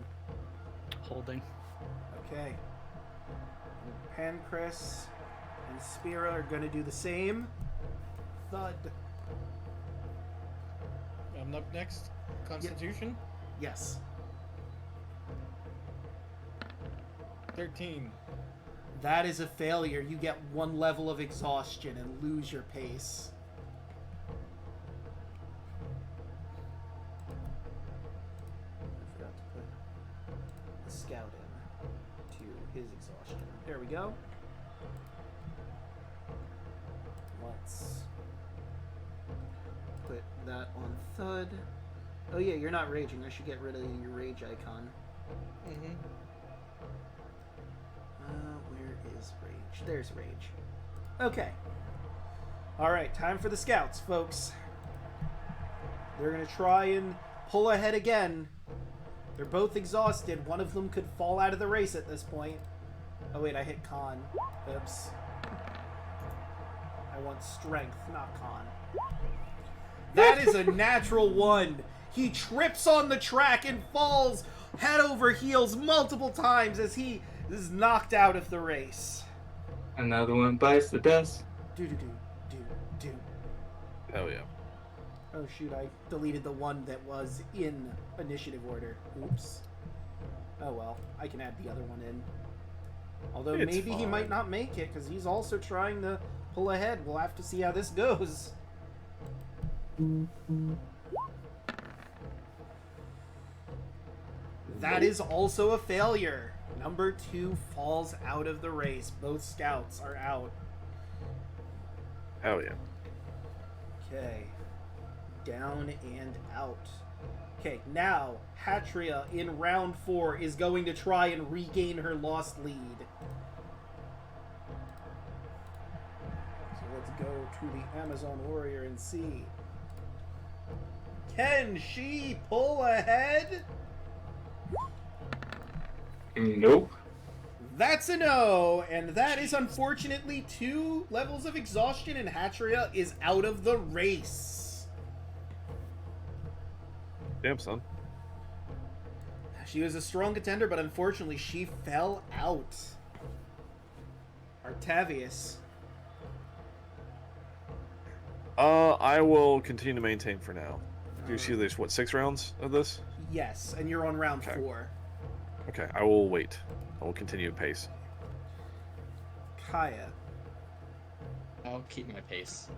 Holding. Okay. Pancras and Spira are gonna do the same. Thud. I'm up next. Constitution. Yes. 13. That is a failure. You get 1 level of exhaustion and lose your pace. I forgot to put the scout in to his exhaustion. There we go. Let's put that on Thud. Oh yeah, you're not raging. I should get rid of your rage icon. Mm-hmm. Where is rage? There's rage. Okay. Alright, time for the scouts, folks. They're gonna try and pull ahead again. They're both exhausted. One of them could fall out of the race at this point. Oh wait, I hit con. Oops. I want strength, not con. That is a natural 1. He trips on the track and falls head over heels multiple times as he is knocked out of the race. Another one bites the dust. Do. Hell yeah. Oh shoot, I deleted the one that was in initiative order. Oops. Oh well, I can add the other one in. Although It's maybe he fine. might not make it, because he's also trying to pull ahead. We'll have to see how this goes. That is also a failure. Number 2 falls out of the race. Both scouts are out. Hell yeah. Okay. Down and out. Okay, now Hatria in round 4 is going to try and regain her lost lead. So let's go to the Amazon warrior and see. Can she pull ahead? Nope. That's a no, and that is unfortunately 2 levels of exhaustion, and Hatria is out of the race. Damn, son. She was a strong contender, but unfortunately she fell out. Artavius. I will continue to maintain for now. Do you see there's, what, 6 rounds of this? Yes, and you're on round Okay. 4. Okay, I will wait. I will continue to pace. Kaya. I'll keep my pace.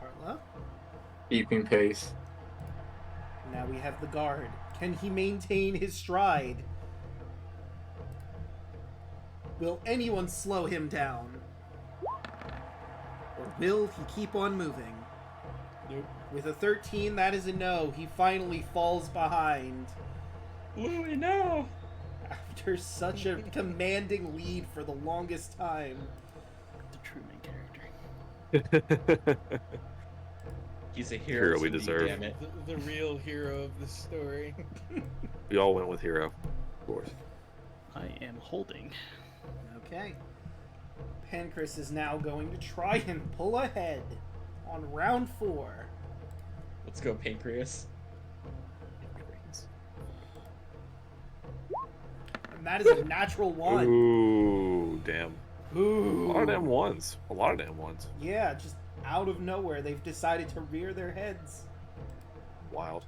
Tarla. Keeping pace. Now we have the guard. Can he maintain his stride? Will anyone slow him down? Or will he keep on moving? Nope. With a 13, that is a no. He finally falls behind. Louie, no! After such a commanding lead for the longest time. The true main character. He's a hero, Hero we to me, deserve. damn it. The real hero of the story. We all went with Hero, of course. I am holding. Okay. Pancras is now going to try and pull ahead. on round 4. Let's go, Pancreas. And that is a natural 1. Ooh, damn. Ooh. A lot of damn ones. A lot of damn ones. Yeah, just out of nowhere, they've decided to rear their heads. Wild.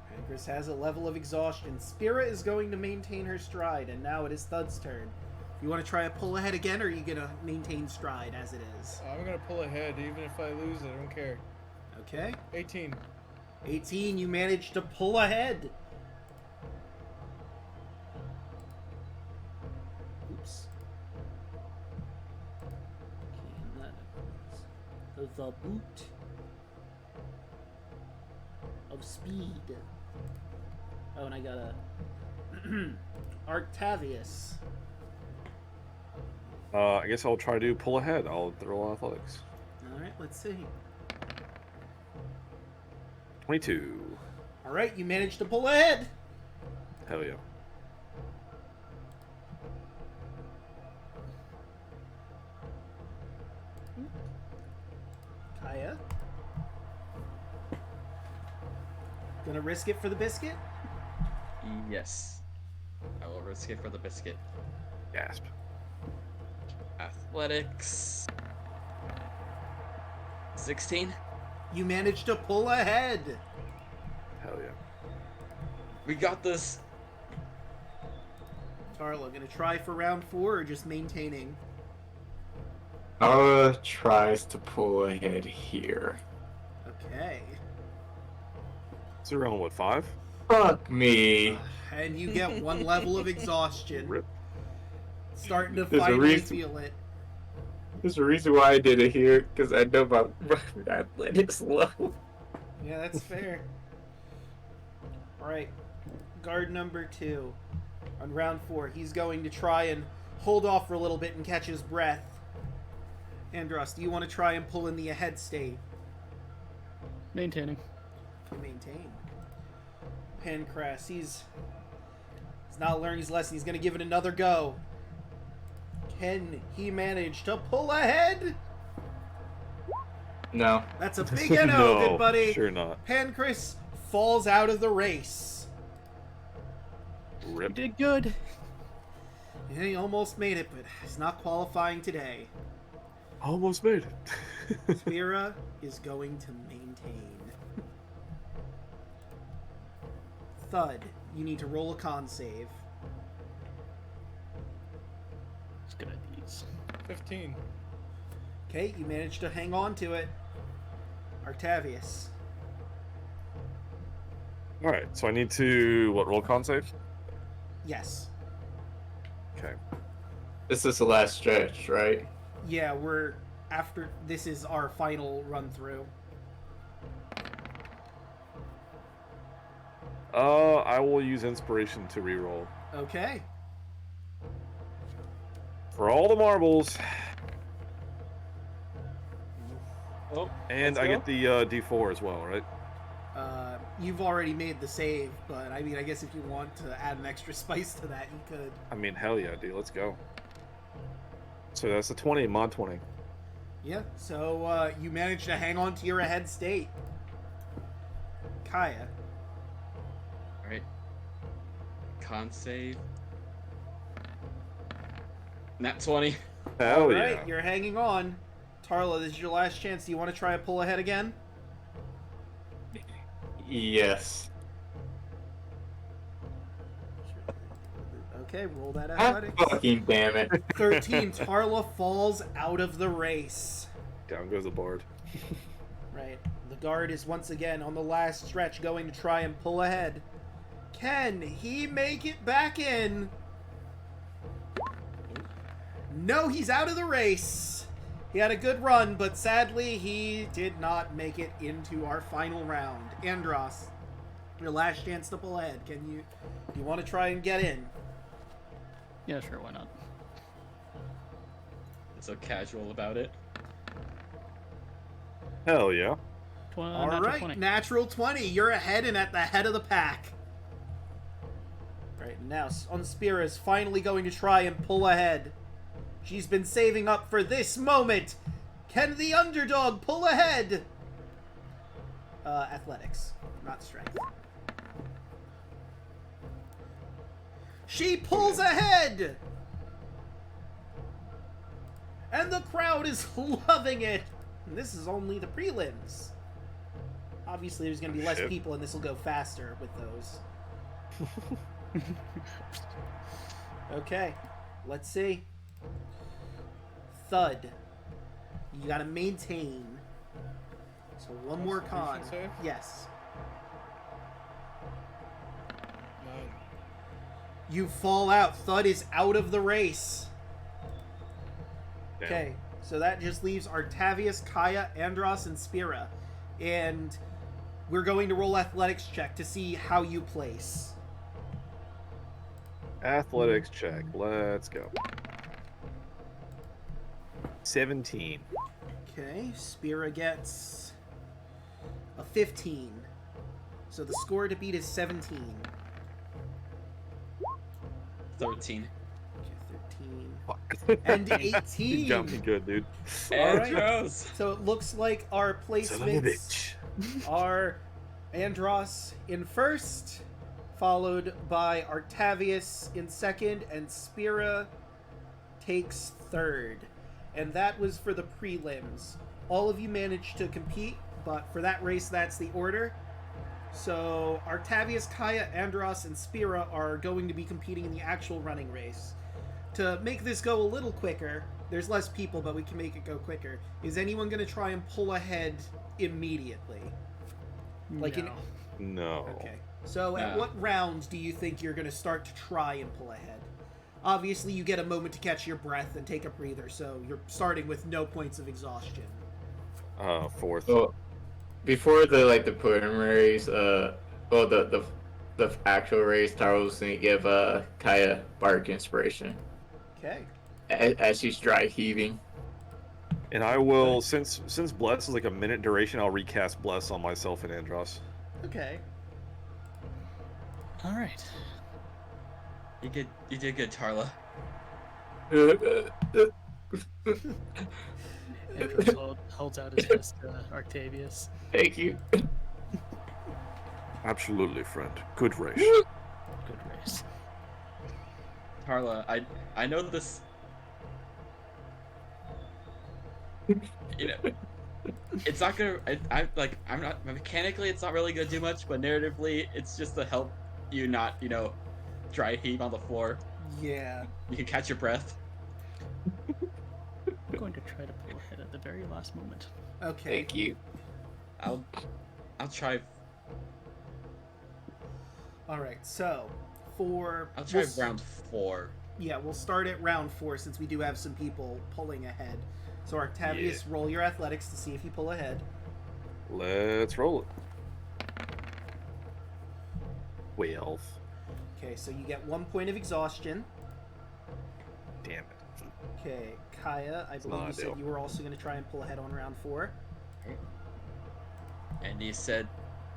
Pancras has a level of exhaustion. Spira is going to maintain her stride, and now it is Thud's turn. You want to try a pull ahead again, or are you going to maintain stride as it is? I'm gonna pull ahead, even if I lose, I don't care. Okay. 18. 18, you managed to pull ahead. Oops. Okay, the boot of speed. Oh, and I got a Octavius. I guess I'll try to pull ahead. I'll roll athletics. All right, let's see. 22. All right, you managed to pull ahead. Hell yeah. Kaya. Gonna risk it for the biscuit? Yes. I will risk it for the biscuit. Gasp. Athletics. 16. You managed to pull ahead. Hell yeah. We got this. Tarla, gonna try for round 4 or just maintaining? Tries to pull ahead here. Okay. It's around, what, 5? Fuck me. And you get 1 level of exhaustion. Rip. Starting to There's a finally reason. feel it. There's a reason why I did it here, because I know my athletics low. Yeah, that's fair. Alright. Guard number 2. On round 4, he's going to try and hold off for a little bit and catch his breath. Andros, do you want to try and pull in the ahead state? Maintaining. To maintain. Pancras, he's not learning his lesson. He's going to give it another go. Can he manage to pull ahead? No. That's a big NO, No, good buddy. sure not. Pancras falls out of the race. You Rip. did good. Yeah, he almost made it, but he's not qualifying today. Almost made it. Spira is going to maintain. Thud, you need to roll a con save. It's good at these. 15. Okay, you managed to hang on to it. Octavius. Alright, so I need to, what, roll con save? Yes. Okay. This is the last stretch, right? Yeah, we're after this is our final run through. I will use inspiration to reroll. Okay. For all the marbles. Oh, And let's I go. get the D4 as well, right? You've already made the save, but I mean, I guess if you want to add an extra spice to that, you could. I mean, hell yeah, dude. Let's go. So that's a 20, mod 20. Yeah, so you managed to hang on to your ahead state. Kaya. Alright. Con save. Nat 20. Hell Alright, yeah. you're hanging on. Tarla, this is your last chance. Do you want to try a pull ahead again? Yes. Okay, roll that Ah, athletics. fucking damn it. 13. Tarla falls out of the race. Down goes the board. Right. The guard is once again on the last stretch going to try and pull ahead. Can he make it back in? No, he's out of the race. He had a good run, but sadly he did not make it into our final round. Andros, your last chance to pull ahead. Can you want to try and get in? Yeah, sure, why not? So casual about it. Hell yeah. All Natural right, 20. natural 20. You're ahead and at the head of the pack. Right, now Unspira is finally going to try and pull ahead. She's been saving up for this moment. Can the underdog pull ahead? Athletics, not strength. She pulls ahead! And the crowd is loving it! And this is only the prelims. Obviously, there's going to be less people, and this will go faster with those. Okay, let's see. Thud. You got to maintain. So one more con. Save? Yes. 9. You fall out. Thud is out of the race. Damn. Okay, so that just leaves Octavius, Kaya, Andros, and Spira. And we're going to roll athletics check to see how you place. Athletics check. Let's go. 17. Okay, Spira gets a 15. So the score to beat is 17. 13. Okay, 13. And 18. You got me good, dude. All right. Andros! So it looks like our Son of a placements bitch. are Andros in first, followed by Octavius in second, and Spira takes third. And that was for the prelims. All of you managed to compete, but for that race, that's the order. So Octavius, Kaya, Andros, and Spira are going to be competing in the actual running race. To make this go a little quicker, there's less people, but we can make it go quicker. Is anyone going to try and pull ahead immediately? Like No. No. Okay. So at No. what round do you think you're going to start to try and pull ahead? Obviously, you get a moment to catch your breath and take a breather, so you're starting with no points of exhaustion. Fourth. Well, before the preliminaries, the actual race, Taro was gonna give Kaya bark inspiration Okay. as she's dry heaving. And I will, since Bless is like a minute duration, I'll recast Bless on myself and Andros. Okay. All right. You did good, Tarla. Andros holds out his fist to Octavius. Thank you. Absolutely, friend. Good race. Good race. Tarla, I know this. You know, it's not gonna. I'm not mechanically. It's not really gonna do much, but narratively, it's just to help you not, dry heave on the floor. Yeah. You can catch your breath. I'm going to try to pull ahead at the very last moment. Okay. Thank you. I'll try. All right. So, for I'll try we'll s- round 4. Yeah, we'll start at round 4 since we do have some people pulling ahead. So, Octavius, roll your athletics to see if you pull ahead. Let's roll it. 12. Okay, so you get 1 point of exhaustion. Damn it. Okay, Kaya, I believe not you said ideal. you were also going to try and pull ahead on round 4. And he said,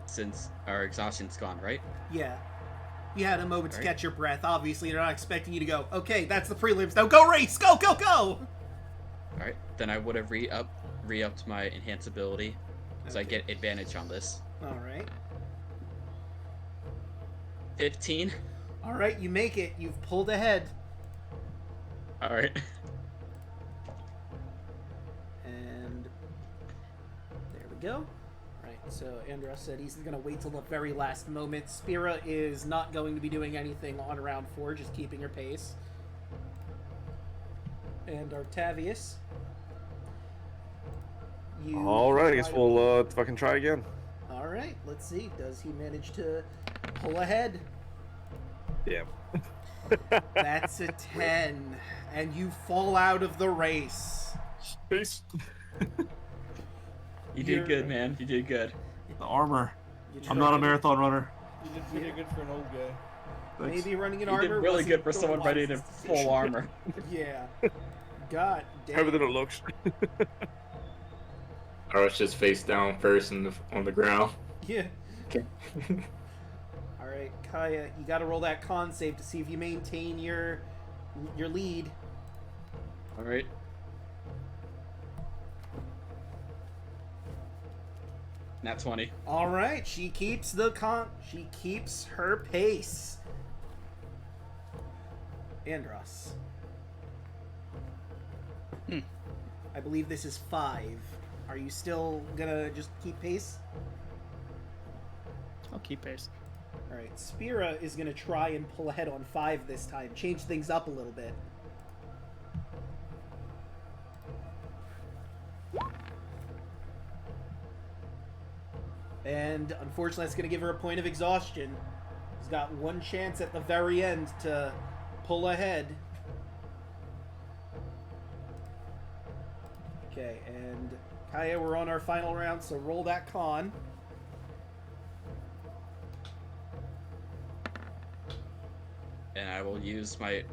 since our exhaustion's gone, right? Yeah. You had a moment to Right. catch your breath. Obviously, they're not expecting you to go, okay, that's the prelims. Now go race! Go, go, go! Alright, then I would have re-upped my enhance ability, so I Okay. get advantage on this. All right. 15. All right, you make it. You've pulled ahead. Alright. And there we go. Right, so Andros said he's going to wait till the very last moment. Spira is not going to be doing anything on round 4, just keeping her pace. And Octavius, you... All right, I guess try to- we'll fucking try again. All right, let's see. Does he manage to pull ahead? Damn. That's a 10. And you fall out of the race. Peace. You You're- did good, man. You did good. The armor. You I'm not a tried- marathon runner. You did pretty good for an old guy. Thanks. Maybe running in You armor did really wasn't good for the someone ready to wisest full decision. armor. Yeah. God damn. Heavier than it looks. I was just face down first on the ground. Yeah. Okay. All right, Kaya, you got to roll that con save to see if you maintain your lead. Alright. Nat 20. All right, she keeps she keeps her pace. Andros. I believe this is 5. Are you still gonna just keep pace? I'll keep pace. All right, Spira is gonna try and pull ahead on 5 this time. Change things up a little bit. And unfortunately, that's going to give her a point of exhaustion. She's got one chance at the very end to pull ahead. Okay, and Kaya, we're on our final round, so roll that con. And I will use my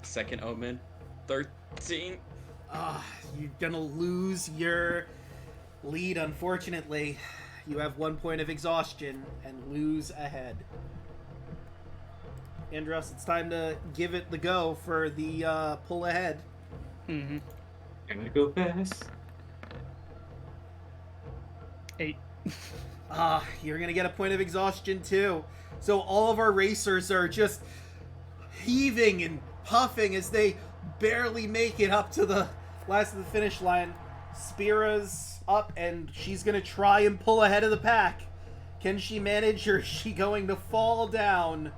second omen. 13. You're going to lose your lead, unfortunately. You have 1 point of exhaustion and lose ahead. Andros, it's time to give it the go for the pull ahead. Mm-hmm. Can I go fast? 8. You're gonna get a point of exhaustion too. So all of our racers are just heaving and puffing as they barely make it up to the last of the finish line. Spira's up and she's gonna try and pull ahead of the pack. Can she manage, or is she going to fall down?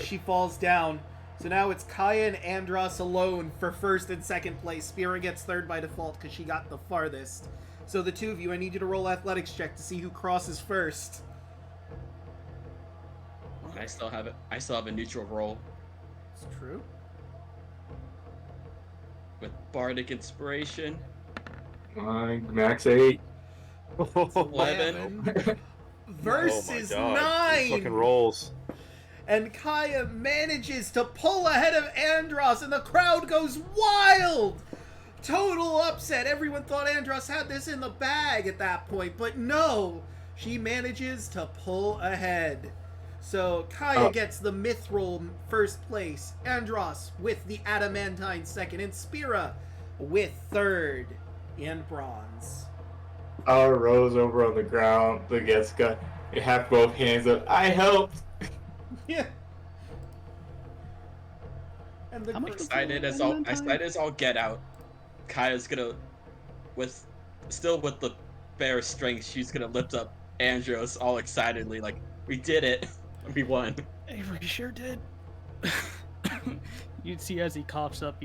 She falls down. So now it's Kaya and Andros alone for first and second place. Spira gets third by default because she got the farthest. So the two of you, I need you to roll athletics check to see who crosses first. I still have it. I still have a neutral roll It's true. with bardic inspiration. Mine, max 8. 11. Versus oh my God. 9. These fucking rolls. And Kaya manages to pull ahead of Andros, and the crowd goes wild! Total upset. Everyone thought Andros had this in the bag at that point, but no! She manages to pull ahead. So Kaya gets the Mithril first place, Andros with the Adamantine second, and Spira with third in bronze. I rose over on the ground. The guest got have both hands up. I helped. Yeah. And the How much gr- Excited as all get out. Kaya's gonna, still with the bare strength, she's gonna lift up Andros all excitedly, like, we did it. We won. Hey, we sure did. You'd see as he coughs up,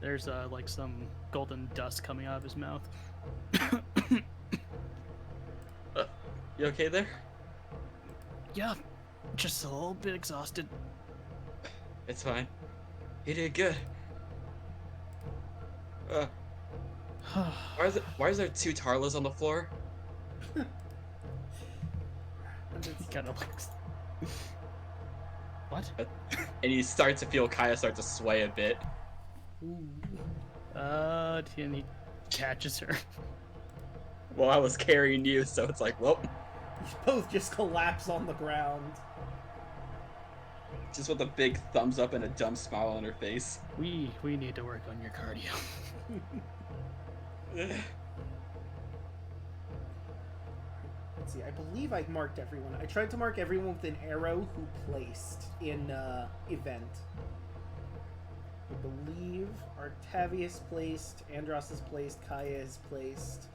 there's like some golden dust coming out of his mouth. You okay there? Yeah, just a little bit exhausted. It's fine. You did good. Why is there 2 Tarlas on the floor? and He it's- kind of like, what? And you start to feel Kaya start to sway a bit. And he catches her. Well, I was carrying you, so it's like, well, You both just collapse on the ground. just with a big thumbs up and a dumb smile on her face. We need to work on your cardio. Let's see, I believe I marked everyone. I tried to mark everyone with an arrow who placed in event. I believe Artavius placed, Andros is placed, Kaya is placed.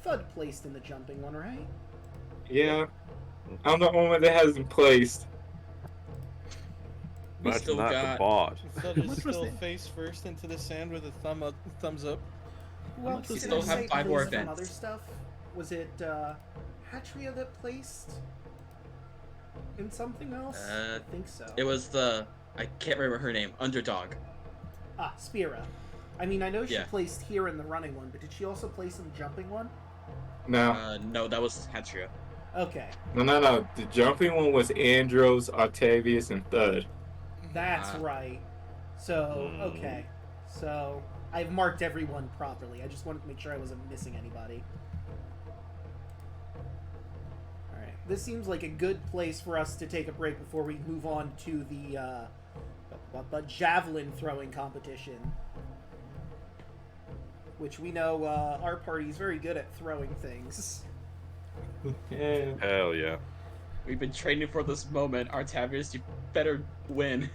Thud placed in the jumping one, right? Yeah. I'm the only one that hasn't placed. We Imagine still that, got- the boss. So What just was still that? face first into the sand with a thumbs up. Who else We did still I have say 5 more placed some events. other stuff? Was it Hatria that placed in something else? I think so. It was I can't remember her name, Underdog. Spira. I mean, I know she Yeah. placed here in the running one, but did she also place in the jumping one? No. No, that was Hatria. Okay, No. The jumping one was Andros, Octavius, and Thud. that's Ah. right. So, okay. So, I've marked everyone properly. I just wanted to make sure I wasn't missing anybody. Alright, this seems like a good place for us to take a break before we move on to the javelin throwing competition. which we know our party's very good at throwing things. Yeah. Hell yeah. We've been training for this moment. Artavius, you better win.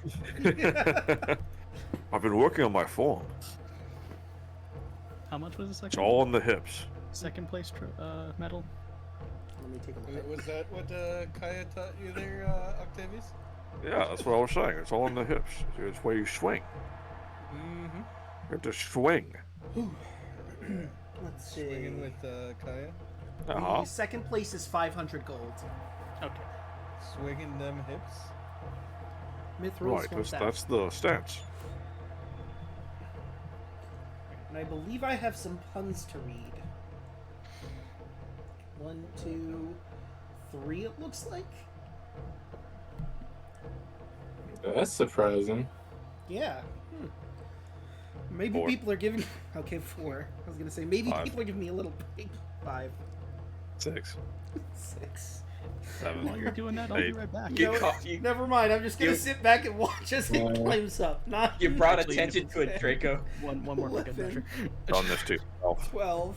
I've been working on my form. How much was the It's second? all on the hips. Second place medal. Let me take a look. Was that what Kaya taught you there, Octavius? Yeah, that's what I was saying. It's all on the hips. It's where you swing. Mm-hmm. You have to swing. Let's see. Swinging with Kaya. Uh-huh. The second place is 500 gold. Okay. Swinging them hips. Mythros Right, 1000. that's the stance. And I believe I have some puns to read. 1, 2, 3, it looks like. That's surprising. Yeah. Maybe 4. people are giving... Okay, 4. I was going to say, maybe 5. people are giving me a little big. 5. 6. 6. 7. While you're doing that, I'll be 8. right back. You know ca- what? you- Never mind, I'm just going to you- sit back and watch as it Yeah. climbs up. Not You brought Actually, attention to it, Draco. One more for good 11. measure. Done this to yourself. 12,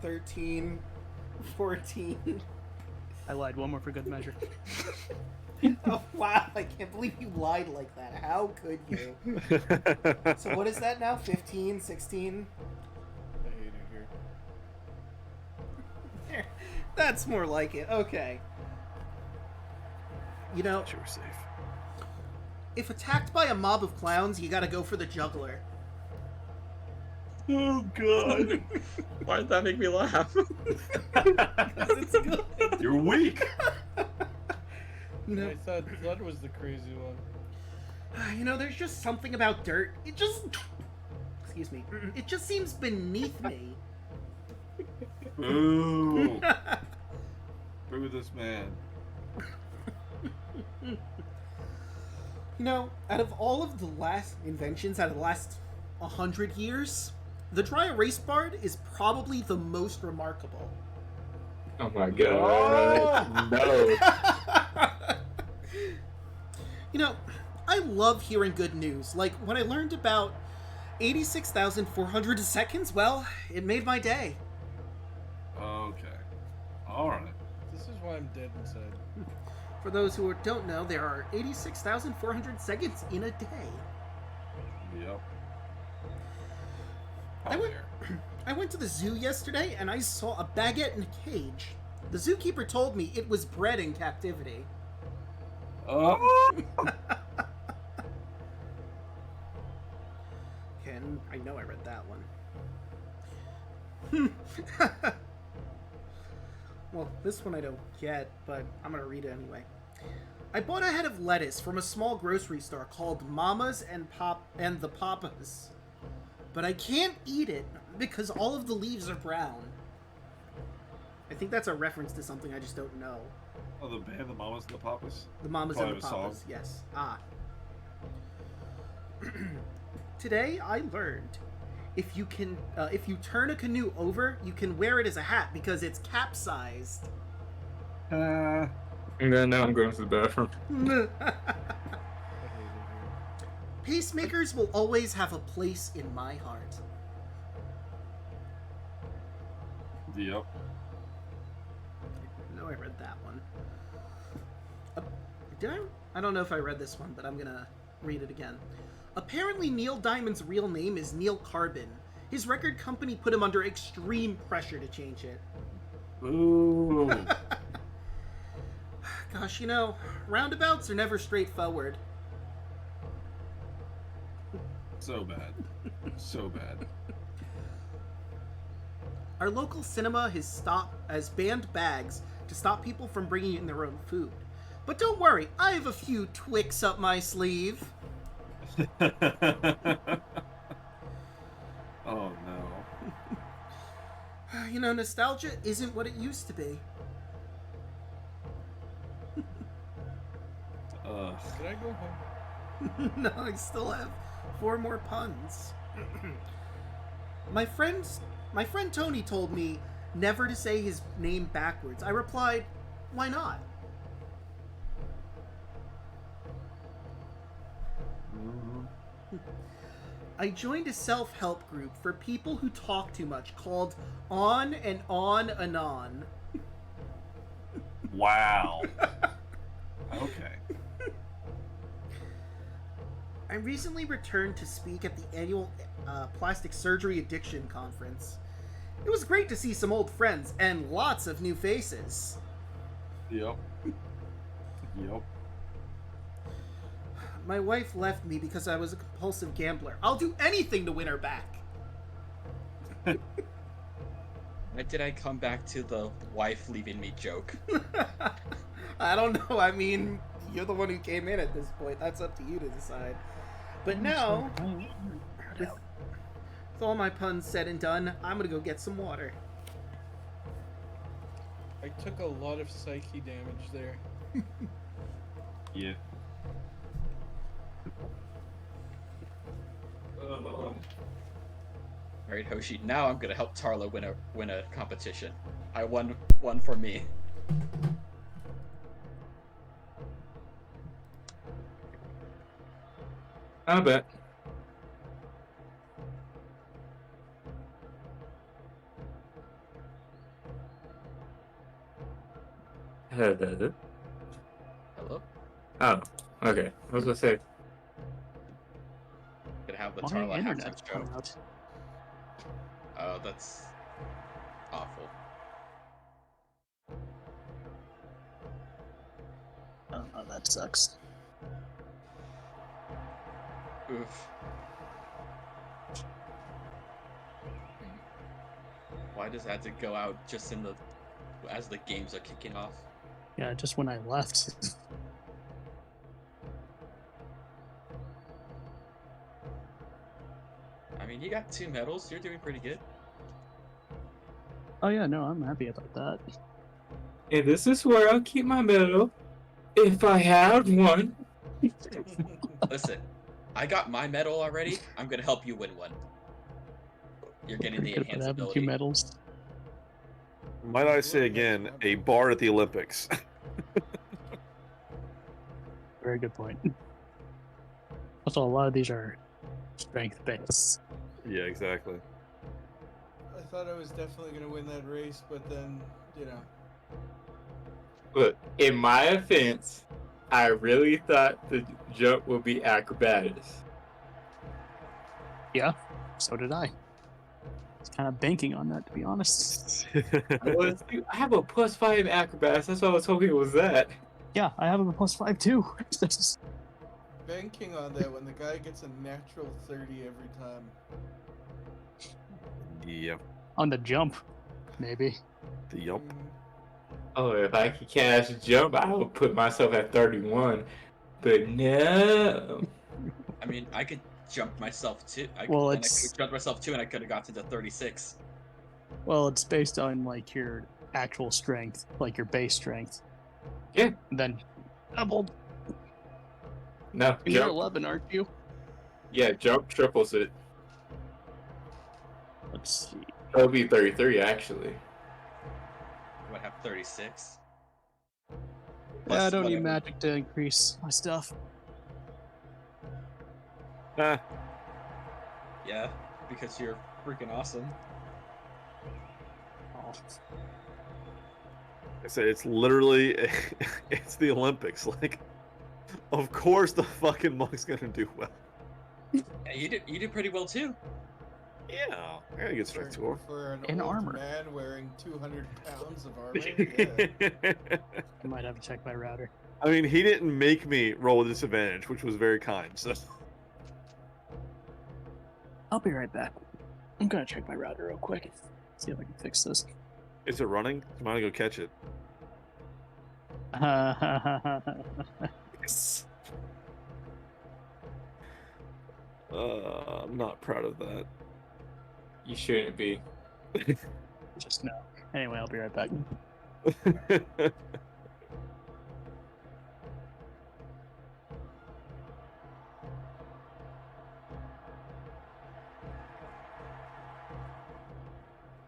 13, 14. I lied. One more for good measure. Oh, wow, I can't believe you lied like that. How could you? So what is that now? 15, 16? I hate it here. There. That's more like it. Okay. You know, You were safe. if attacked by a mob of clowns, you gotta go for the juggler. Oh god. Why did that make me laugh? 'Cause it's good. You're weak. You know, I thought blood was the crazy one. you know, there's just something about dirt. It just... Excuse me. It just seems beneath me. Boo! Boo this man. You know, out of all of the last inventions, out of the last 100 years, the dry erase board is probably the most remarkable. Oh my god. No. You know, I love hearing good news. Like, when I learned about 86,400 seconds, well, it made my day. Okay. Alright. This is why I'm dead inside. For those who don't know, there are 86,400 seconds in a day. Yep. I went to the zoo yesterday and I saw a baguette in a cage. The zookeeper told me it was bred in captivity. Oh! And I know I read that one. Well, this one I don't get, but I'm gonna read it anyway. I bought a head of lettuce from a small grocery store called Mama's and the Papas. But I can't eat it because all of the leaves are brown. I think that's a reference to something I just don't know. Oh, the band, the Mamas and the Papas? The Mamas Probably and the a song. Papas, yes. Ah. Today I learned if you turn a canoe over, you can wear it as a hat because it's capsized. And then now I'm going to the bathroom. I hate it here. Pacemakers will always have a place in my heart. Yep. I know I read that one. Did I? I don't know if I read this one, but I'm gonna read it again. Apparently, Neil Diamond's real name is Neil Carbon. His record company put him under extreme pressure to change it. Ooh. Gosh, you know, roundabouts are never straightforward. So bad. So bad. Our local cinema has banned bags to stop people from bringing in their own food. But don't worry, I have a few Twix up my sleeve. Oh no. You know, nostalgia isn't what it used to be. Did I go home? No, I still have 4 more puns. My friend Tony told me never to say his name backwards. I replied, why not? I joined a self-help group for people who talk too much called On and On Anon. Wow. Okay. I recently returned to speak at the annual Plastic Surgery Addiction Conference. It was great to see some old friends and lots of new faces. Yep. Yep. My wife left me because I was a compulsive gambler. I'll do anything to win her back. Why did I come back to the wife leaving me joke? I don't know. I mean, you're the one who came in at this point. That's up to you to decide. But now, with all my puns said and done, I'm gonna go get some water. I took a lot of psyche damage there. Yeah. Alright, Hoshi, now I'm gonna help Tarla win a competition. I won one for me. I bet. Hello? Oh, okay. I was gonna say, Gonna have the My Tarla halftime internet's show. cut out. Oh, that's awful. Oh, that sucks. Oof. Why does it have to go out just in the as the games are kicking off? Yeah, just when I left. I mean, you got 2 medals. You're doing pretty good. Oh yeah, no, I'm happy about that. and this is where I'll keep my medal if I have one. Listen, I got my medal already. I'm gonna help you win one. You're getting the Pretty good about enhanced having 2 ability. medals. Might I say again, a bar at the Olympics. Very good point. Also, a lot of these are strength based. Yeah, exactly. I thought I was definitely going to win that race, but then, you know. But in my offense, I really thought the jump would be acrobatics. Yeah, so did I. It's kind of banking on that, to be honest. I have a +5 in acrobatics. That's what I was hoping it was that. Yeah, I have a +5 too. Banking on that when the guy gets a natural 30 every time. Yep. On the jump, maybe. Yup. Oh, if I could cash jump, I would put myself at 31. But no. I mean, I could jump myself too. Well, I it's- could jump myself too, and I could have gotten to 36. Well, it's based on like your actual strength, like your base strength. Yeah. And then doubled. No, You're jump. 11, aren't you? Yeah, jump triples it. Let's see. That'll be 33, actually. I would have 36. Yeah, I Plus don't need whatever. magic to increase my stuff. Ah, Yeah, because you're freaking awesome. Oh, I said it's literally it's the Olympics. Like, of course the fucking monk's gonna do well. Yeah, you did pretty well too. Yeah, I gotta get straight to her. For an In old armor. man wearing 200 pounds of armor. Yeah. I might have to check my router. I mean, he didn't make me roll a disadvantage, which was very kind. So I'll be right back. I'm gonna check my router real quick. See if I can fix this. is it running? I'm gonna go catch it. Yes. I'm not proud of that. You shouldn't be. Just no. Anyway, I'll be right back.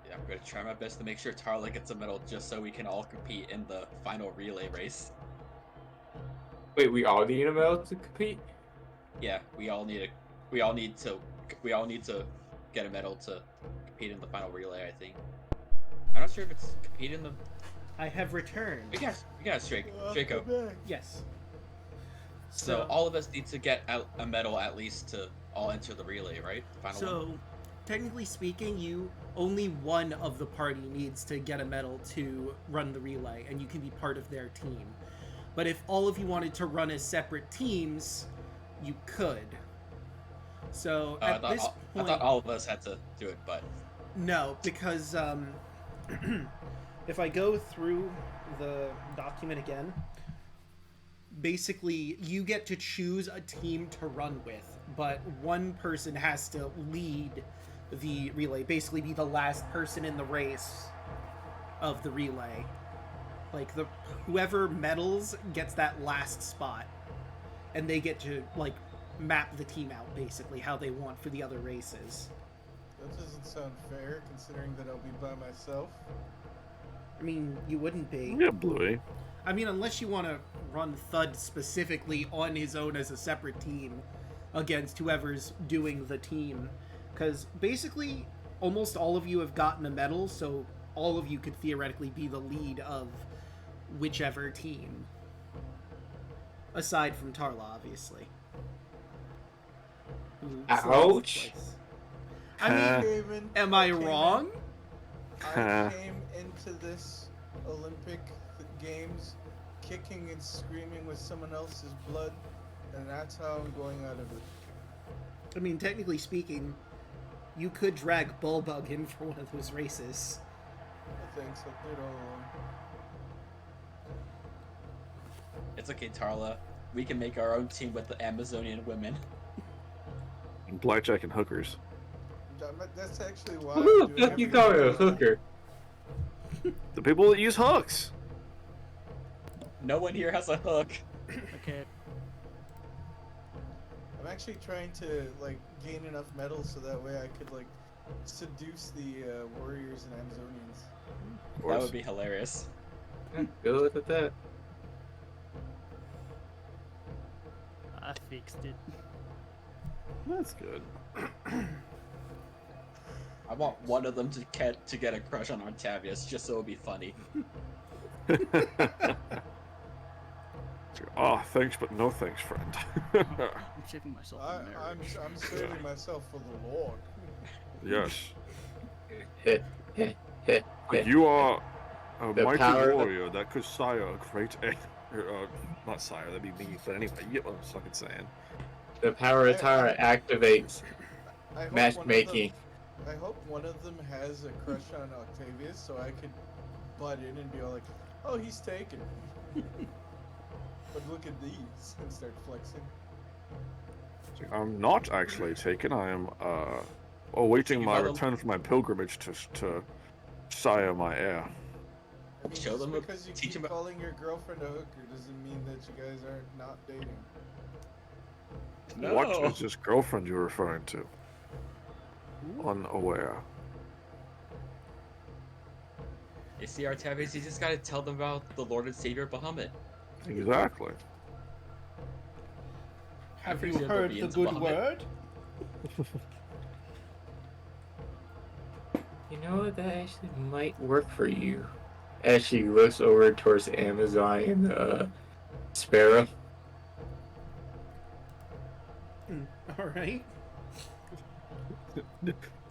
Yeah, I'm gonna try my best to make sure Tarla gets a medal just so we can all compete in the final relay race. Wait, we all need a medal to compete? Yeah, we all need to we all need to get a medal to compete in the final relay. I think. I'm not sure if it's compete in the. I have returned. We got Draco. Yes. So all of us need to get a medal at least to all enter the relay, right? The final one. So, technically speaking, only one of the party needs to get a medal to run the relay, and you can be part of their team. But if all of you wanted to run as separate teams, you could. So at this point, I thought all of us had to do it, but no, because if I go through the document again, basically you get to choose a team to run with, but one person has to lead the relay, basically be the last person in the race of the relay. Like whoever medals gets that last spot, and they get to like map the team out basically how they want for the other races. That doesn't sound fair, considering that I'll be by myself. I mean, you wouldn't be. Yeah, Bluey. I mean, unless you want to run Thud specifically on his own as a separate team against whoever's doing the team. Because basically, almost all of you have gotten a medal, so all of you could theoretically be the lead of whichever team. Aside from Tarla, obviously. Who selects the Ouch. place. I mean, am I wrong? I came into this Olympic Games kicking and screaming with someone else's blood, and that's how I'm going out of it. I mean, technically speaking, you could drag Bullbug in for one of those races. Thanks, I did all along. it's okay, Tarla. We can make our own team with the Amazonian women. Blackjack and hookers. That's actually why. Who I'm the doing fuck you call her a everything. hooker? The people that use hooks. No one here has a hook. Okay. I'm actually trying to like gain enough medals so that way I could like seduce the warriors and Amazonians. Of That course. would be hilarious. Good luck with that. I fixed it. That's good. I want one of them to get a crush on Octavius, just so it'll be funny. Oh, thanks, but no thanks, friend. I'm saving myself a marriage. I'm saving myself for the Lord. Yes. Yeah. You are a The mighty power- warrior that could sire a great... not sire, that'd be me, but anyway, you get what I'm fucking saying. The power of Tara activates I hope matchmaking. I hope one of them has a crush on Octavius, so I could butt in and be all like, "Oh, he's taken." But look at these and start flexing. I'm not actually taken. I am awaiting You my gotta- return from my pilgrimage to sire my heir. I mean, Show just them because you teach keep them- calling your girlfriend a hooker doesn't mean that you guys are not dating. No. What is this girlfriend you're referring to? Unaware. You see, Octavius, you just gotta tell them about the Lord and Savior Bahamut. Exactly. Have you Pretty sure heard they'll be the into good Bahamut. word? You know, that actually might work for you. As she looks over towards Amazon and Sparrow. Alright.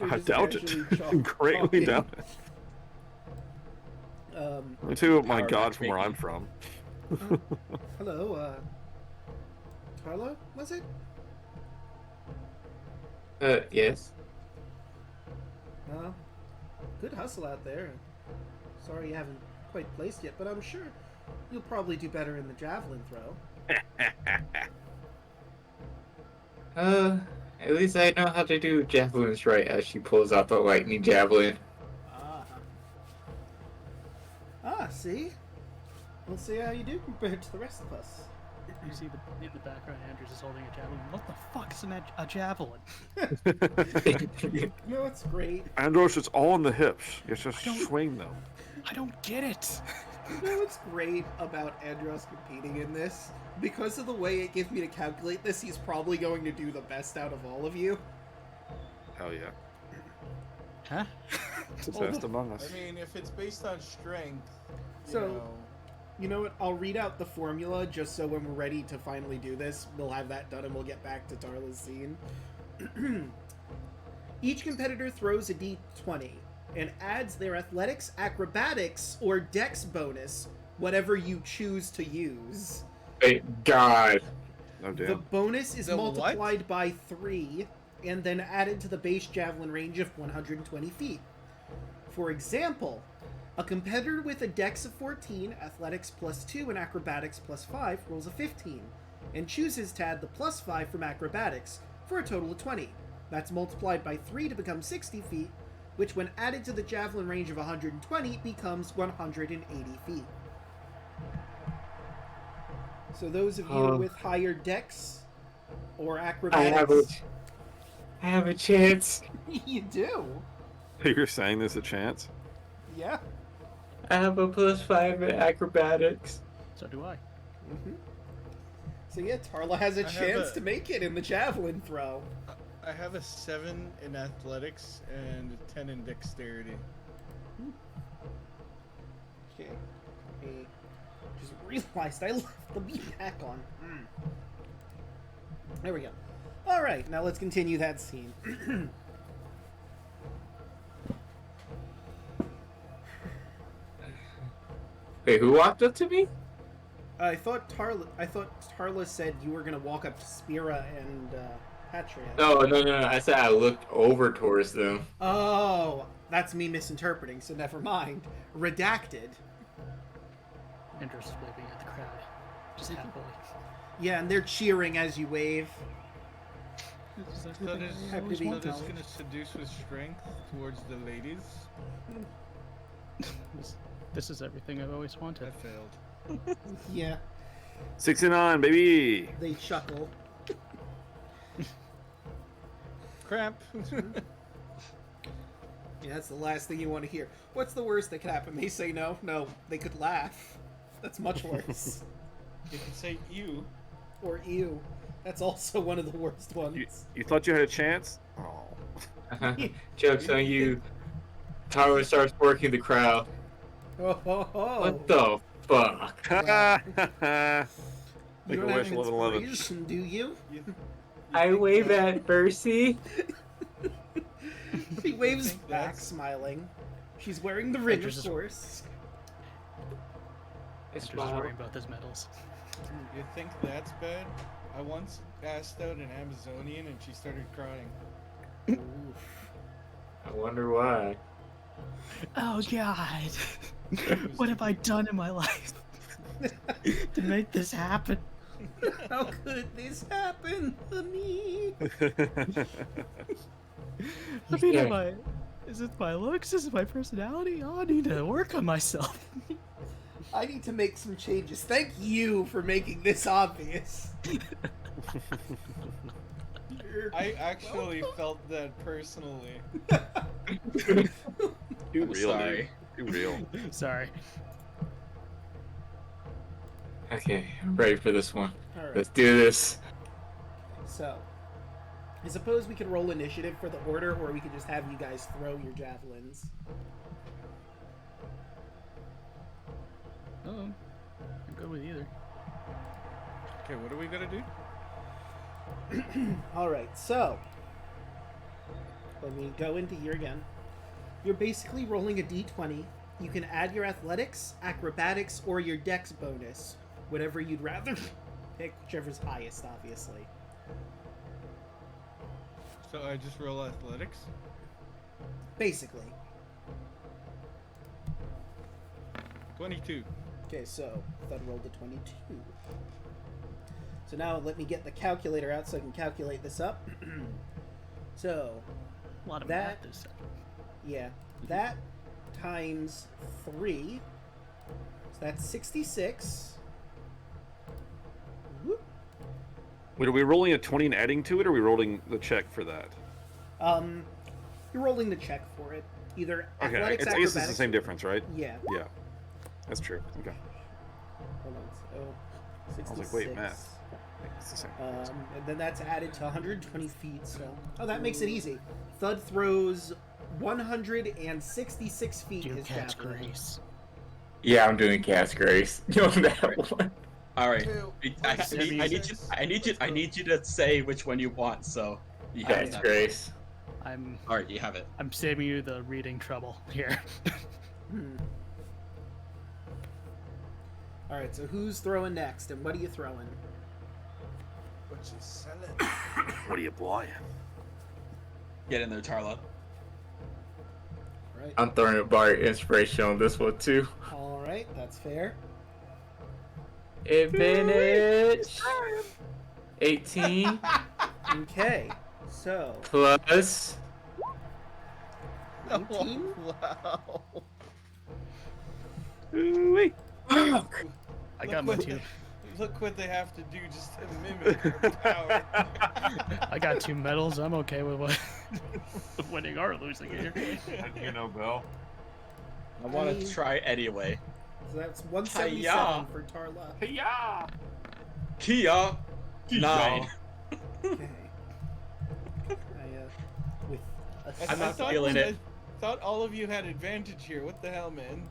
I doubt it. Greatly doubt it. Me too, my Power god, from where I'm matchmaking. from. Hello, Tarla, was it? Yes. Good hustle out there. Sorry you haven't quite placed yet, but I'm sure you'll probably do better in the javelin throw. At least I know how to do javelins right as she pulls out the lightning javelin. See? We'll see how you do compared to the rest of us. You see in the background, Andros is holding a javelin. What the fuck is a javelin? You know what's great? Andros, it's all in the hips. You just I don't- swing them. I don't get it. You know what's great about Andros competing in this? Because of the way it gives me to calculate this, he's probably going to do the best out of all of you. Hell yeah. Huh? Possessed among us. I mean, if it's based on strength, you So- know, You know what? I'll read out the formula just so when we're ready to finally do this, we'll have that done and we'll get back to Tarla's scene. Each competitor throws a d20 and adds their athletics, acrobatics, or dex bonus, whatever you choose to use. Thank God. Oh The damn. bonus is The what? multiplied by 3 and then added to the base javelin range of 120 feet. For example, a competitor with a dex of 14, athletics +2, and acrobatics +5 rolls a 15, and chooses to add the +5 from acrobatics for a total of 20. That's multiplied by 3 to become 60 feet, which when added to the javelin range of 120 becomes 180 feet. So those of you with higher dex or acrobatics... I have a chance. You do? You're saying there's a chance? Yeah. I have a +5 in acrobatics. So do I. Mm-hmm. So yeah, Tarla has a I have chance a- to make it in the javelin throw. I have a 7 in athletics and a 10 in dexterity. Okay. I just realized I left the meat pack on. There we go. Alright, now let's continue that scene. Wait, who walked up to me? I thought Tarla said you were gonna walk up to Spira and Patria. No, no. I said I looked over towards them. Oh, that's me misinterpreting, so never mind. Redacted. Andros is waving at the crowd. Just happily. Yeah, and they're cheering as you wave. That is Happy to be gonna acknowledged. seduce with strength towards the ladies. This is everything I've always I wanted. failed. Yeah, 69, baby. they chuckle. Crap. Yeah, that's the last thing you want to hear. What's the worst that could happen? They say no? No, they could laugh. That's much worse. You can say you. Or ew. That's also one of the worst ones. You thought you had a chance? Oh. Joke's on you. Taro starts working the crowd. Oh, ho, ho. What the fuck? You Make a don't wish, have 11. inspiration, do you? You I wave at Percy. She waves think back, that's- smiling. She's wearing the ring, Andrews of is- course. I Andros is smile. worrying about his medals. You think that's bad? I once asked out an Amazonian and she started crying. Oof. I wonder why. Oh God! What have I done in my life to make this happen? How could this happen to me? I mean, Yeah. is it my looks? Is it my personality? Oh, I need to work on myself. I need to make some changes. Thank you for making this obvious. I actually felt that personally. Too I'm real, sorry. dude. Too real. Sorry. Okay, I'm ready for this one. Alright, Let's do this. so I suppose we could roll initiative for the order, or we could just have you guys throw your javelins. Oh, I'm good with either. Okay, what are we gonna do? Alright, so let me go into here again. You're basically rolling a d20. You can add your athletics, acrobatics, or your dex bonus. Whatever you'd rather pick, whichever's highest, obviously. So I just roll athletics? Basically. 22. Okay, so that rolled a 22. So now let me get the calculator out so I can calculate this up. So, A lot of That- math this time. yeah, that times 3. So that's 66. Whoop. Wait, are we rolling a 20 and adding to it, or are we rolling the check for that? You're rolling the check for it. Either Okay, I athletics, guess it's the acrobatics. same difference, right? Yeah. Yeah. That's true. Okay. Hold on. So I was like, wait, math. It's the same. And then that's added to 120 feet, so... Oh, that makes it easy. Thud throws 166 feet Do his catch javelin. grace. Yeah, I'm doing cast grace on that one. All right. Two, I need you to say which one you want. So you have Cast that. grace. All right, you have it. I'm saving you the reading trouble here. Alright, so who's throwing next, and what are you throwing? What you selling? What are you buying? Get in there, Tarla. Alright, I'm throwing a bar inspiration on this one too. alright, that's fair. Advantage. 18 Okay, so... plus 19? Wow. Ooh-wee. I got my two. Look what they have to do just to mimic her power. I got 2 medals. I'm okay with what winning or losing here. You know, Bill. I want to try anyway. So that's 177 Hi-ya. for Tarla. Yeah. Kia 9. Okay. With a I'm not thought feeling it. I thought all of you had advantage here. What the hell, man?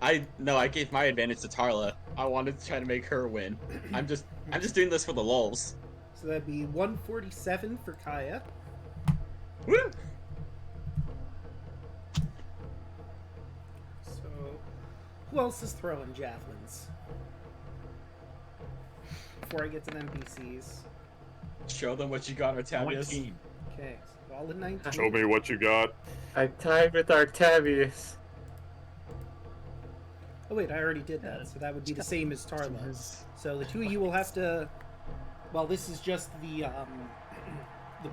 I gave my advantage to Tarla. I wanted to try to make her win. I'm just doing this for the lulz. So that'd be 147 for Kaya. Woo! So, who else is throwing javelins? Before I get to the NPCs. Show them what you got, Artavius. 19. Okay, so all in 19. Show me what you got. I tied with Artavius. Oh wait, I already did that, so that would be the same as Tarla. So the two of you will have to... Well, this is just the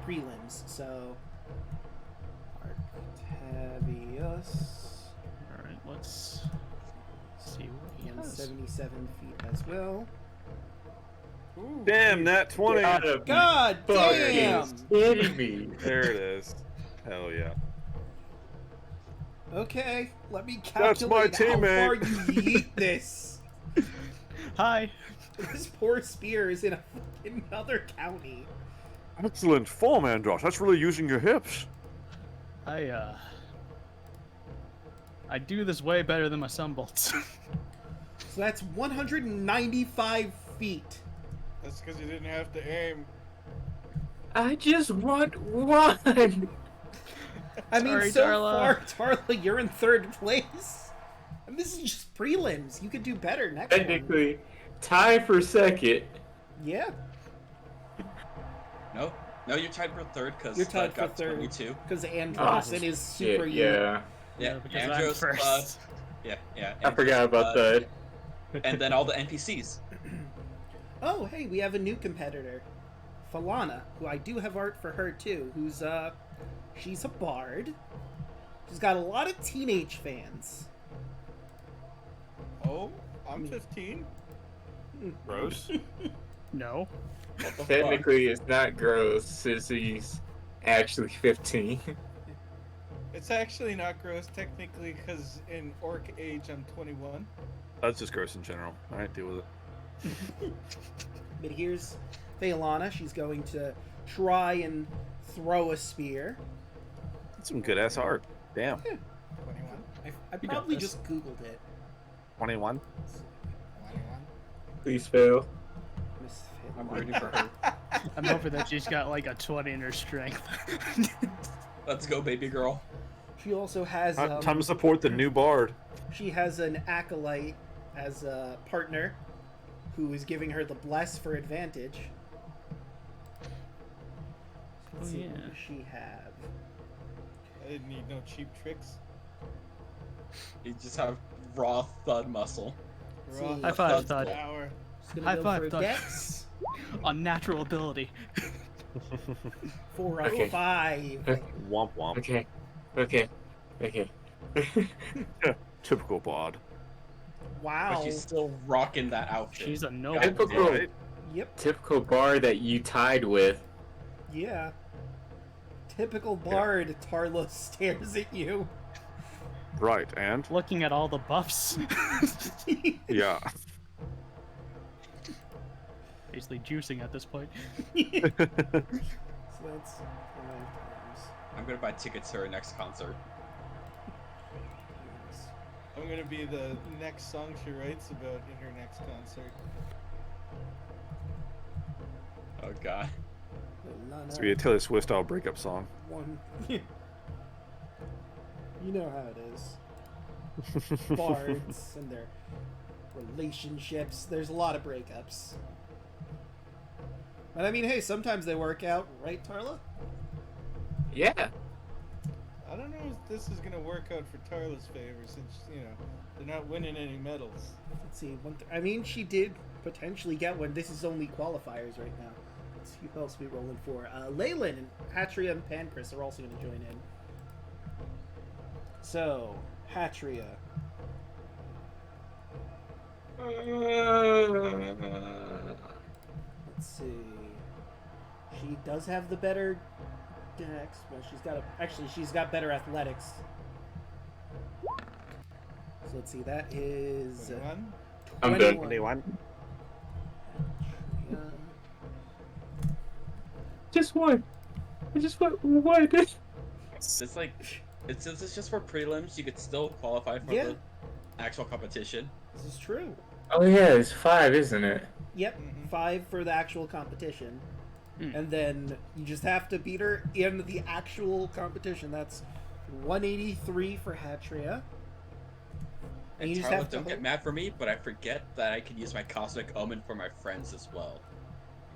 prelims, so... Artavius... Alright, let's see what he And has. 77 feet as well. Damn, nat 20. Gotta be God damn! fucking kidding me. There it is. Hell yeah. Okay, let me That's my calculate how teammate. far you yeet this. Hi! This poor spear is in another county. Excellent form, Andros. That's really using your hips. I do this way better than my sunbolts. So that's 195 feet. That's because you didn't have to aim. I just want one. I mean, Sorry, so Darla. far, Tarla, you're in third place. And this is just prelims. You could do better next one. Technically, tie for second. Yeah, No, you're tied for third because you're tied for got third. 22. Because Andros and his super Shit, yeah. Yeah, because Andros, I'm first. yeah. I forgot about that. And then all the NPCs. Oh, hey, we have a new competitor. Falana, who I do have art for her too, who's, she's a bard. She's got a lot of teenage fans. Oh, I'm 15. Gross. No. What the fuck? Technically, it's not gross since he's actually 15. It's actually not gross technically because in orc age I'm 21. That's just gross in general. Alright, deal with it. But here's Falana. She's going to try and throw a spear. That's some good ass art. Damn. 21. I You got probably this. just Googled it. 21. 21. Please fail. Miss I'm Falana. rooting for her. I'm hoping that she's got like a 20 in her strength. Let's go, baby girl. She also has Time to support the new bard. she has an acolyte as a partner who is giving her the bless for advantage. Let's see, yeah. what does she have? I didn't need no cheap tricks. You just have raw thud muscle. See, High five, Thud. Thud. Power. she's gonna High go five, for Thud. Dex. Unnatural ability. 405. Womp womp. Okay. Typical bard. Wow. But she's still rocking that outfit. She's a no. God Typical, damn. Yep. typical bar that you tied with. Yeah. Typical bard. Tarla stares at you. Right, and? Looking at all the buffs. Yeah. Basically juicing at this point. So that's 9 times. I'm gonna buy tickets to her next concert. I'm gonna be the next song she writes about in her next concert. Oh god. It's gonna be a Taylor Swift style breakup song. One. You know how it is. Bards and their relationships. There's a lot of breakups. But I mean, hey, sometimes they work out, right, Tarla? Yeah. I don't know if this is gonna work out for Tarla's favor since, they're not winning any medals. Let's see. I mean, she did potentially get one. This is only qualifiers right now. Let's see who else we rolling for. Leyland and Hatria and Pancras are also going to join in. So, Hatria. Let's see. She does have the better dex. Well, she's got better athletics. So let's see. That is 21? I'm done. 21. Just one. I just want one. It's like, since it's just for prelims, you could still qualify for Yeah. the actual competition. This is true. Oh yeah, it's 5, isn't it? Yep, Mhm. 5 for the actual competition. Hmm. And then you just have to beat her in the actual competition. That's 183 for Hatria. And you just Tarla, have to don't get mad for me, but I forget that I can use my Cosmic Omen for my friends as well.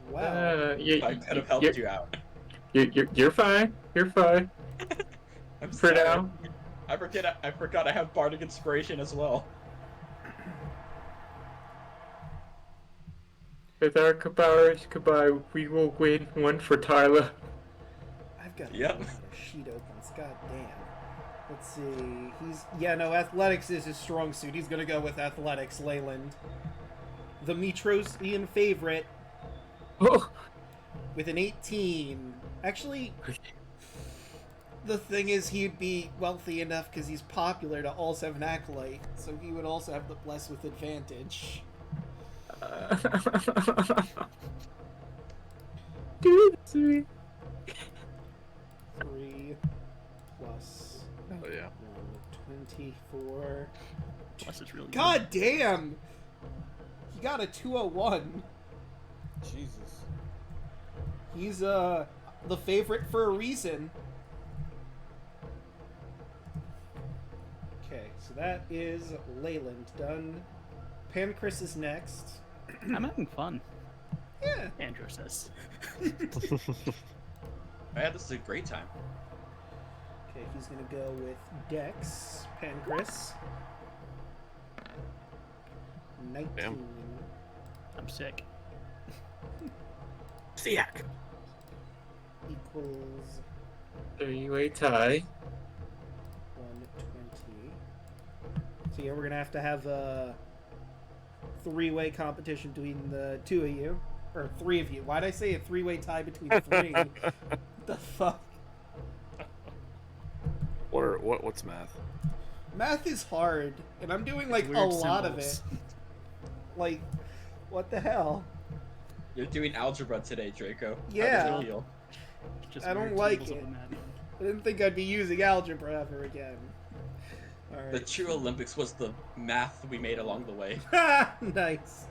Wow. I could have helped you out. You're fine. You're fine. I'm For sorry. now. I forgot I have Bardic Inspiration as well. With our powers combined, we will win one for Tarla. I've got Yep. a lot of sheet opens. God damn. Let's see. Athletics is his strong suit. He's gonna go with athletics, Leyland. The Mytrosian favorite Oh. with an 18. Actually, the thing is, he'd be wealthy enough because he's popular to also have an acolyte, so he would also have the bless with advantage. Do this to me. 3 plus Oh yeah. 24. Plus it's really good. God damn! He got a 201. Jesus. He's the favorite for a reason. Okay, so that is Leyland done. Pancras is next. I'm having fun, Yeah. Andros says. I had this is a great time. Okay, he's gonna go with Dex. Pancras. 19. Damn. I'm sick. Siak. Equals 3-way tie. 120. So yeah, we're gonna have to have a 3-way competition between the two of you. Or 3 of you. Why'd I say a 3-way tie between 3? The fuck? What's math? Math is hard, and I'm doing like a Weird lot of it. symbols. Like, what the hell? You're doing algebra today, Draco. Yeah. How does it feel? Just I don't weird like symbols of it. a madman. I didn't think I'd be using algebra ever again. Alright. The true Olympics was the math we made along the way. Nice.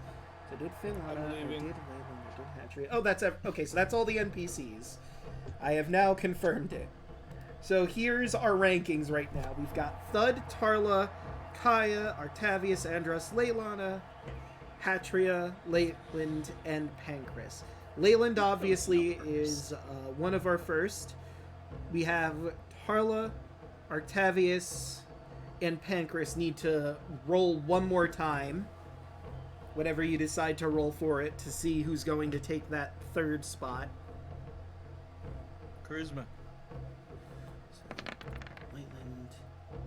So I did Finlana, I did leaving. Leyland, I did Hatchery. Oh, that's okay. So that's all the NPCs. I have now confirmed it. So here's our rankings right now. We've got Thud, Tarla, Kaya, Artavius, Andros, Leylana, Hatria, Leyland, and Pancras. Leyland obviously is one of our first. We have Tarla, Artavius, and Pancras need to roll one more time. Whatever you decide to roll for it to see who's going to take that third spot. Charisma. So, Leyland,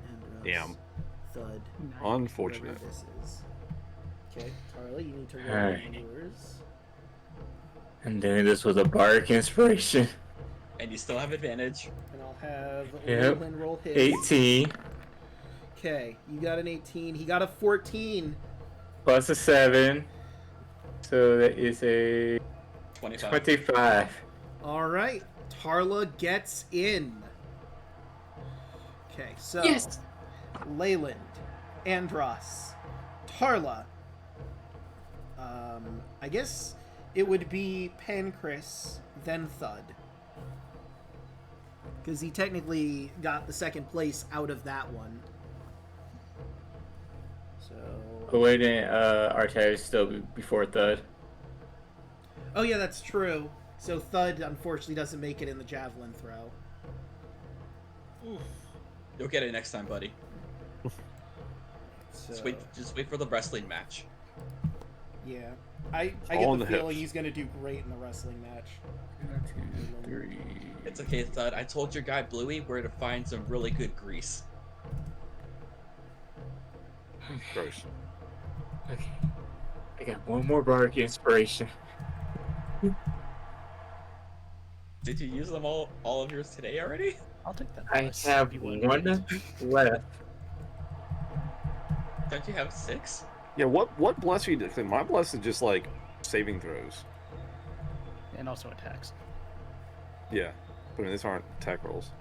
Andros, Damn. Thud, Unfortunate. whoever this is. Okay, Tarla, you need to roll Alright. yours. I'm doing this with a bardic inspiration. And you still have advantage. And I'll have Yep. Leyland roll his. 18 Okay, you got an 18. He got a 14. plus a 7. So that is a 25. 25. All right, Tarla gets in. Okay, so Yes. Leyland, Andros, Tarla. I guess it would be Pancras, then Thud. Because he technically got the second place out of that one. So. Oh, wait, Artaria is still before Thud. Oh, yeah, that's true. So Thud, unfortunately, doesn't make it in the javelin throw. Oof. You'll get it next time, buddy. So, Just wait for the wrestling match. yeah. I All get in the the feeling hips. he's going to do great in the wrestling match. 1, 2, 3. It's okay, Thud. I told your guy Bluey where to find some really good grease. Gross. Okay. I got one more bardic inspiration. Did you use them all of yours today already? I'll take that. I plus have if you want one it. left. Don't you have 6? Yeah, what bless you do? My bless is just like saving throws. And also attacks. Yeah, but I mean these aren't attack rolls.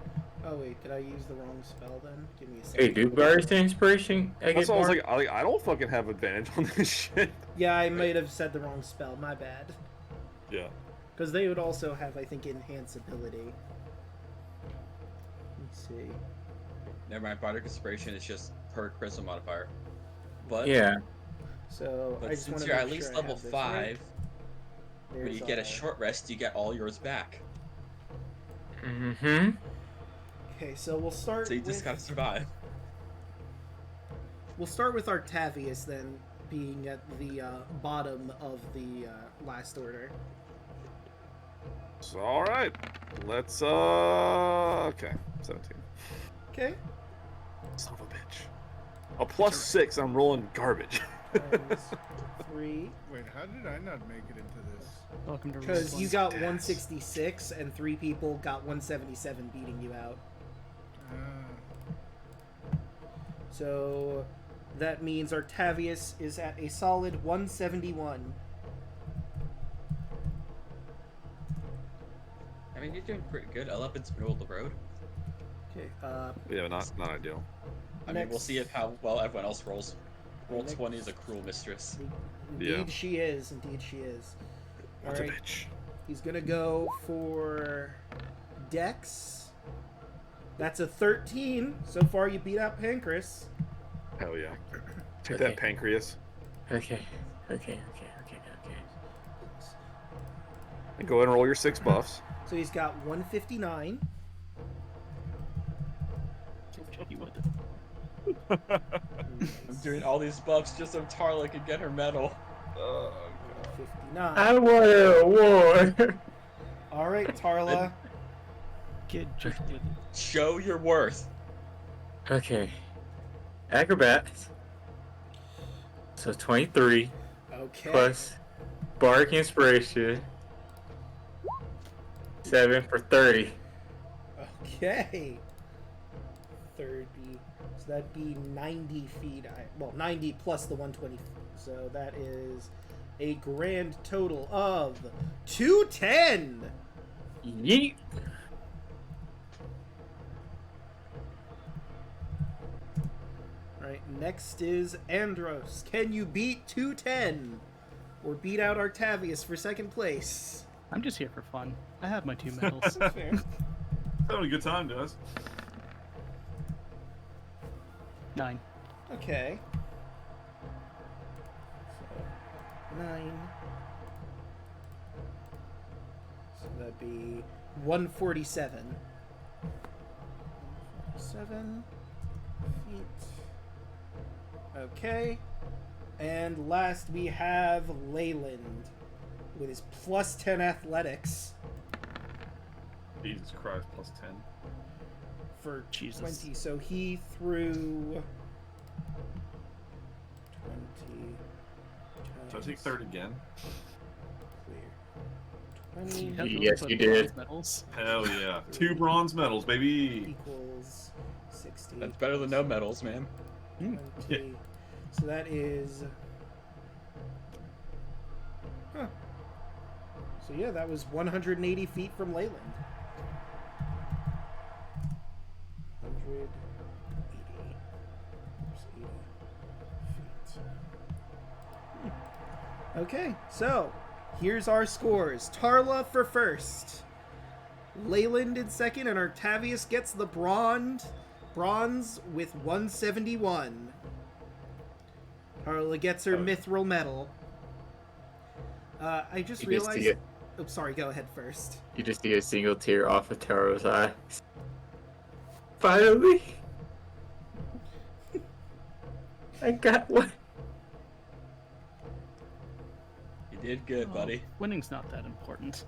Oh, wait, did I use the wrong spell then? Give me a Hey, second. do bardic inspiration? I That's get why I was more? like, I don't fucking have advantage on this shit. Yeah, I might have said the wrong spell. My bad. Yeah. Because they would also have, I think, enhance ability. Let's see. Never mind, Bardic Inspiration is just per charisma modifier. But Yeah. So I but just want since to you're make at least sure I level have this 5, right. when There's you get a our- short rest, you get all yours back. Mm-hmm. Okay, so we'll start. So you just with... gotta survive. We'll start with Octavius then, being at the bottom of the last order. So all right, let's okay, 17. Okay. Son of a bitch. A +6. I'm rolling garbage. Times 3. Wait, how did I not make it into this? Welcome to Because you Resistance. got 166 and 3 people got 177 beating you out. So that means Octavius is at a solid 171. I mean, you're doing pretty good. Elephant's middle of the road. Okay, Yeah, not ideal. I mean, we'll Next. see if how well everyone else rolls. Roll Next. 20 is a cruel mistress. Indeed Yeah. she is. Indeed she is. What a Alright, bitch. he's gonna go for Dex. That's a 13. So far you beat out Pancras. Hell yeah. Take Okay. that pancreas. Okay. And go ahead and roll your 6 buffs. So he's got 159. Jokey with it. I'm doing all these buffs just so Tarla can get her medal. 59. I want an award. Alright, Tarla. Get jokey with it. Show your worth. Okay. Acrobats. So 23 Okay. plus bardic inspiration. 7 for 30. Okay. 30. So that'd be 90 feet. Well, 90 plus the 120. So that is a grand total of 210. Yeet. Right, next is Andros. Can you beat 210? Or beat out Octavius for second place? I'm just here for fun. I have my 2 medals. Fair. Having a good time, guys. 9. Okay. So, 9. So that'd be 147. 7 feet. Okay. And last we have Leyland with his plus 10 athletics Jesus Christ, +10. for Jesus. 20. So he threw 20. So I take third again. Clear. 20 You have to Yes, put you did. bronze medals. Hell yeah. 2 bronze medals, baby. equals 60. That's better than no medals, man. 20. So that is Huh. So yeah, that was 180 feet from Leyland. 180 feet. Okay, so here's our scores. Tarla for first, Leyland in second, and Artavius gets the bronze with 171. Tarla gets her mithril medal. I just realized... Oh, sorry, go ahead first. You just see a single tear off of Taro's eye. Finally! I got one. You did good, buddy. Winning's not that important.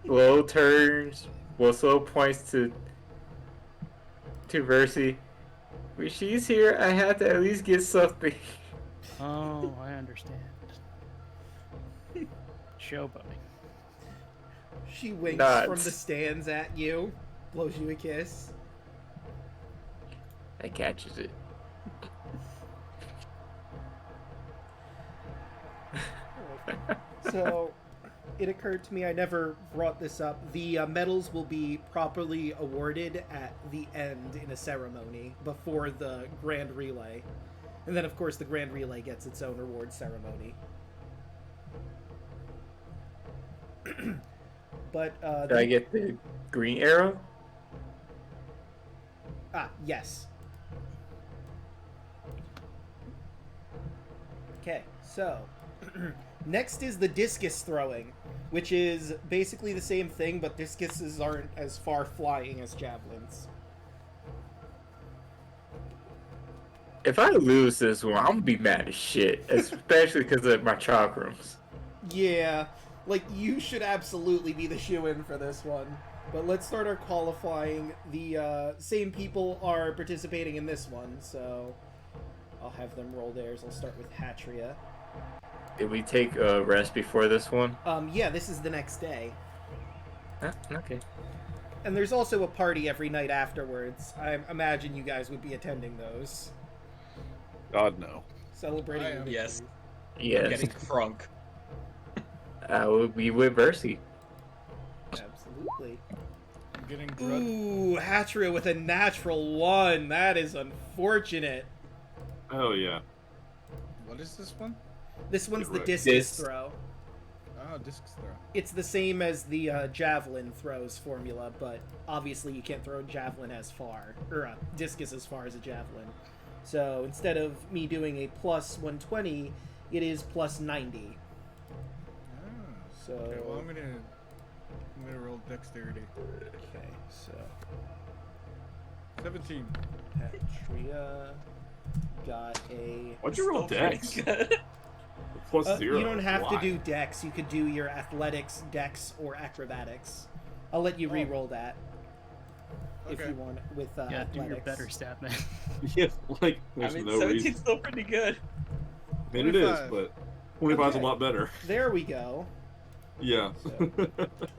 Low turns, will slow points to Versi. When she's here, I have to at least get something. Oh, I understand. Showboating. She winks Nuts. from the stands at you, blows you a kiss. I catches it. So, it occurred to me, I never brought this up. The medals will be properly awarded at the end in a ceremony before the Grand Relay. And then, of course, the Grand Relay gets its own reward ceremony. But, Did I get the green arrow? Yes. Okay, so... Next is the discus throwing, which is basically the same thing, but discuses aren't as far flying as javelins. If I lose this one, I'm gonna be mad as shit, especially because of my chakrams. Yeah, like, you should absolutely be the shoo-in for this one. But let's start our qualifying. The same people are participating in this one, so I'll have them roll theirs. I'll start with Hatria. Did we take a rest before this one? Yeah, this is the next day. Okay. And there's also a party every night afterwards. I imagine you guys would be attending those. God, no. Celebrating I your am. victory. Yes. Yes. Getting crunk. I would be with Versi. Absolutely. I'm getting blood. Ooh, Hatria with a natural 1. That is unfortunate. Oh yeah. What is this one? This one's the Right. discus throw. Oh, discus throw. It's the same as the javelin throws formula, but obviously you can't throw a javelin as far, or a discus as far as a javelin. So instead of me doing a plus 120, it is plus 90. Oh. So Okay, well I'm gonna roll dexterity. okay, so 17. Hatria got a. What'd you roll Still pretty dex? good. Plus 0. You don't have to Why? do dex. You could do your athletics, dex, or acrobatics. I'll let you re-roll that if Okay. you want with Yeah, athletics. do your better stat, man. Yeah, like I there's mean, no 17's reason. still pretty good. I mean, it is, 25. but 25's Okay. a lot better. There we go. Yeah. So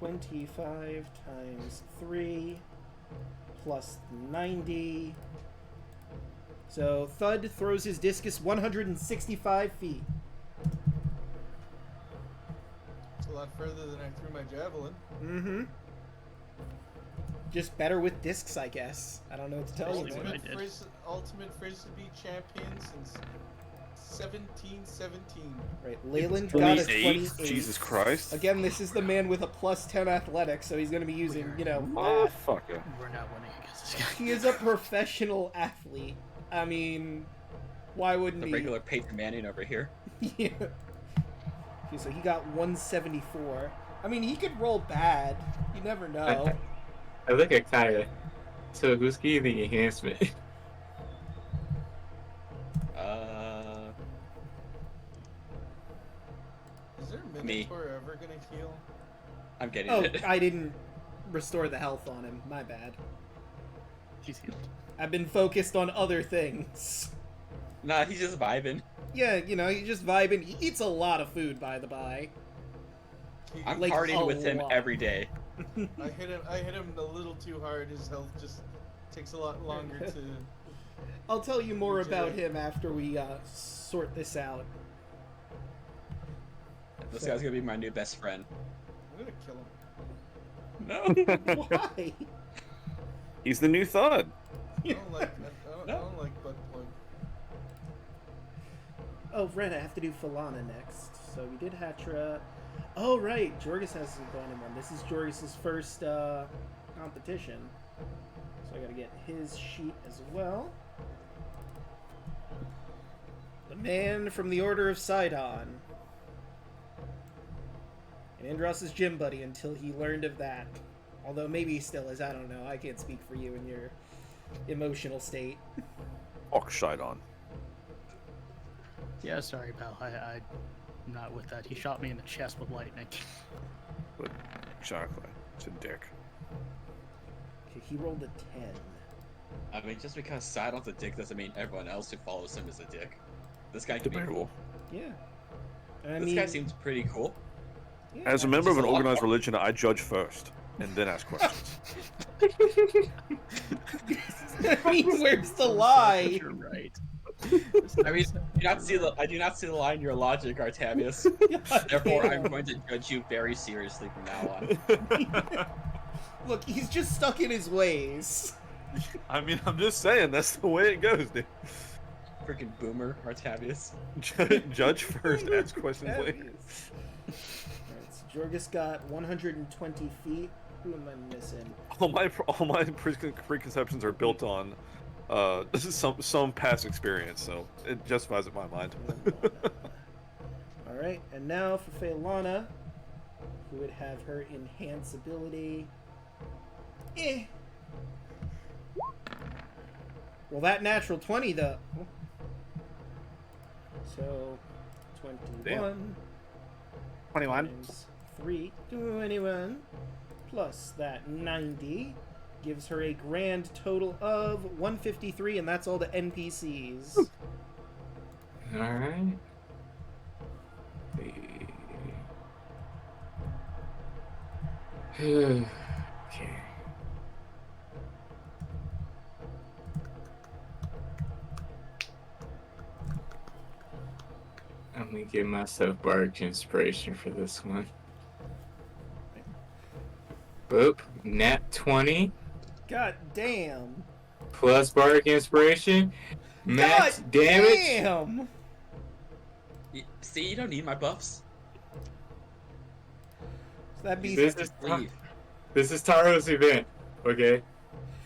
25 times 3 plus 90. So Thud throws his discus 165 feet. It's a lot further than I threw my javelin. Mm-hmm. Just better with discs, I guess. I don't know what to tell you. Ultimate. man. I did. Ultimate Frisbee champion since 1717. Right, Leyland got a 28? 28. Jesus Christ. Again, this is the man with a plus 10 athletics, so he's going to be using, you know, math. Motherfucker. We're not winning against this guy. He is a professional athlete. I mean, why wouldn't The he? regular Peyton Manning over here. Yeah. Okay, so he got 174. I mean, he could roll bad. You never know. I look at Kaya. So who's getting the enhancement? Is there a Me. Minotaur ever gonna heal? I'm getting Oh, it. I didn't restore the health on him. My bad. He's healed. I've been focused on other things. Nah, he's just vibing. Yeah, you know, he's just vibing. He eats a lot of food, by the by. I'm Like, partying a with him lot. every day. I hit him a little too hard. His health just takes a lot longer to. I'll tell you more about him after we sort this out. This guy's gonna be my new best friend. I'm gonna kill him. No. Why? He's the new third. I don't like butt plug. Oh, right, I have to do Falana next. So we did Hatra. Oh, right, Jorgus hasn't gone in one. This is Jorgus's first competition. So I gotta get his sheet as well. The man from the Order of Sidon. And Andros' gym buddy until he learned of that. Although maybe he still is, I don't know. I can't speak for you in your emotional state. Oxidon. Yeah, sorry, pal. I'm not with that. He shot me in the chest with lightning. But exactly. It's a dick. Okay, he rolled a 10. I mean, just because Sidon's a dick doesn't mean everyone else who follows him is a dick. This guy can be Debatable. cool. Yeah. This guy seems pretty cool. Yeah, As a member of an Just a lot organized more. religion, I judge first and then ask questions. I mean, where's the lie? You're right. I mean, I do not see the lie in your logic, Artavius. Therefore, I'm going to judge you very seriously from now on. Look, he's just stuck in his ways. I mean, I'm just saying, that's the way it goes, dude. Freaking boomer, Artavius. Judge first, ask questions Yeah, later. he is. Alright, so Jorgus got 120 feet. Who am I missing? All my preconceptions are built on this is some past experience, so it justifies it in my mind. Alright, and now for Phaelana, who would have her enhance ability. Well, that natural 20, though. So, 21 times 3, 21, plus that 90, gives her a grand total of 153, and that's all the NPCs. Alright. Okay. I'm gonna give myself bardic inspiration for this one. Boop. Nat 20 God damn. plus bardic inspiration. Max God damage. damn! See, you don't need my buffs. So that'd be Believe. This is Taro's event. Okay.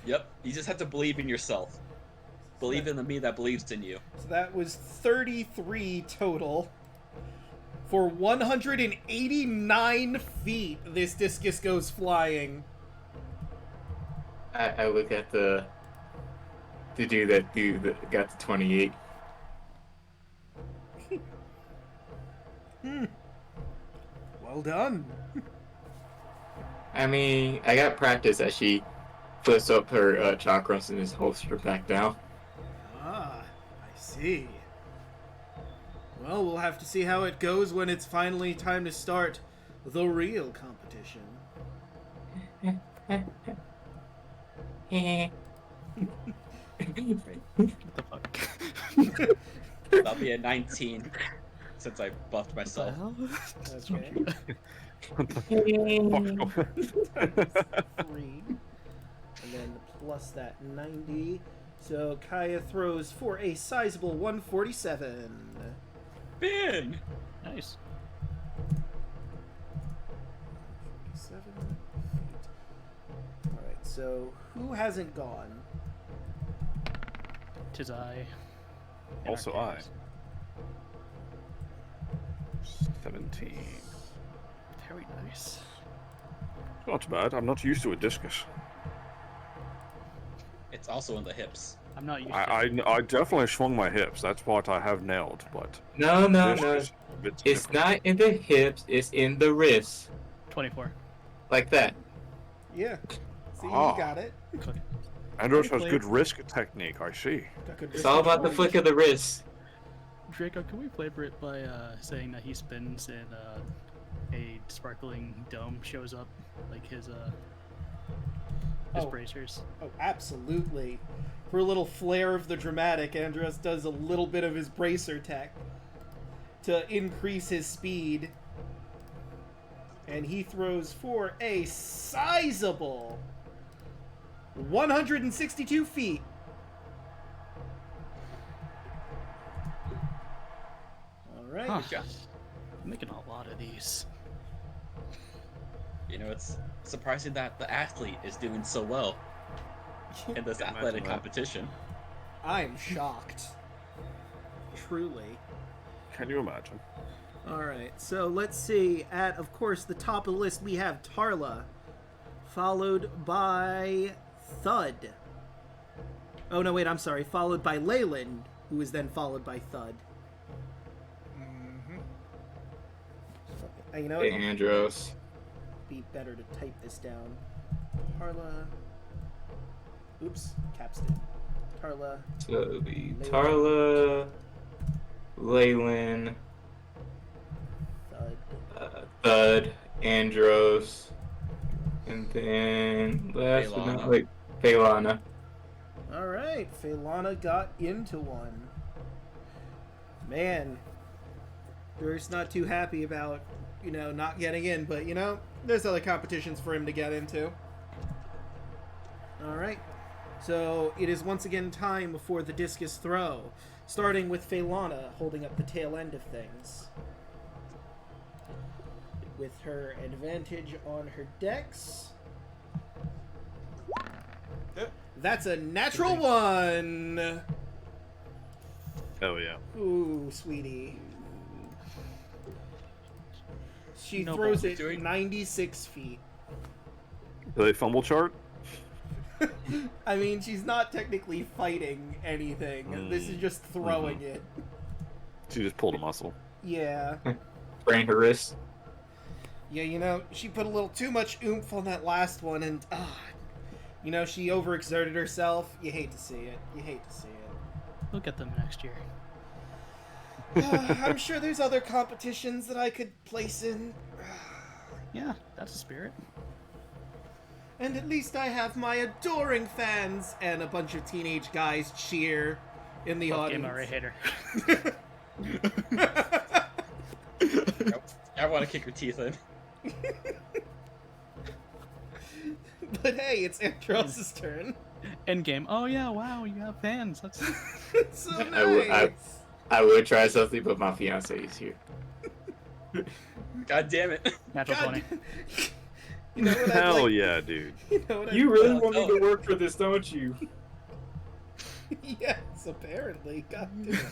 Yep, you just have to believe in yourself. Believe in the me that believes in you. So that was 33 total. For 189 feet, this discus goes flying. I look at the dude that got the 28. Well done. I mean, I got practice as she flips up her chakras and just holsters her back down. Ah, I see. Well, we'll have to see how it goes when it's finally time to start the real competition. What the fuck? That'll be a 19 since I buffed myself. Okay. Fuck. 3. And then plus that 90. So Kaya throws for a sizable 147. Ben! Nice. 7 feet. Alright, so who hasn't gone? Tis I. And Also I. Artavius. 17. Very nice. Not bad. I'm not used to a discus. It's also in the hips. I'm not used to I definitely swung my hips. That's what I have nailed, but No. discus, It's not in the hips, it's in the wrists. 24. Like that. Yeah. See, Ah. you got it. Could. Andros has Play- good risk technique, I see. Got good It's all about the flick of the wrist. Draco, can we flavor it by saying that he spins and a sparkling dome shows up, like his Oh. bracers? Oh, absolutely. For a little flair of the dramatic, Andros does a little bit of his bracer tech to increase his speed. And he throws for a sizable 162 feet. All right. Huh. Good job. I'm making a lot of these. You know, it's surprising that the athlete is doing so well in this Imagine athletic that. competition. I'm shocked. Truly. Can you imagine? All right, so let's see. At, of course, the top of the list, we have Tarla, followed by Thud. Oh, no, wait, I'm sorry. Followed by Leyland, who is then followed by Thud. Mm-hmm. You know what? Andros. Be better to type this down. Tarla. Oops, caps did. Tarla. So it'll be Tarla, Leyland, Thud. Thud, Andros, and then last but not least, Phelana. All right, Phelana got into one. Man, Dirk's not too happy about, not getting in, but, there's other competitions for him to get into. All right, so it is once again time for the discus throw, starting with Phelana holding up the tail end of things. With her advantage on her dex. Yep. That's a natural one! Hell yeah. Ooh, sweetie. She No throws ball. it 96 feet. Do they fumble chart? I mean, she's not technically fighting anything. This is just throwing it. She just pulled a muscle. Yeah. Sprained her wrist. Yeah, she put a little too much oomph on that last one, and, she overexerted herself. You hate to see it. You hate to see it. We'll get them next year. I'm sure there's other competitions that I could place in. Yeah, that's a spirit. And at least I have my adoring fans and a bunch of teenage guys cheer in the Fuck game, audience. I already hate her. I want to kick her teeth in. But hey, it's Andros' turn. Endgame. Oh yeah, wow, you have fans. That's It's so nice. I would try something, but my fiance is here. God damn it. natural God, 20. you know what Hell I'd like? yeah, dude. You know what You I'd really like? want me to work for this, don't you? Yes, apparently. God damn it.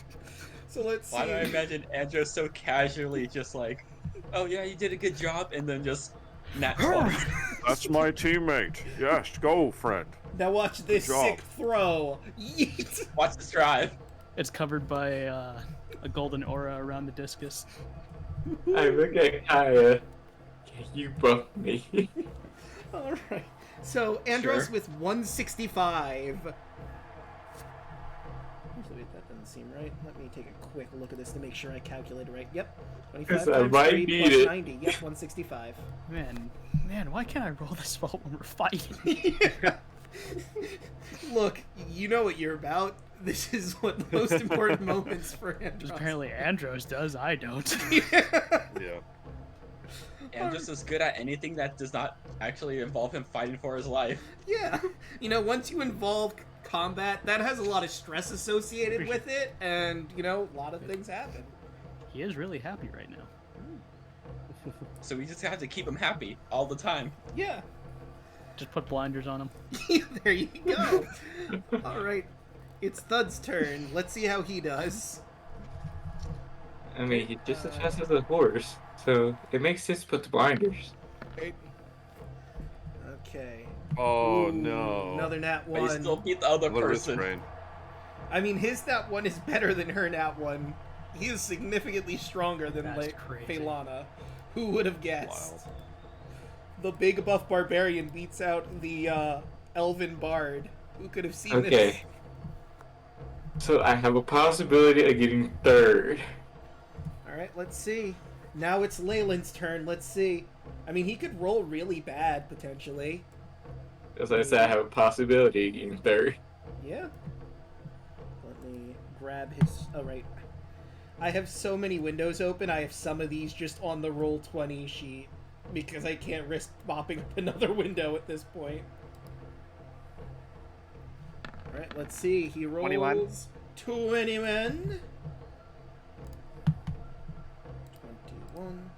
So let's see. Why do I imagine Andros so casually just like, oh yeah, you did a good job, and then just nat 20. That's my teammate. Yes, go, friend. Now watch this Good job. sick throw. Yeet. Watch this drive. It's covered by a golden aura around the discus. I look at Kaya. You bumped me. All right. So Andros Sure. with 165. Actually, that doesn't seem right. Let me take a quick look at this to make sure I calculated right. Yep. 25 'Cause I times might 3 need plus it. 90. Yep, 165. Man, why can't I roll this well when we're fighting? Look, you know what you're about. This is what the most important moments for Because Andros. apparently Andros does, I don't. Yeah. Andros is good at anything that does not actually involve him fighting for his life. Yeah. Once you involve combat, that has a lot of stress associated with it, and, a lot of things happen. He is really happy right now. So we just have to keep him happy all the time. Yeah. Just put blinders on him. There you go. All right. It's Thud's turn. Let's see how he does. I mean, he just as fast as a horse, so it makes sense to put the blinders. 8. Okay. Oh Ooh, no. Another nat But he one. still beat the other What a wrist person. sprain. I mean, his nat one is better than her nat one. He is significantly stronger than That's crazy. Phelana. Who would have guessed? Wild. The big buff barbarian beats out the elven bard. Who could have seen this? Okay. So I have a possibility of getting third. All right, let's see. Now it's Leyland's turn. Let's see. I mean, he could roll really bad potentially. As I said, I have a possibility of getting third. Yeah. Let me grab his. Oh, right. I have so many windows open. I have some of these just on the Roll20 sheet. because I can't risk bopping up another window at this point. Alright, let's see. He rolls 21. 21. 21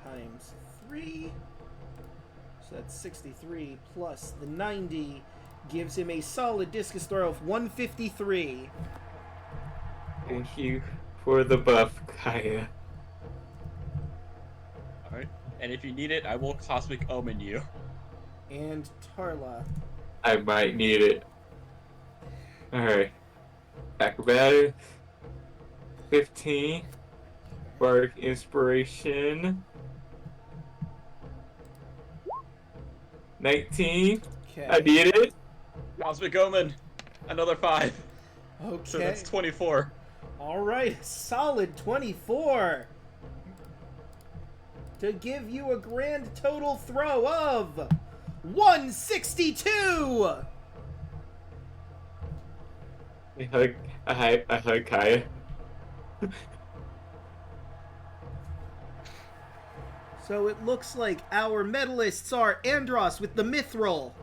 times 3. So that's 63 plus the 90 gives him a solid discus throw of 153. Thank you for the buff, Kaya. Alright. And if you need it, I will Cosmic Omen you. And Tarla. I might need it. Alright. Acrobatics. 15. Bardic Inspiration. 19. Okay. I need it. Cosmic Omen! Another 5. Okay. So that's 24. Alright, solid 24. To give you a grand total throw of 162! I hug Kaya. So it looks like our medalists are Andros with the Mithril,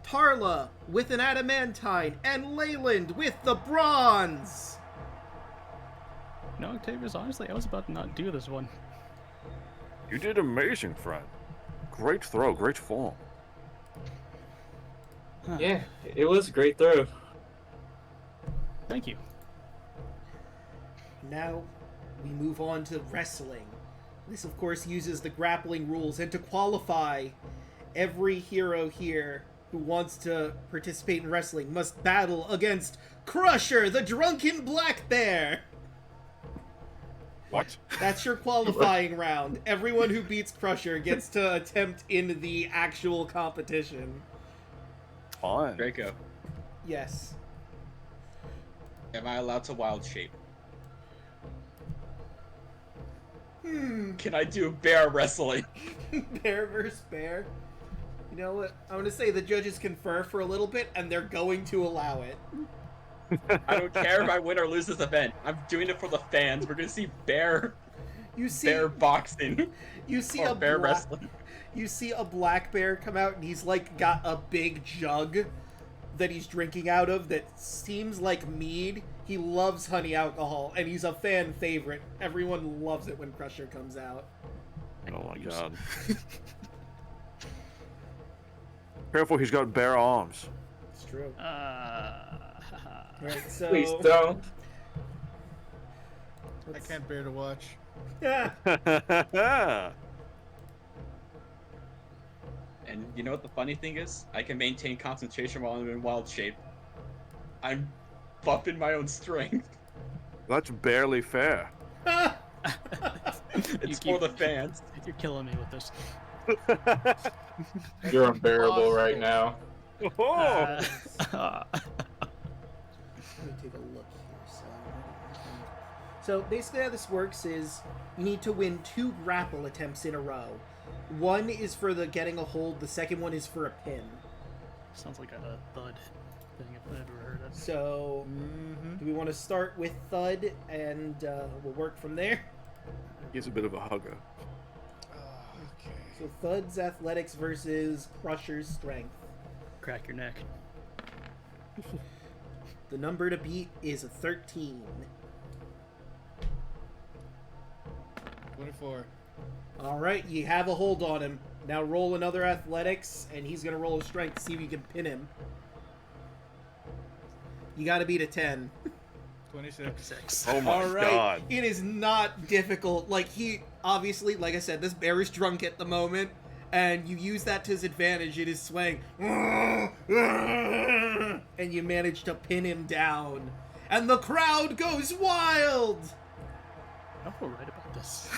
Tarla with an Adamantine, and Leyland with the Bronze! No, Octavius, honestly, I was about to not do this one. You did amazing, friend. Great throw, great form. Huh. Yeah, it was a great throw. Thank you. Now we move on to wrestling. This, of course, uses the grappling rules, and to qualify, every hero here who wants to participate in wrestling must battle against Crusher, the drunken black bear! What? That's your qualifying round. Everyone who beats Crusher gets to attempt in the actual competition. Fine. Draco, Yes. am I allowed to wild shape? Can I do bear wrestling? Bear versus bear. You know what? I'm gonna say the judges confer for a little bit, and they're going to allow it. I don't care if I win or lose this event. I'm doing it for the fans. We're gonna see bear You boxing you see or a bear black, wrestling. you see a black bear come out, and he's like got a big jug that he's drinking out of that seems like mead. He loves honey alcohol, and he's a fan favorite. Everyone loves it when Crusher comes out. Oh my god. Careful, he's got bare arms. It's true. Right, so Please don't. I can't bear to watch. And you know what the funny thing is? I can maintain concentration while I'm in wild shape. I'm buffing my own strength. That's barely fair. It's for the fans. You're killing me with this. You're unbearable right now. Oh! Let me take a look here. So basically how this works is you need to win 2 grapple attempts in a row. One is for the getting a hold, the second one is for a pin. Sounds like a thud thing if I've ever heard it. So, do we want to start with Thud and we'll work from there? He's a bit of a hugger. Okay. So Thud's athletics versus Crusher's strength. Crack your neck. The number to beat is a 13. 24. Alright, you have a hold on him. Now roll another athletics, and he's going to roll a strength to see if you can pin him. You got to beat a 10. 26. Oh my Alright, god. it is not difficult. Like, he, obviously, like I said, this bear is drunk at the moment, and you use that to his advantage. It is swaying. And you manage to pin him down. And the crowd goes wild! I feel right about this.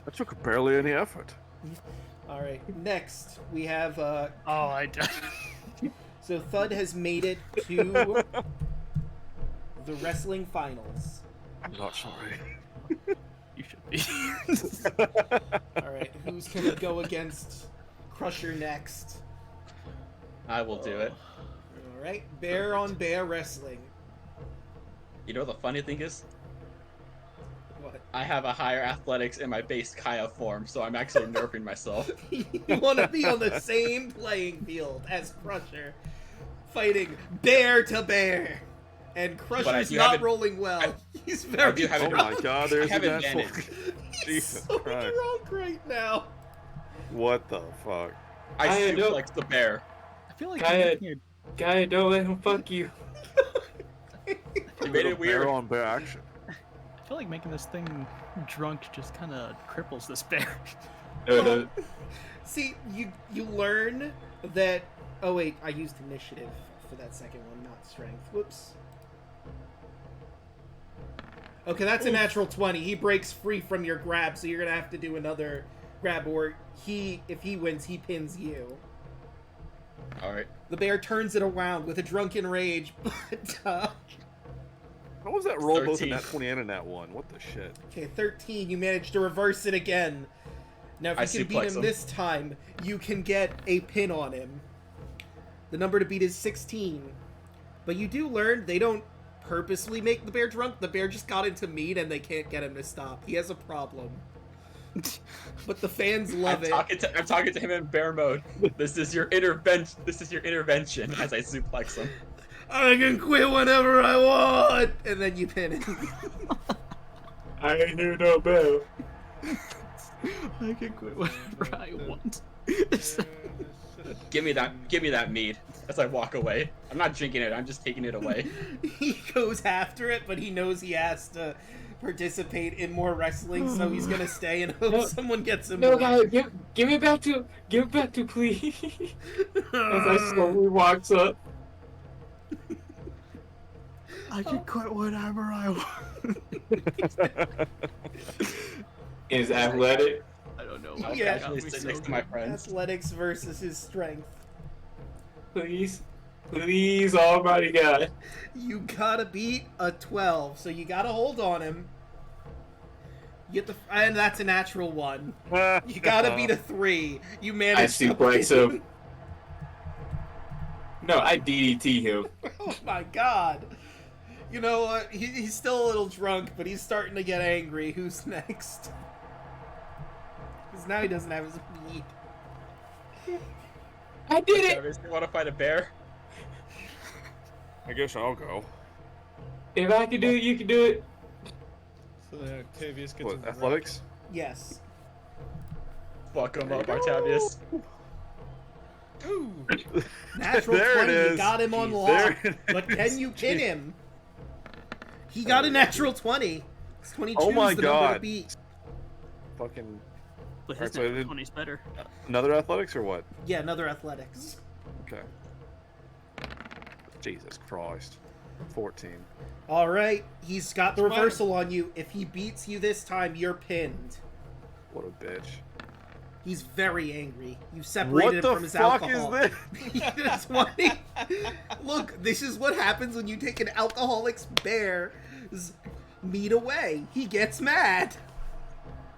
That took barely any effort. Alright, next, we have, Oh, I did. so Thud has made it to the wrestling finals. I'm not sorry. You should be. Alright, who's gonna go against Crusher next? I will do it. Alright, bear on bear wrestling. You know what the funny thing is? What? I have a higher athletics in my base Kaya form, so I'm actually nerfing myself. You want to be on the same playing field as Crusher, fighting bear to bear. And Crusher's do not have it- rolling well. I- He's very do have Oh it- my god, there's I have an advantage. asshole. He's Jesus so Christ. drunk right now. What the fuck? I Kaya, no. suplex the bear. I feel like Kaya- making it- Guy, don't let him fuck you. You made it weird. Bear on bear action. I feel like making this thing drunk just kind of cripples this bear. No. See, you learn that. Oh wait, I used initiative for that second one, not strength. Whoops. Okay, that's a natural 20. He breaks free from your grab, so you're gonna have to do another grab, or if he wins, he pins you. All right. The bear turns it around with a drunken rage, but How was that roll both in 13. that 20 and in that one? What the shit? okay, 13. You managed to reverse it again. Now, if I you can beat suplex him him. this time, you can get a pin on him. The number to beat is 16. But you do learn they don't purposely make the bear drunk. The bear just got into mead and they can't get him to stop. He has a problem. But the fans love it. I'm talking to him in bear mode. This is your intervention. As I suplex him. I can quit whenever I want! And then you pin him. I ain't hear no bell. I can quit whenever I want. Give me that mead as I walk away. I'm not drinking it. I'm just taking it away. He goes after it, but he knows he has to participate in more wrestling, so he's gonna stay and hope No. someone gets him. No, more. guy, give it back to, please. As I slowly walks up. I can quit whenever I want. Is athletic. I don't know. I'll Yeah. casually sit next to my friends. Athletics versus his strength. Please, almighty God. You gotta beat a 12, so you gotta hold on him. You get and that's a natural 1. You gotta beat a 3. You I managed to suplex pin him. No, I DDT him. Oh my god. You know what? He's still a little drunk, but he's starting to get angry. Who's next? Because now he doesn't have his meat. I did it. Travis, you want to fight a bear? I guess I'll go. If I can do it, you can do it. So then Octavius gets What, a athletics? Yes. Fuck him up, Octavius. Ooh. Natural There it 20, you is. got him on There lock. it But is. can you pin him? He got a natural 20. It's 22 Oh my is the number to God. beat. Fucking But Alright, his so I did- 20's better. another athletics or what? Yeah, another athletics. Okay. Jesus Christ. 14. Alright, he's got the It's fine. reversal on you. If he beats you this time, you're pinned. What a bitch. He's very angry. You What separated the him from his fuck alcohol. is this? That's why. Look, this is what happens when you take an alcoholic's bear's meat away. He gets mad.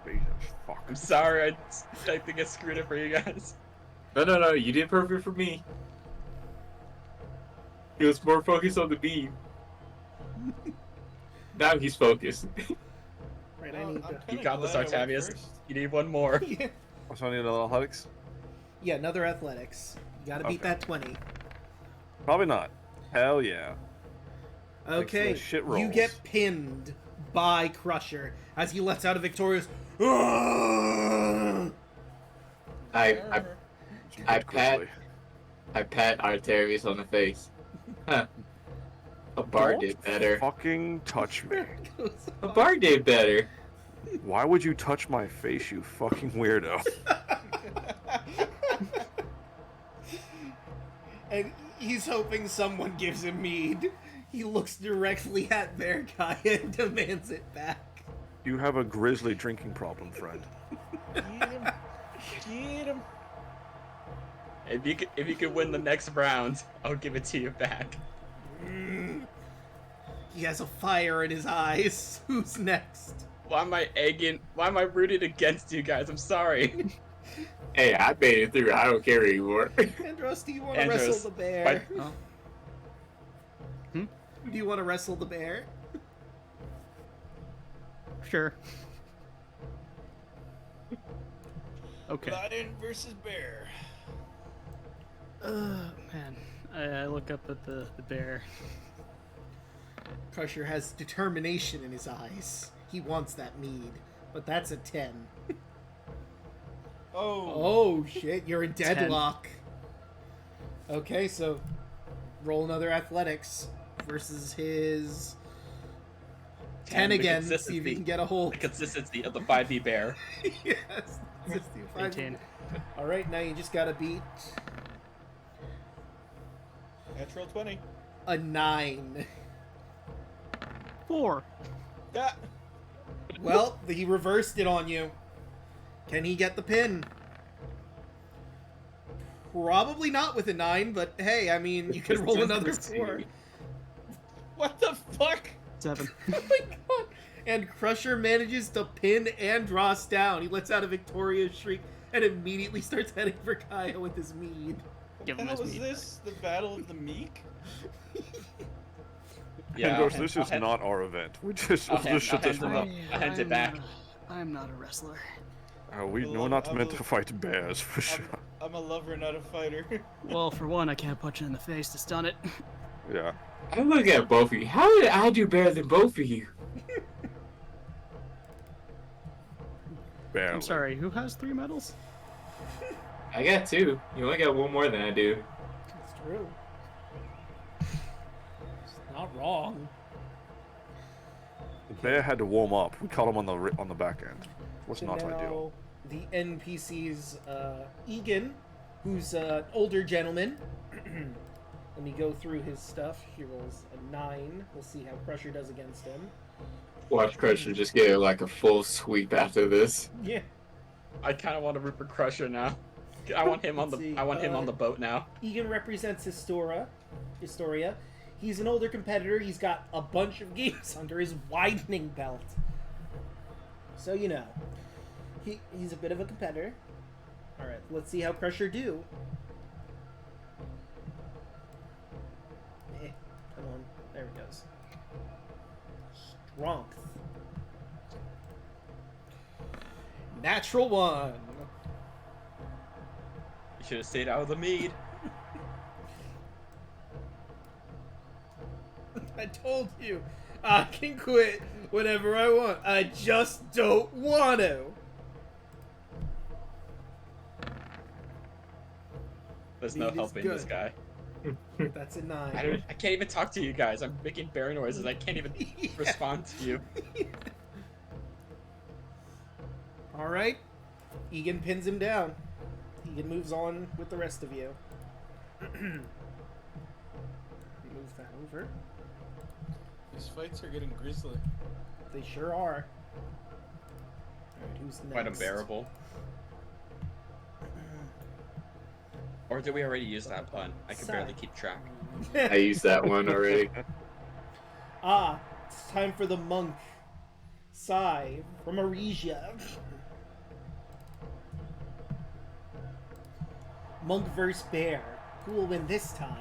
Jesus fuck. I'm sorry, I think I screwed it for you guys. No, you did perfect for me. He was more focused on the beam. Now he's focused. Right, I need to. You kinda got this, glad I went Octavius. first. You need one more. So I need another athletics? Yeah, another athletics. You gotta beat Okay. that 20. Probably not. Hell yeah. Thanks for Okay, those shit you rolls. get pinned by Crusher as he lets out a victorious. "Ah!" I pat Grizzly. Octavius on the face. Huh. A bar Don't did better. Fucking touch me. A bar did better. Why would you touch my face, you fucking weirdo? And he's hoping someone gives him mead. He looks directly at Bear Guy and demands it back. You have a grizzly drinking problem, friend. Get him. Get him. If you could win the next round, I'll give it to you back. He has a fire in his eyes. Who's next? Why am I rooted against you guys? I'm sorry. Hey, I made it through. I don't care anymore. Andros, do you want to Andros, wrestle the bear? fight- Oh. Do you want to wrestle the bear? Sure. Okay. Lion versus bear. Man. I look up at the bear. Crusher has determination in his eyes. He wants that mead, but that's a 10. Oh. Oh shit, you're in deadlock. Okay, so roll another athletics versus his 10 the again. See if you consistency. can get a hold. The consistency of the 5e bear. Yes. 65. 18. All right, now you just gotta beat Natural 20. a 9. 4. Yeah. Well, he reversed it on you. Can he get the pin? Probably not with a 9, but hey, I mean, you can roll another 4. What the fuck? 7. Oh my god! And Crusher manages to pin Andros down. He lets out a victorious shriek and immediately starts heading for Kaya with his mead. Give What him the hell his was meat. this? The Battle of the Meek? Yeah, Andros, I'll this hand- is not our event. We just I'll let's hand- shut I'll this hand one him up. up. I hand it back. I'm not a wrestler. We're Well, not I'm meant a- to fight bears for sure. I'm a lover, not a fighter. Well, for one, I can't punch you in the face to stun it. Yeah. I look at both of you. How did I do better than both of you? Barely. I'm sorry, who has 3 medals? I got 2. You only got 1 more than I do. It's true. It's not wrong. The bear had to warm up. We caught him on the back end. Was So not now ideal. the NPC's Egan, who's an older gentleman. Let me go through his stuff. He rolls a 9. We'll see how Crusher does against him. Watch Crusher just get like a full sweep after this. Yeah. I kind of want to Rupert Crusher now. I want him on Let's see, the. I want him on the boat now. Egan represents Historia. He's an older competitor. He's got a bunch of games under his widening belt. So, you know, he's a bit of a competitor. Alright, let's see how Crusher do. Come on. There it goes. Strength. Natural 1. You should have stayed out of the mead. I told you, I can quit whenever I want. I just don't want to. There's no Mead is helping this good. guy. That's a 9. I can't even talk to you guys. I'm making bear noises. I can't even Yeah. respond to you. All right. Egan pins him down. Egan moves on with the rest of you. Move that over. These fights are getting grisly. They sure are. All right, who's next? Quite unbearable. Or did we already use that pun? I can barely keep track. I used that one already. It's time for the monk. Sai from Arisia. Monk versus bear. Who will win this time?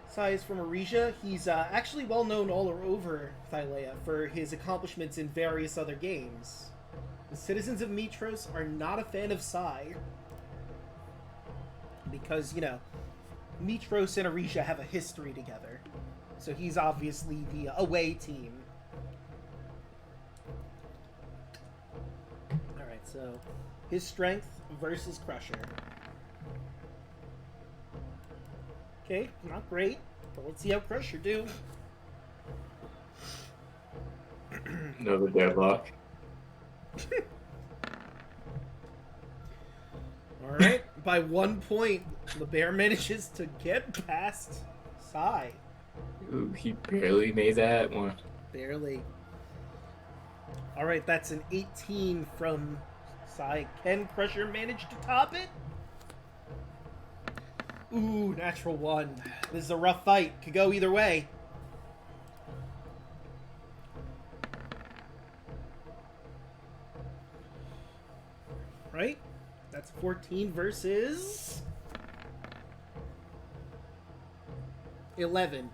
Sai is from Arisia. He's actually well known all over Thylea for his accomplishments in various other games. The citizens of Mytros are not a fan of Sai. Because, you know, Mytros and Arisia have a history together. So he's obviously the away team. Alright, so his strength versus Crusher. Okay, not great, but let's see how Crusher do. Another deadlock. Alright, by 1 point, the bear manages to get past Sai. Ooh, he barely made that one. Barely. Alright, that's an 18 from Sai. Can Crusher manage to top it? Ooh, natural 1. This is a rough fight. Could go either way. Right? That's 14 versus 11.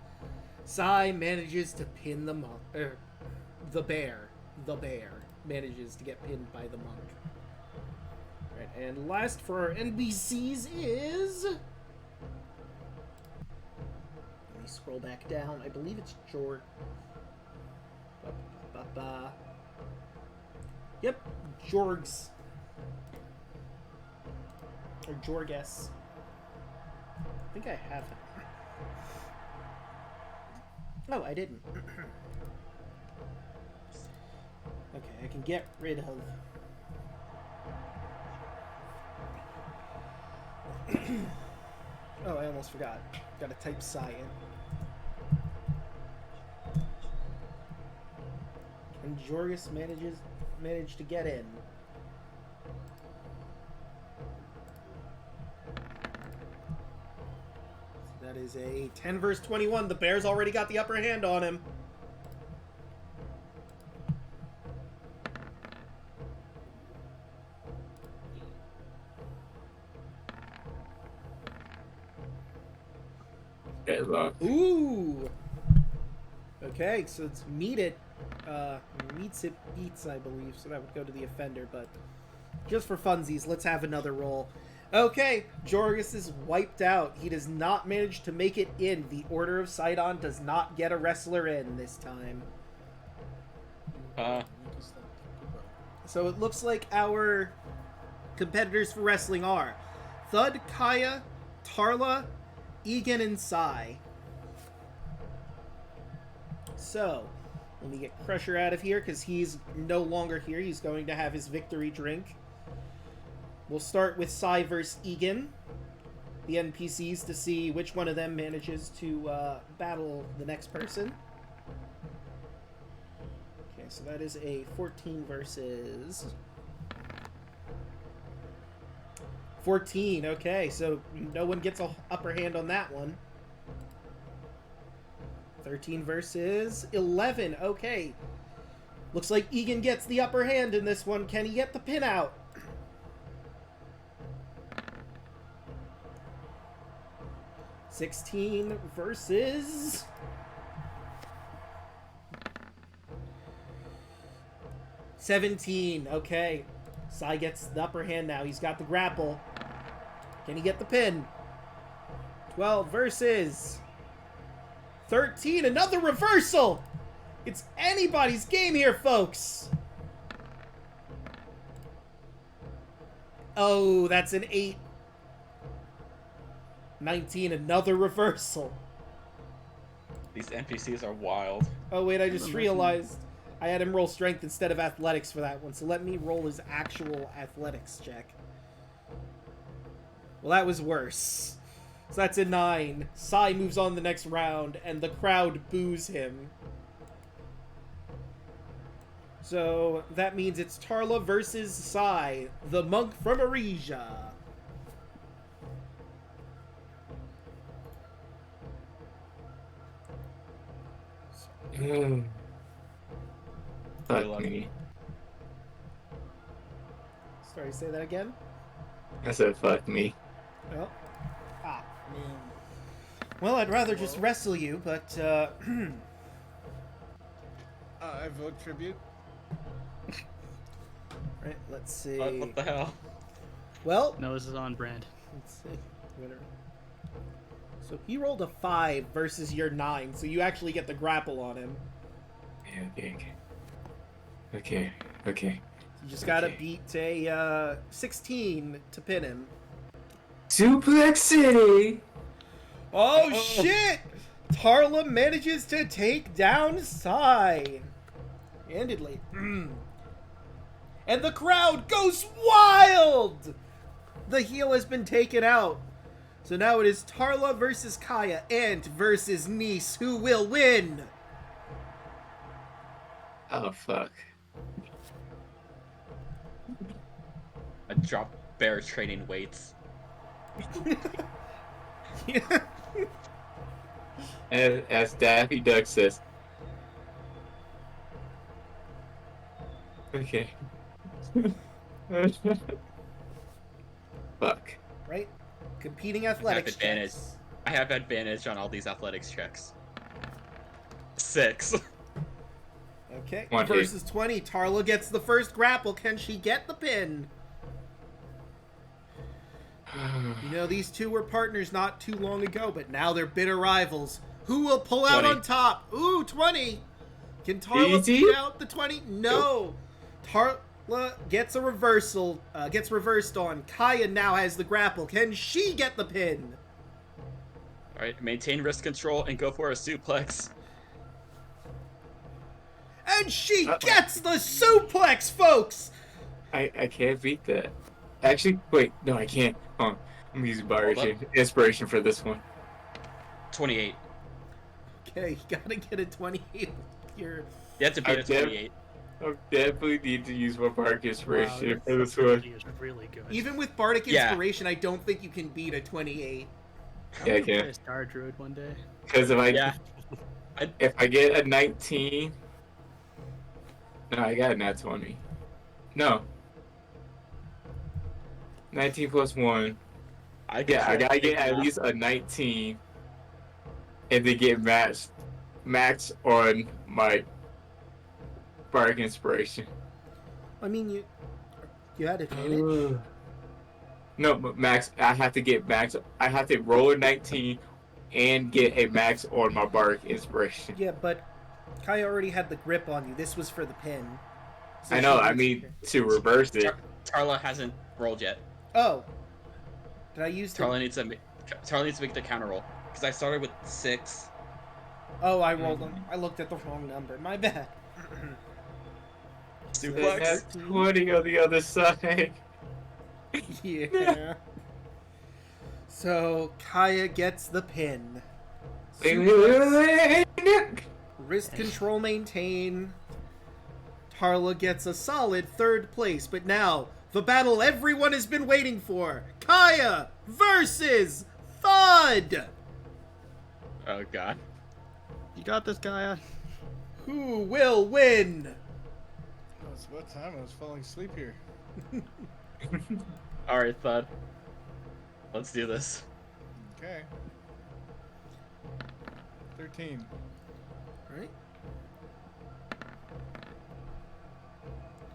Sai manages to pin the monk. The bear. The bear manages to get pinned by the monk. Right, and last for our NPCs is... Let me scroll back down. I believe it's Jorg. Yep, Jorgs. Or Jorges. I think I have him. Oh, I didn't. Okay, I can get rid of... Oh, I almost forgot. Gotta type Sai in. And Jorgus managed to get in. So that is a 10 versus 21. The Bears already got the upper hand on him. Ooh. Okay, so it's meets it beats, I believe, so that would go to the offender, but just for funsies, let's have another roll. Okay, Jorgus is wiped out. He does not manage to make it in. The Order of Sidon does not get a wrestler in this time. So it looks like our competitors for wrestling are Thud, Kaya, Tarla, Egan, and Sai. So, let me get Crusher out of here because he's no longer here. He's going to have his victory drink. We'll start with Sai versus Egan, the NPCs, to see which one of them manages to battle the next person. Okay, so that is a 14 versus... 14, okay, so no one gets an upper hand on that one. 13 versus 11, okay. Looks like Egan gets the upper hand in this one. Can he get the pin out? $16 versus... $17, okay. Sai gets the upper hand now. He's got the grapple. Can he get the pin? 12 versus 13. Another reversal! It's anybody's game here, folks! Oh, that's an 8. 19, another reversal. These NPCs are wild. Oh, wait, I just realized I had him roll strength instead of athletics for that one, so let me roll his actual athletics check. Well, that was worse. So that's a 9. Sai moves on the next round, and the crowd boos him. So that means it's Tarla versus Sai, the monk from Arisia. Fuck me. Sorry, say that again? I said fuck me. Oh. Ah. Well, I'd rather just wrestle you, but, I vote tribute. Right, let's see. What the hell? Well, No, this is on brand. let's see. Winner. So he rolled a 5 versus your 9, so you actually get the grapple on him. Okay. You just gotta beat a 16 to pin him. Suplex City! Oh shit! Tarla manages to take down Sai. Handedly. And the crowd goes wild! The heel has been taken out. So now it is Tarla versus Kaya, Ant versus Nice. Who will win? Oh, fuck. I dropped bear training weights. As Daffy Duck says. Okay. Fuck. Right? Competing I have athletics advantage. checks. I have advantage on all these athletics checks. 6. Okay. One hit. Versus 20. Tarla gets the first grapple. Can she get the pin? You know, these two were partners not too long ago, but now they're bitter rivals. Who will pull out 20. on top? Ooh, 20. Can Tarla Easy? beat out the 20? No. Tarla gets a reversal. Gets reversed on. Kaya now has the grapple. Can she get the pin? All right, maintain wrist control and go for a suplex. And she gets the suplex, folks! I can't beat that. Actually, wait, no, I can't. I'm using inspiration for this one. 28. Okay, you gotta get a 28. You have to beat a 28. I definitely need to use my bardic inspiration Wow, for this that one. is really good. Even with Bardic Yeah. Inspiration, I don't think you can beat a 28. Yeah, I I'm gonna can. play a Star Druid one day. Because Yeah. if I get a 19, no, I got a nat 20. No. 19 plus 1. I gotta get at least a 19 and then get max on my bardic inspiration. I mean, you had advantage. No, but max, I have to get max. I have to roll a 19 and get a max on my bardic inspiration. Yeah, but Kaya already had the grip on you. This was for the pin. So I know, she I was- mean, to reverse it. Tarla hasn't rolled yet. Oh. Did I use the... Tarla needs to make the counter roll because I started with 6. Oh, I rolled them. I looked at the wrong number. My bad. Suplex. That's 20 on the other side. Yeah. So, Kaya gets the pin. Wrist control maintain. Tarla gets a solid third place, but now, the battle everyone has been waiting for. Kaya versus Thud! Oh god. You got this, Kaya. Who will win? Oh, it's about time. I was falling asleep here. All right, Thud. Let's do this. Okay. 13. Right?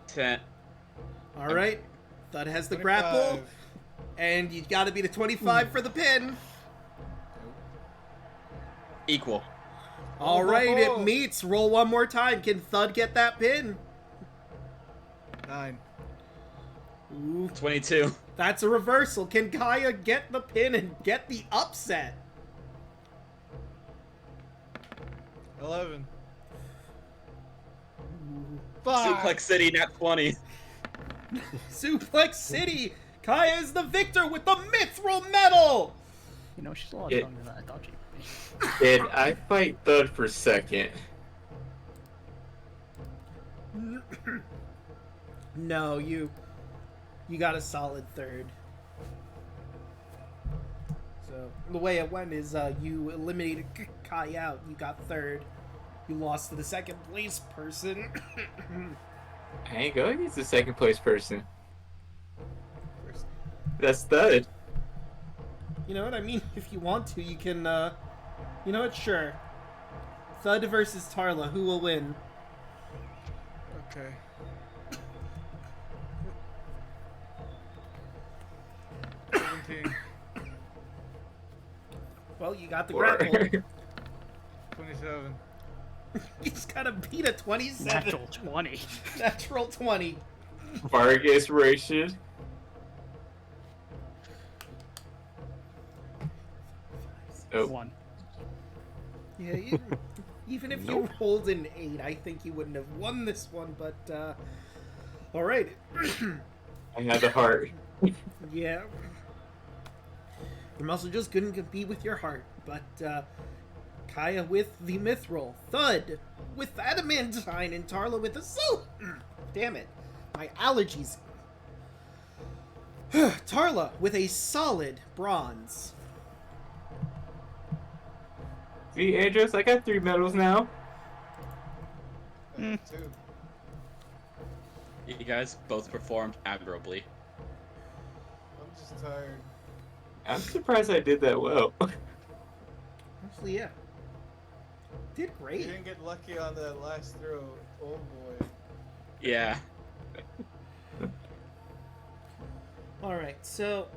10. Alright. Thud has the 25. grapple, and you gotta beat a 25 for the pin. Equal. Alright, Oh. it meets. Roll one more time. Can Thud get that pin? 9. Ooh, 22. that's a reversal. Can Kaya get the pin and get the upset? 11. Suplex City, nat 20. Suplex City! Kaya is the victor with the Mithril medal! You know, she's a lot Yeah. stronger than I thought she would be. Did I fight Thud for second? No, you got a solid third. So, the way it went is you eliminated Kaya out. You got third. You lost to the second place person. I ain't going against the second place person. That's Thud. You know what I mean? If you want to, you can, you know what? Sure. Thud versus Tarla. Who will win? Okay. Well, you got the Or- grapple. 27. You just gotta beat a 27. Natural 20. Natural 20. Bardic inspiration. Oh, 1. Yeah, even if you rolled an 8, I think you wouldn't have won this one, but, alright. I had the heart. Yeah. Your muscle just couldn't compete with your heart, but, Kaya with the Mithril, Thud with Adamantine, and Tarla with the Soul. Damn it. My allergies. Tarla with a solid bronze. See, Andros, I got 3 medals now. 2. You guys both performed admirably. I'm just tired. I'm surprised I did that well. Actually, yeah. Did You great. didn't get lucky on that last throw. Oh boy. Yeah. All right, so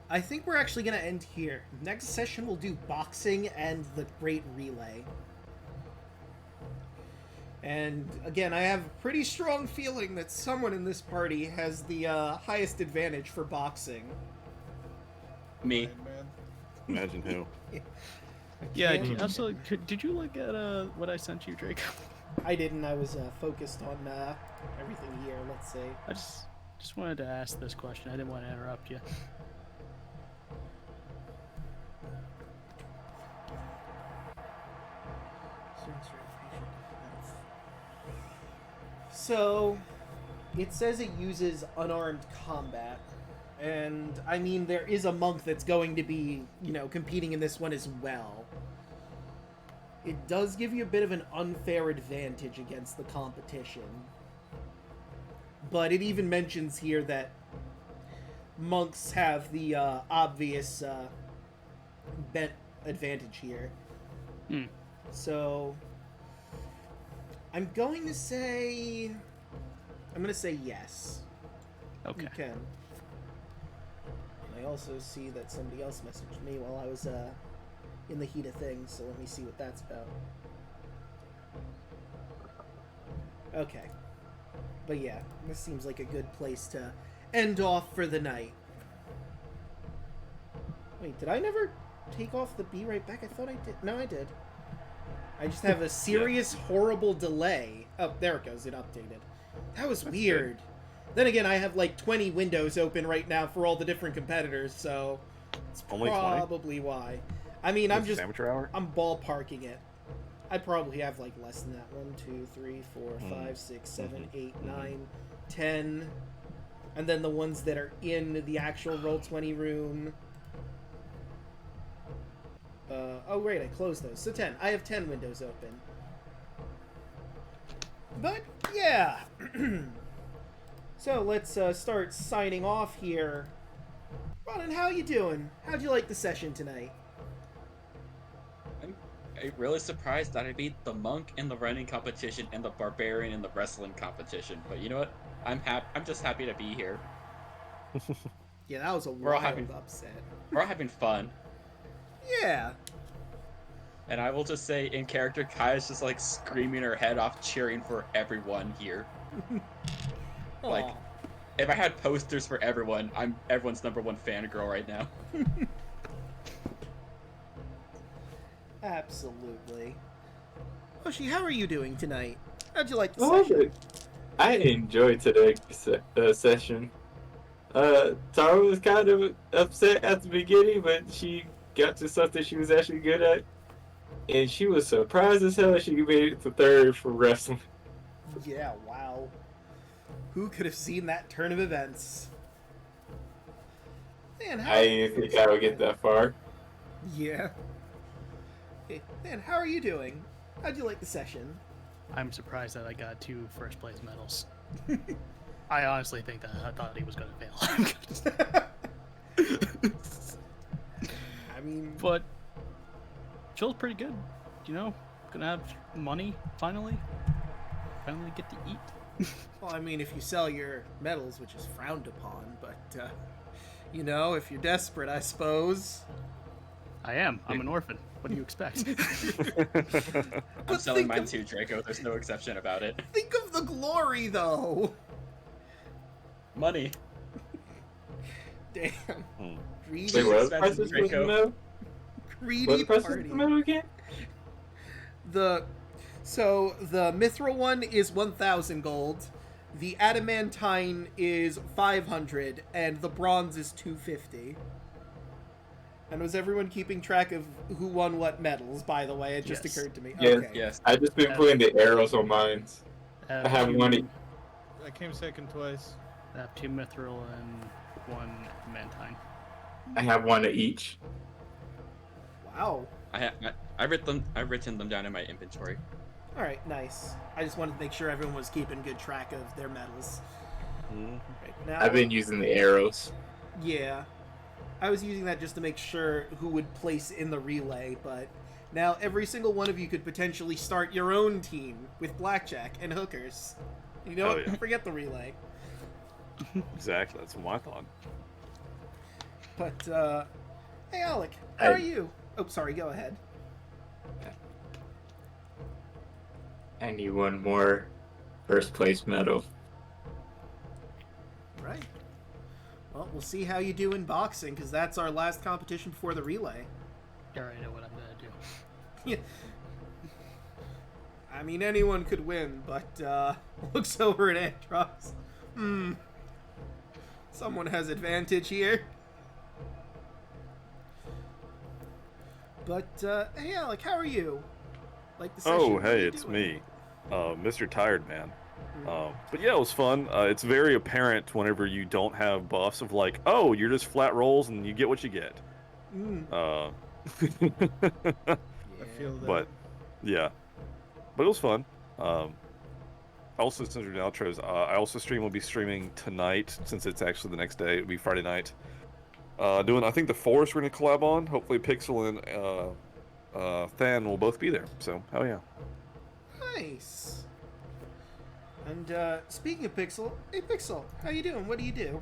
I think we're actually gonna end here. Next session we'll do boxing and the Great Relay. And again, I have a pretty strong feeling that someone in this party has the highest advantage for boxing. Me. Fine, man. Imagine who. Yeah. Can't- Also, did you look at what I sent you, Draco? I didn't. I was focused on everything here. Let's say. I just wanted to ask this question. I didn't want to interrupt you. So, it says it uses unarmed combat. And, I mean, there is a monk that's going to be, competing in this one as well. It does give you a bit of an unfair advantage against the competition. But it even mentions here that monks have the obvious bet advantage here. Hmm. So, I'm going to say yes. Okay. You can. And I also see that somebody else messaged me while I was in the heat of things, so let me see what that's about. Okay. But yeah, this seems like a good place to end off for the night. Wait, did I never take off the be right back? I thought I did. No, I did. I just have a serious, horrible delay. Oh, there it goes. It updated. That was weird. Then again, I have like 20 windows open right now for all the different competitors, so it's Only 20? probably why. I mean, I'm This just amateur hour. I'm ballparking it. I probably have like less than that. 1, 2, 3, 4, 5, 6, 7, 8, 9, 10, and then the ones that are in the actual Roll20 room. Oh great, I closed those. So 10. I have 10 windows open. But yeah. So let's start signing off here. Ronan, how you doing? How'd you like the session tonight? I'm really surprised that I beat the monk in the running competition and the barbarian in the wrestling competition. But you know what? I'm just happy to be here. Yeah, that was a We're all wild having- upset. We're all having fun. Yeah. And I will just say, in character, Kaya's just like screaming her head off, cheering for everyone here. Like, Aw. if I had posters for everyone, I'm everyone's #1 fangirl right now. Absolutely. Oshi, how are you doing tonight? How'd you like the Oh, session? I enjoyed today's session. Tara was kind of upset at the beginning, but she got to something she was actually good at. And she was surprised as hell she made it to third for wrestling. Yeah, wow. Who could have seen that turn of events? Man, how... I didn't think I would get that far. Yeah. Hey, man, how are you doing? How'd you like the session? I'm surprised that I got 2 first place medals. I honestly think that I thought he was going to fail. I mean... But feels pretty good, Gonna have money finally. Finally get to eat. Well, I mean, if you sell your medals, which is frowned upon, but, if you're desperate, I suppose. I am. I'm an orphan. What do you expect? I'm But selling think mine of- too, Draco. There's no exception about it. Think of the glory, though! Money. Damn. Hmm. Greedy, Wait, what Expensive, price was the Draco. medal? greedy What price was party. the medal again? So the mithril one is 1,000 gold, the adamantine is 500, and the bronze is 250. And was everyone keeping track of who won what medals, by the way? It just Yes. occurred to me. Yes. Okay. Yes. I just been putting the arrows on mine. I have one. I came second twice. I have 2 mithril and 1 mantine. I have one of each. Wow. I've written them down in my inventory. Alright, nice. I just wanted to make sure everyone was keeping good track of their medals. Hmm. Right, now, I've been using the arrows. Yeah. I was using that just to make sure who would place in the relay, but now every single one of you could potentially start your own team with blackjack and hookers. You know Oh, what? yeah. Forget the relay. Exactly. That's what I thought. But, hey, Alek, how are Hey. you? Oh, sorry, go ahead. I need one more first place medal. Right. Well, we'll see how you do in boxing, because that's our last competition before the relay. You already know what I'm gonna do. Yeah. I mean, anyone could win, but, looks over at Andros. Someone has advantage here. But, hey, Alek, how are you? Like the session, Oh, what are hey, you it's doing? me, Mr. Tired Man. But yeah, it was fun. It's very apparent whenever you don't have buffs of like, oh, you're just flat rolls and you get what you get. I feel that. But yeah, but it was fun. Also, since we're doing outros, I also will be streaming tonight since it's actually the next day. It'll be Friday night. Doing, I think, the Forest we're gonna collab on. Hopefully, Pixel and Than will both be there. So, hell yeah. Nice. And speaking of Pixel, hey Pixel, how you doing? What do you do?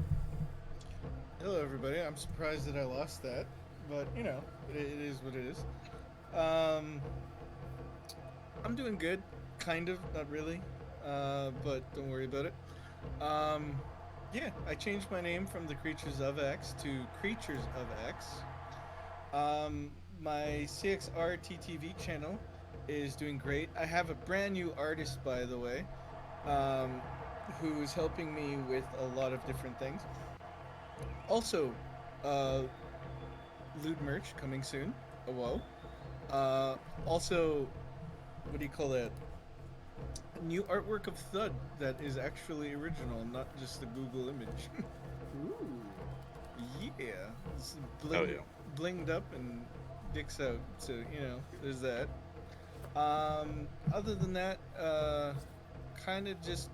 Hello, everybody. I'm surprised that I lost that, but you know, it is what it is. I'm doing good, kind of, not really, but don't worry about it. Yeah, I changed my name from the Creatures of X to Creatures of X. My CXR TTV channel is doing great. I have a brand new artist, by the way, who is helping me with a lot of different things. Also, lewd merch coming soon. Oh, whoa. Also, what do you call that? New artwork of Thud that is actually original, not just a Google image. Ooh. Yeah. It's Oh, yeah. blinged up and dicks out. So, you know, there's that. Other than that, kind of just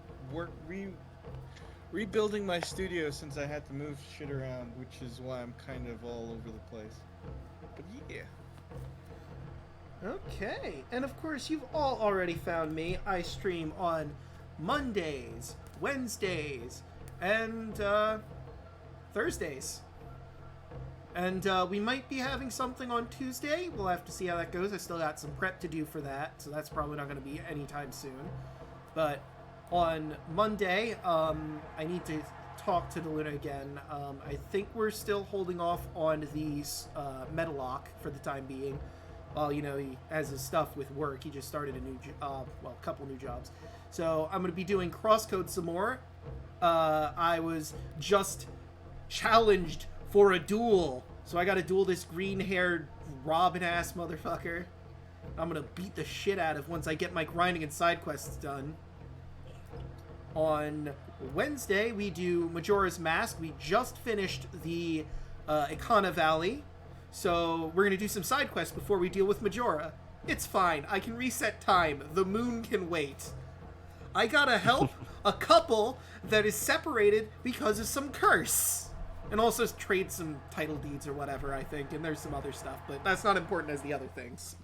rebuilding my studio since I had to move shit around, which is why I'm kind of all over the place. But yeah. Okay, and of course you've all already found me. I stream on Mondays, Wednesdays, and Thursdays. And we might be having something on Tuesday. We'll have to see how that goes. I still got some prep to do for that, so that's probably not going to be anytime soon. But on Monday, I need to talk to DeLuna again. I think we're still holding off on these Metalock for the time being. Well, you know, he has his stuff with work. He just started a new job, well, a couple new jobs. So I'm going to be doing Crosscode some more. I was just challenged for a duel. So I got to duel this green-haired Robin-ass motherfucker. I'm going to beat the shit out of once I get my grinding and side quests done. On Wednesday, we do Majora's Mask. We just finished the Ikana Valley. So we're going to do some side quests before we deal with Majora. It's fine. I can reset time. The moon can wait. I gotta help a couple that is separated because of some curse. And also trade some title deeds or whatever, I think. And there's some other stuff, but that's not important as the other things.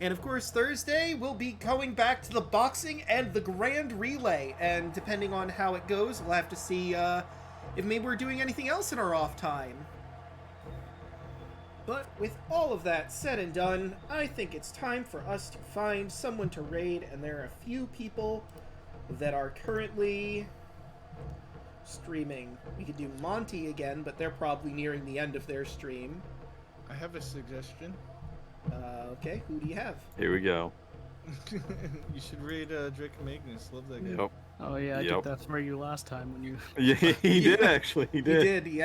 And of course, Thursday, we'll be going back to the boxing and the grand relay. And depending on how it goes, we'll have to see if maybe we're doing anything else in our off time. But with all of that said and done, I think it's time for us to find someone to raid, and there are a few people that are currently streaming. We could do Monty again, but they're probably nearing the end of their stream. I have a suggestion. Okay, who do you have? Here we go. You should raid Draco Magnius. Love that guy. Yep. Oh yeah, I Yep. did that for you last time when you. Yeah, he did actually. He You did. did, yeah.